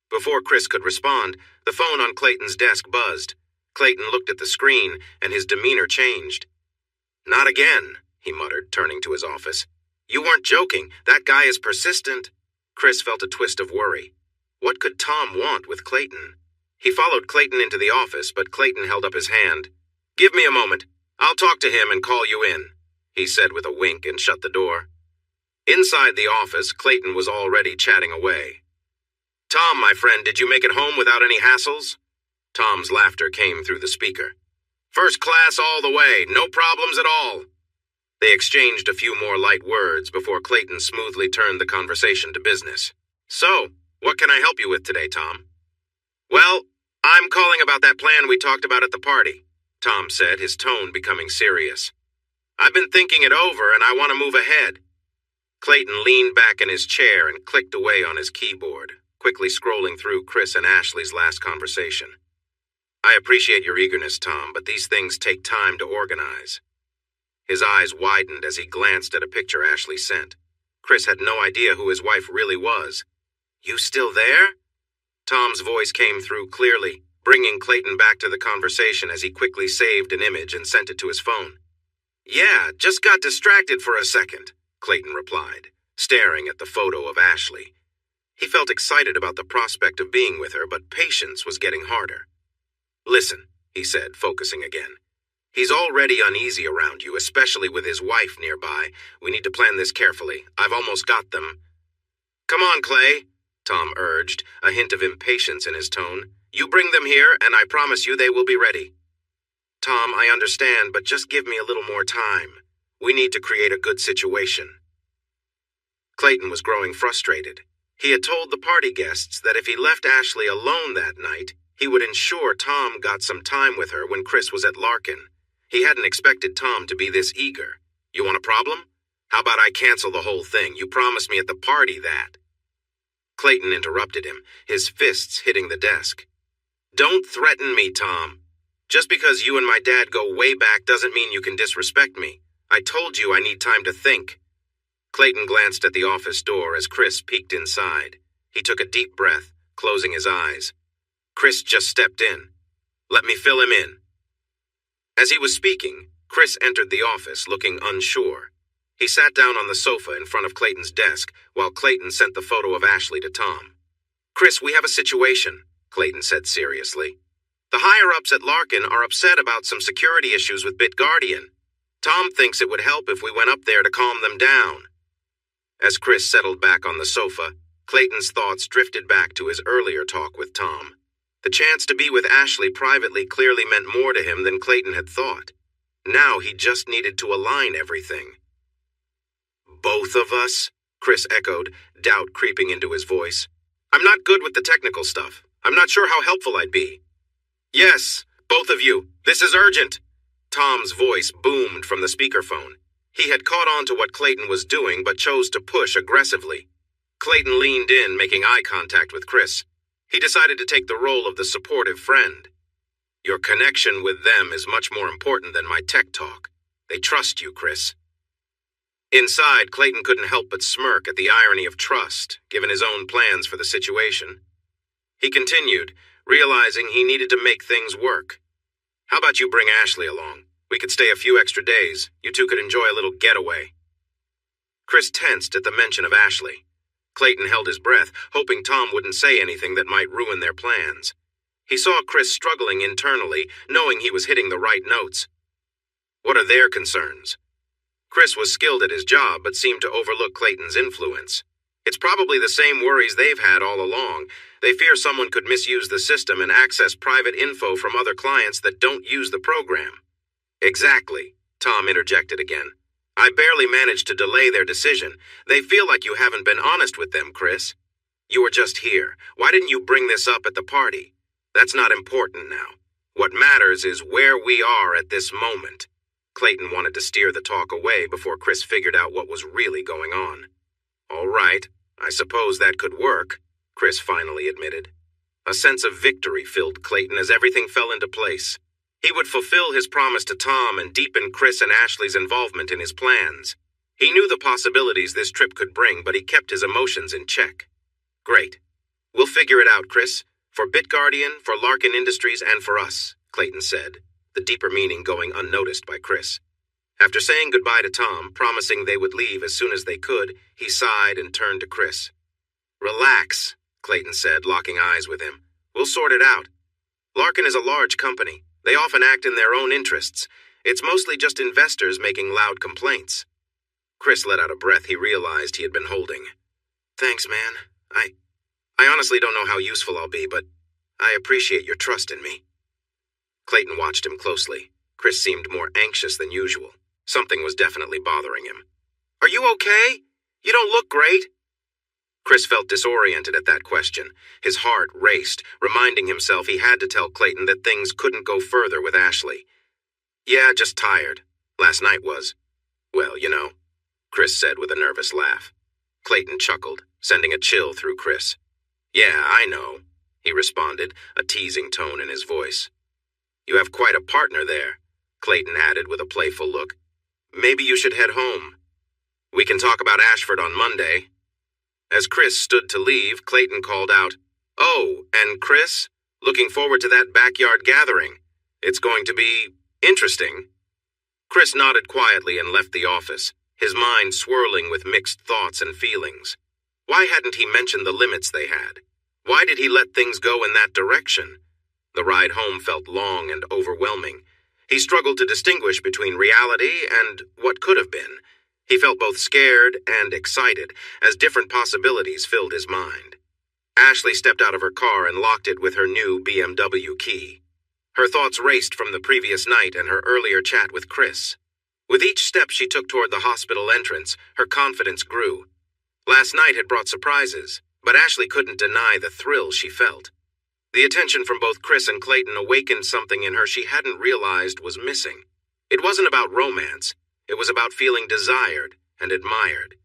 Before Chris could respond, the phone on Clayton's desk buzzed. Clayton looked at the screen, and his demeanor changed. "Not again," he muttered, turning to his office. "You weren't joking. That guy is persistent." Chris felt a twist of worry. What could Tom want with Clayton? He followed Clayton into the office, but Clayton held up his hand. "Give me a moment. I'll talk to him and call you in," he said with a wink and shut the door. Inside the office, Clayton was already chatting away. "Tom, my friend, did you make it home without any hassles?" Tom's laughter came through the speaker. "First class all the way, no problems at all." They exchanged a few more light words before Clayton smoothly turned the conversation to business. "So, what can I help you with today, Tom?" "Well, I'm calling about that plan we talked about at the party," Tom said, his tone becoming serious. "I've been thinking it over and I want to move ahead." Clayton leaned back in his chair and clicked away on his keyboard, quickly scrolling through Chris and Ashley's last conversation. "I appreciate your eagerness, Tom, but these things take time to organize." His eyes widened as he glanced at a picture Ashley sent. Chris had no idea who his wife really was. "You still there?" Tom's voice came through clearly, bringing Clayton back to the conversation as he quickly saved an image and sent it to his phone. "Yeah, just got distracted for a second," Clayton replied, staring at the photo of Ashley. He felt excited about the prospect of being with her, but patience was getting harder. "Listen," he said, focusing again. "He's already uneasy around you, especially with his wife nearby. We need to plan this carefully. I've almost got them." "Come on, Clay," Tom urged, a hint of impatience in his tone. "You bring them here, and I promise you they will be ready." "Tom, I understand, but just give me a little more time. We need to create a good situation." Clayton was growing frustrated. He had told the party guests that if he left Ashley alone that night, he would ensure Tom got some time with her when Chris was at Larkin. He hadn't expected Tom to be this eager. "You want a problem? How about I cancel the whole thing? You promised me at the party that." Clayton interrupted him, his fists hitting the desk. "Don't threaten me, Tom. Just because you and my dad go way back doesn't mean you can disrespect me. I told you I need time to think." Clayton glanced at the office door as Chris peeked inside. He took a deep breath, closing his eyes. Chris just stepped in. "Let me fill him in." As he was speaking, Chris entered the office looking unsure. He sat down on the sofa in front of Clayton's desk while Clayton sent the photo of Ashley to Tom. "Chris, we have a situation," Clayton said seriously. "The higher-ups at Larkin are upset about some security issues with BitGuardian. Tom thinks it would help if we went up there to calm them down." As Chris settled back on the sofa, Clayton's thoughts drifted back to his earlier talk with Tom. The chance to be with Ashley privately clearly meant more to him than Clayton had thought. Now he just needed to align everything. "Both of us?" Chris echoed, doubt creeping into his voice. "I'm not good with the technical stuff. I'm not sure how helpful I'd be." "Yes, both of you. This is urgent." Tom's voice boomed from the speakerphone. He had caught on to what Clayton was doing but chose to push aggressively. Clayton leaned in, making eye contact with Chris. He decided to take the role of the supportive friend. "Your connection with them is much more important than my tech talk. They trust you, Chris." Inside, Clayton couldn't help but smirk at the irony of trust, given his own plans for the situation. He continued, realizing he needed to make things work. "How about you bring Ashley along? We could stay a few extra days. You two could enjoy a little getaway." Chris tensed at the mention of Ashley. Clayton held his breath, hoping Tom wouldn't say anything that might ruin their plans. He saw Chris struggling internally, knowing he was hitting the right notes. What are their concerns? Chris was skilled at his job, but seemed to overlook Clayton's influence. It's probably the same worries they've had all along. They fear someone could misuse the system and access private info from other clients that don't use the program. Exactly, Tom interjected again. I barely managed to delay their decision. They feel like you haven't been honest with them, Chris. You were just here. Why didn't you bring this up at the party? That's not important now. What matters is where we are at this moment. Clayton wanted to steer the talk away before Chris figured out what was really going on. All right, I suppose that could work, Chris finally admitted. A sense of victory filled Clayton as everything fell into place. He would fulfill his promise to Tom and deepen Chris and Ashley's involvement in his plans. He knew the possibilities this trip could bring, but he kept his emotions in check. Great. We'll figure it out, Chris. For BitGuardian, for Larkin Industries, and for us, Clayton said, the deeper meaning going unnoticed by Chris. After saying goodbye to Tom, promising they would leave as soon as they could, he sighed and turned to Chris. Relax, Clayton said, locking eyes with him. We'll sort it out. Larkin is a large company. They often act in their own interests. It's mostly just investors making loud complaints. Chris let out a breath he realized he had been holding. Thanks, man. I honestly don't know how useful I'll be, but I appreciate your trust in me. Clayton watched him closely. Chris seemed more anxious than usual. Something was definitely bothering him. Are you okay? You don't look great. Chris felt disoriented at that question. His heart raced, reminding himself he had to tell Clayton that things couldn't go further with Ashley. Yeah, just tired. Last night was. Well, you know, Chris said with a nervous laugh. Clayton chuckled, sending a chill through Chris. Yeah, I know, he responded, a teasing tone in his voice. You have quite a partner there, Clayton added with a playful look. Maybe you should head home. We can talk about Ashford on Monday. As Chris stood to leave, Clayton called out, Oh, and Chris, looking forward to that backyard gathering. It's going to be interesting. Chris nodded quietly and left the office, his mind swirling with mixed thoughts and feelings. Why hadn't he mentioned the limits they had? Why did he let things go in that direction? The ride home felt long and overwhelming. He struggled to distinguish between reality and what could have been. He felt both scared and excited as different possibilities filled his mind. Ashley stepped out of her car and locked it with her new BMW key. Her thoughts raced from the previous night and her earlier chat with Chris. With each step she took toward the hospital entrance, her confidence grew. Last night had brought surprises, but Ashley couldn't deny the thrill she felt. The attention from both Chris and Clayton awakened something in her she hadn't realized was missing. It wasn't about romance. It was about feeling desired and admired.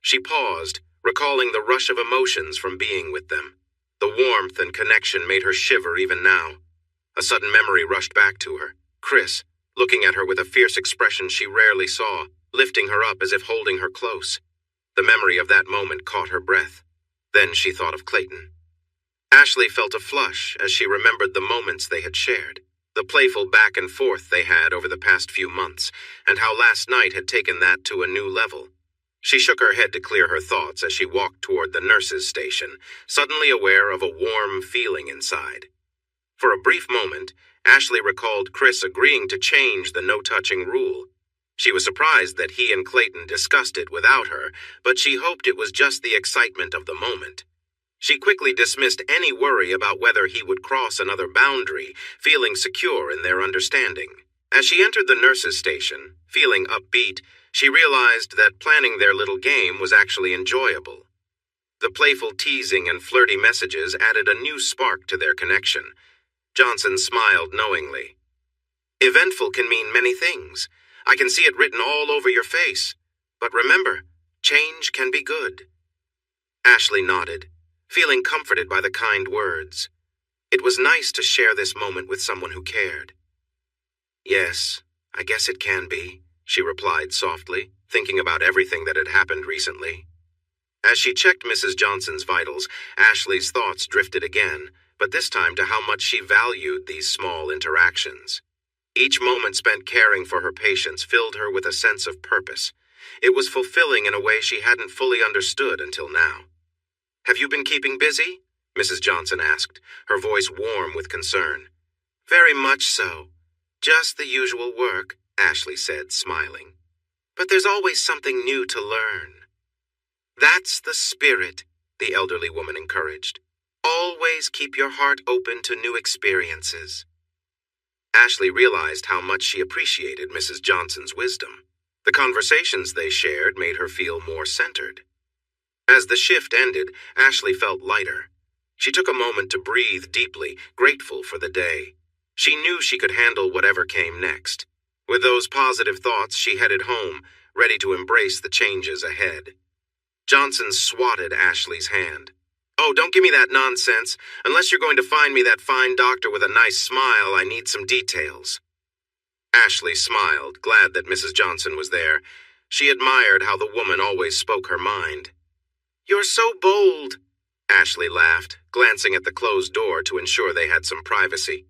She paused, recalling the rush of emotions from being with them. The warmth and connection made her shiver even now. A sudden memory rushed back to her. Chris, looking at her with a fierce expression she rarely saw, lifting her up as if holding her close. The memory of that moment caught her breath. Then she thought of Clayton. Ashley felt a flush as she remembered the moments they had shared, the playful back and forth they had over the past few months, and how last night had taken that to a new level. She shook her head to clear her thoughts as she walked toward the nurse's station, suddenly aware of a warm feeling inside. For a brief moment, Ashley recalled Chris agreeing to change the no-touching rule. She was surprised that he and Clayton discussed it without her, but she hoped it was just the excitement of the moment. She quickly dismissed any worry about whether he would cross another boundary, feeling secure in their understanding. As she entered the nurse's station, feeling upbeat, she realized that planning their little game was actually enjoyable. The playful teasing and flirty messages added a new spark to their connection. Johnson smiled knowingly. Eventful can mean many things. I can see it written all over your face. But remember, change can be good. Ashley nodded, feeling comforted by the kind words. It was nice to share this moment with someone who cared. Yes, I guess it can be, she replied softly, thinking about everything that had happened recently. As she checked Mrs. Johnson's vitals, Ashley's thoughts drifted again, but this time to how much she valued these small interactions. Each moment spent caring for her patients filled her with a sense of purpose. It was fulfilling in a way she hadn't fully understood until now. Have you been keeping busy? Mrs. Johnson asked, her voice warm with concern. Very much so. Just the usual work, Ashley said, smiling. But there's always something new to learn. That's the spirit, the elderly woman encouraged. Always keep your heart open to new experiences. Ashley realized how much she appreciated Mrs. Johnson's wisdom. The conversations they shared made her feel more centered. As the shift ended, Ashley felt lighter. She took a moment to breathe deeply, grateful for the day. She knew she could handle whatever came next. With those positive thoughts, she headed home, ready to embrace the changes ahead. Johnson swatted Ashley's hand. "Oh, don't give me that nonsense. Unless you're going to find me that fine doctor with a nice smile, I need some details." Ashley smiled, glad that Mrs. Johnson was there. She admired how the woman always spoke her mind. "You're so bold," Ashley laughed, glancing at the closed door to ensure they had some privacy.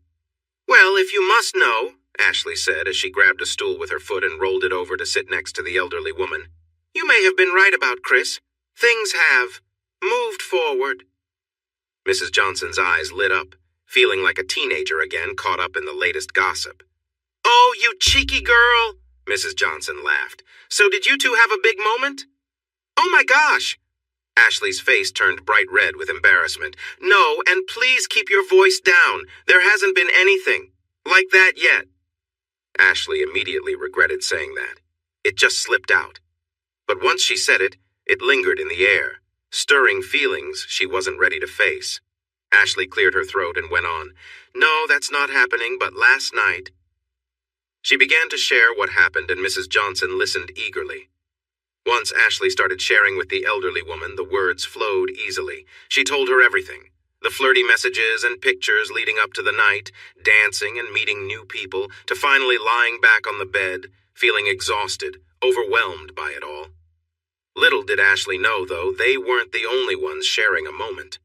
"Well, if you must know," Ashley said as she grabbed a stool with her foot and rolled it over to sit next to the elderly woman, "you may have been right about Chris. Things have moved forward." Mrs. Johnson's eyes lit up, feeling like a teenager again caught up in the latest gossip. "Oh, you cheeky girl," Mrs. Johnson laughed. "So did you two have a big moment?" "Oh my gosh." Ashley's face turned bright red with embarrassment. "No, and please keep your voice down. There hasn't been anything like that yet." Ashley immediately regretted saying that. It just slipped out. But once she said it, it lingered in the air, stirring feelings she wasn't ready to face. Ashley cleared her throat and went on. "No, that's not happening, but last night." She began to share what happened, and Mrs. Johnson listened eagerly. Once Ashley started sharing with the elderly woman, the words flowed easily. She told her everything. The flirty messages and pictures leading up to the night, dancing and meeting new people, to finally lying back on the bed, feeling exhausted, overwhelmed by it all. Little did Ashley know, though, they weren't the only ones sharing a moment.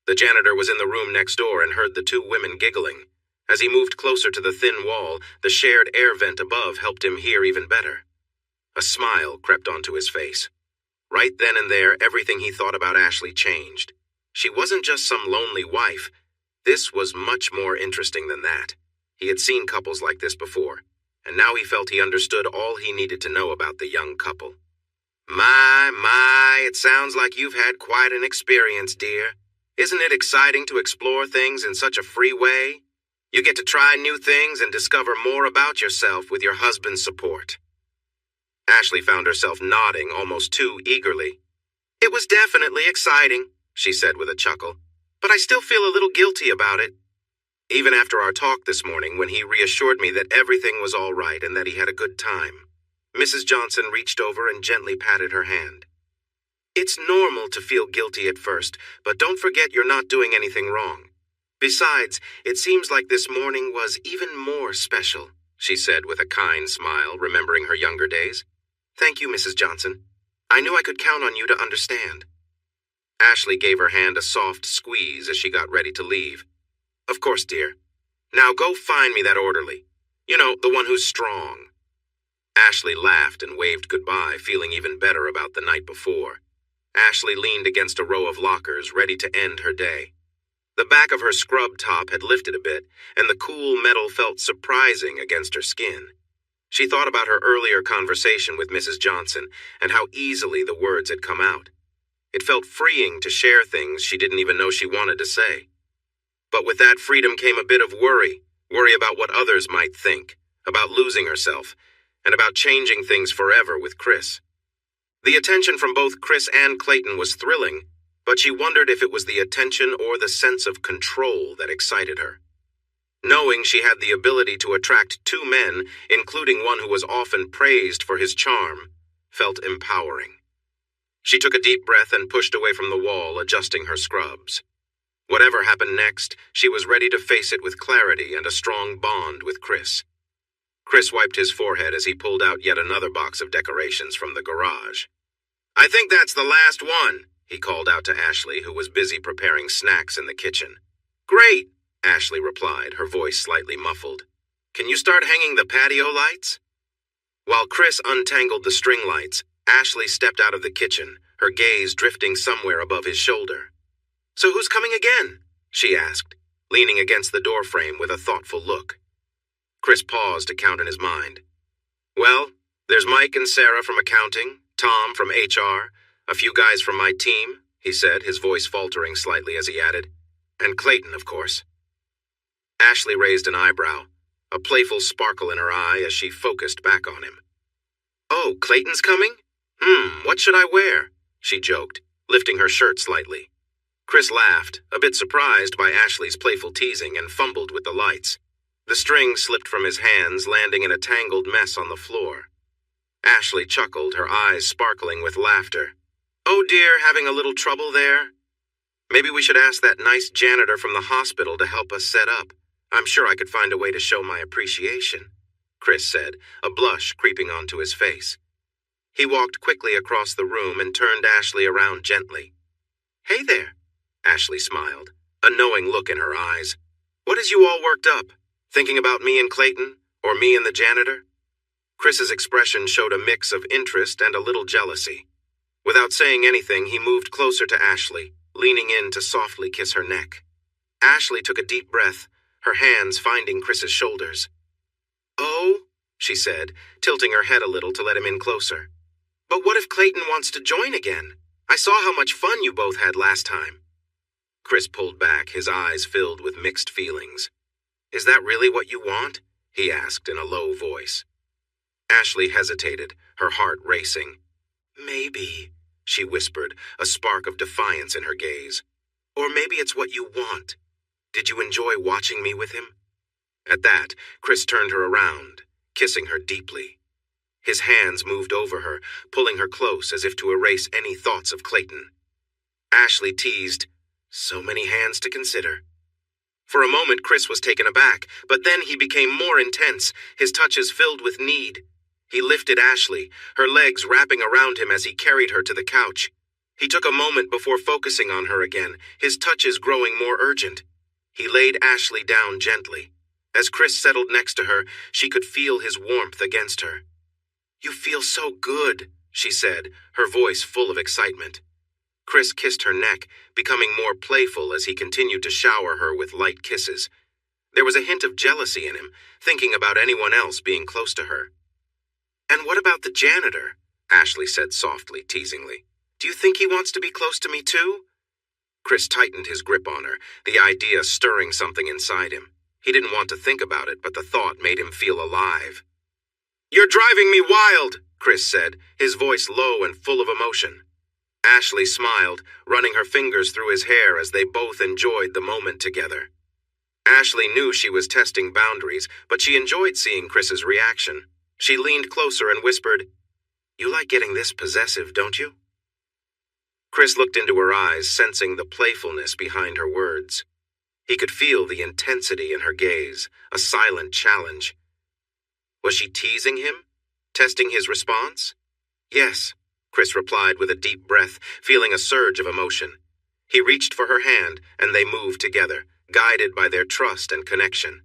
The janitor was in the room next door and heard the two women giggling. As he moved closer to the thin wall, the shared air vent above helped him hear even better. A smile crept onto his face. Right then and there, everything he thought about Ashley changed. She wasn't just some lonely wife. This was much more interesting than that. He had seen couples like this before, and now he felt he understood all he needed to know about the young couple. My, it sounds like you've had quite an experience, dear. Isn't it exciting to explore things in such a free way? You get to try new things and discover more about yourself with your husband's support." Ashley found herself nodding almost too eagerly. "It was definitely exciting," she said with a chuckle, "but I still feel a little guilty about it. Even after our talk this morning, when he reassured me that everything was all right and that he had a good time." Mrs. Johnson reached over and gently patted her hand. "It's normal to feel guilty at first, but don't forget you're not doing anything wrong. Besides, it seems like this morning was even more special," she said with a kind smile, remembering her younger days. "Thank you, Mrs. Johnson. I knew I could count on you to understand." Ashley gave her hand a soft squeeze as she got ready to leave. "Of course, dear. Now go find me that orderly. You know, the one who's strong." Ashley laughed and waved goodbye, feeling even better about the night before. Ashley leaned against a row of lockers, ready to end her day. The back of her scrub top had lifted a bit, and the cool metal felt surprising against her skin. She thought about her earlier conversation with Mrs. Johnson and how easily the words had come out. It felt freeing to share things she didn't even know she wanted to say. But with that freedom came a bit of worry about what others might think, about losing herself, and about changing things forever with Chris. The attention from both Chris and Clayton was thrilling, but she wondered if it was the attention or the sense of control that excited her. Knowing she had the ability to attract two men, including one who was often praised for his charm, felt empowering. She took a deep breath and pushed away from the wall, adjusting her scrubs. Whatever happened next, she was ready to face it with clarity and a strong bond with Chris. Chris wiped his forehead as he pulled out yet another box of decorations from the garage. "I think that's the last one," he called out to Ashley, who was busy preparing snacks in the kitchen. "Great," Ashley replied, her voice slightly muffled. "Can you start hanging the patio lights?" While Chris untangled the string lights, Ashley stepped out of the kitchen, her gaze drifting somewhere above his shoulder. "So who's coming again?" she asked, leaning against the doorframe with a thoughtful look. Chris paused to count in his mind. "Well, there's Mike and Sarah from accounting, Tom from HR, "A few guys from my team," he said, his voice faltering slightly as he added. "And Clayton, of course." Ashley raised an eyebrow, a playful sparkle in her eye as she focused back on him. "Oh, Clayton's coming? What should I wear?" she joked, lifting her shirt slightly. Chris laughed, a bit surprised by Ashley's playful teasing, and fumbled with the lights. The string slipped from his hands, landing in a tangled mess on the floor. Ashley chuckled, her eyes sparkling with laughter. "Oh dear, having a little trouble there? Maybe we should ask that nice janitor from the hospital to help us set up. I'm sure I could find a way to show my appreciation," Chris said, a blush creeping onto his face. He walked quickly across the room and turned Ashley around gently. "Hey there," Ashley smiled, a knowing look in her eyes. "What has you all worked up? Thinking about me and Clayton, or me and the janitor?" Chris's expression showed a mix of interest and a little jealousy. Without saying anything, he moved closer to Ashley, leaning in to softly kiss her neck. Ashley took a deep breath, her hands finding Chris's shoulders. "Oh," she said, tilting her head a little to let him in closer. "But what if Clayton wants to join again? I saw how much fun you both had last time." Chris pulled back, his eyes filled with mixed feelings. "Is that really what you want?" he asked in a low voice. Ashley hesitated, her heart racing. "Maybe," she whispered, a spark of defiance in her gaze. "Or maybe it's what you want. Did you enjoy watching me with him?" At that, Chris turned her around, kissing her deeply. His hands moved over her, pulling her close as if to erase any thoughts of Clayton. Ashley teased, "So many hands to consider." For a moment, Chris was taken aback, but then he became more intense, his touches filled with need. He lifted Ashley, her legs wrapping around him as he carried her to the couch. He took a moment before focusing on her again, his touches growing more urgent. He laid Ashley down gently. As Chris settled next to her, she could feel his warmth against her. "You feel so good," she said, her voice full of excitement. Chris kissed her neck, becoming more playful as he continued to shower her with light kisses. There was a hint of jealousy in him, thinking about anyone else being close to her. "And what about the janitor?" Ashley said softly, teasingly. "Do you think he wants to be close to me too?" Chris tightened his grip on her, the idea stirring something inside him. He didn't want to think about it, but the thought made him feel alive. "You're driving me wild," Chris said, his voice low and full of emotion. Ashley smiled, running her fingers through his hair as they both enjoyed the moment together. Ashley knew she was testing boundaries, but she enjoyed seeing Chris's reaction. She leaned closer and whispered, "You like getting this possessive, don't you?" Chris looked into her eyes, sensing the playfulness behind her words. He could feel the intensity in her gaze, a silent challenge. Was she teasing him? Testing his response? "Yes," Chris replied with a deep breath, feeling a surge of emotion. He reached for her hand, and they moved together, guided by their trust and connection.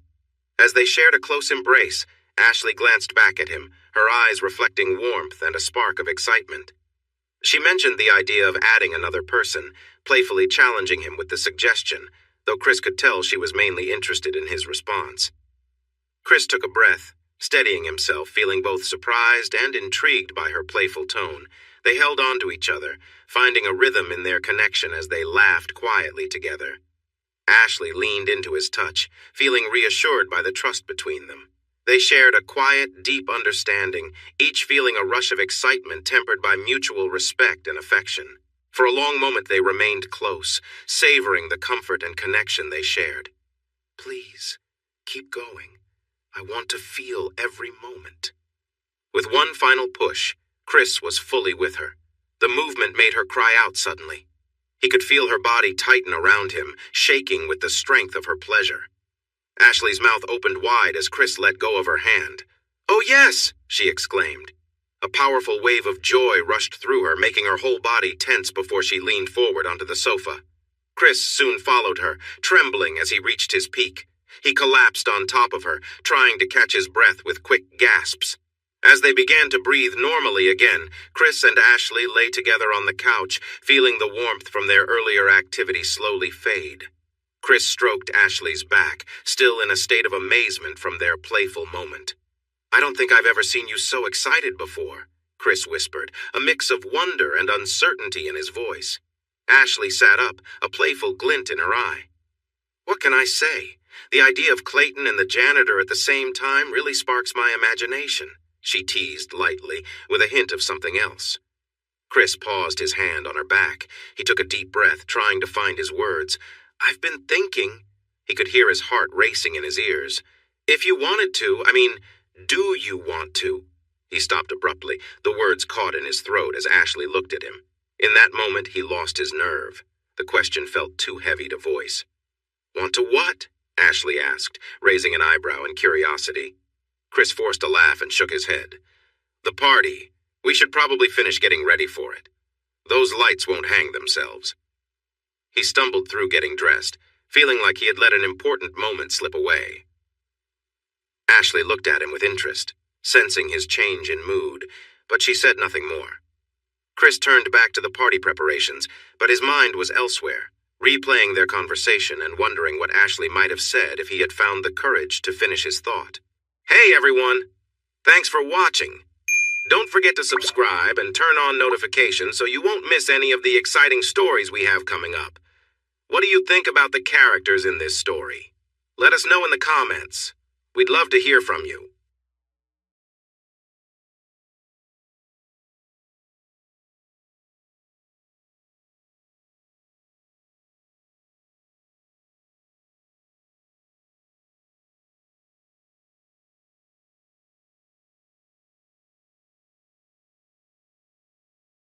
As they shared a close embrace, Ashley glanced back at him, her eyes reflecting warmth and a spark of excitement. She mentioned the idea of adding another person, playfully challenging him with the suggestion, though Chris could tell she was mainly interested in his response. Chris took a breath, steadying himself, feeling both surprised and intrigued by her playful tone. They held on to each other, finding a rhythm in their connection as they laughed quietly together. Ashley leaned into his touch, feeling reassured by the trust between them. They shared a quiet, deep understanding, each feeling a rush of excitement tempered by mutual respect and affection. For a long moment they remained close, savoring the comfort and connection they shared. "Please, keep going. I want to feel every moment." With one final push, Chris was fully with her. The movement made her cry out suddenly. He could feel her body tighten around him, shaking with the strength of her pleasure. Ashley's mouth opened wide as Chris let go of her hand. "Oh yes!" she exclaimed. A powerful wave of joy rushed through her, making her whole body tense before she leaned forward onto the sofa. Chris soon followed her, trembling as he reached his peak. He collapsed on top of her, trying to catch his breath with quick gasps. As they began to breathe normally again, Chris and Ashley lay together on the couch, feeling the warmth from their earlier activity slowly fade. Chris stroked Ashley's back, still in a state of amazement from their playful moment. "I don't think I've ever seen you so excited before," Chris whispered, a mix of wonder and uncertainty in his voice. Ashley sat up, a playful glint in her eye. What can I say? The idea of Clayton and the janitor at the same time really sparks my imagination, she teased lightly, with a hint of something else. Chris paused his hand on her back. He took a deep breath, trying to find his words. I've been thinking. He could hear his heart racing in his ears. If you wanted to, do you want to? He stopped abruptly, the words caught in his throat as Ashley looked at him. In that moment, he lost his nerve. The question felt too heavy to voice. Want to what? Ashley asked, raising an eyebrow in curiosity. Chris forced a laugh and shook his head. The party. We should probably finish getting ready for it. Those lights won't hang themselves. He stumbled through getting dressed, feeling like he had let an important moment slip away. Ashley looked at him with interest, sensing his change in mood, but she said nothing more. Chris turned back to the party preparations, but his mind was elsewhere, replaying their conversation and wondering what Ashley might have said if he had found the courage to finish his thought. Hey everyone! Thanks for watching! Don't forget to subscribe and turn on notifications so you won't miss any of the exciting stories we have coming up. What do you think about the characters in this story? Let us know in the comments. We'd love to hear from you.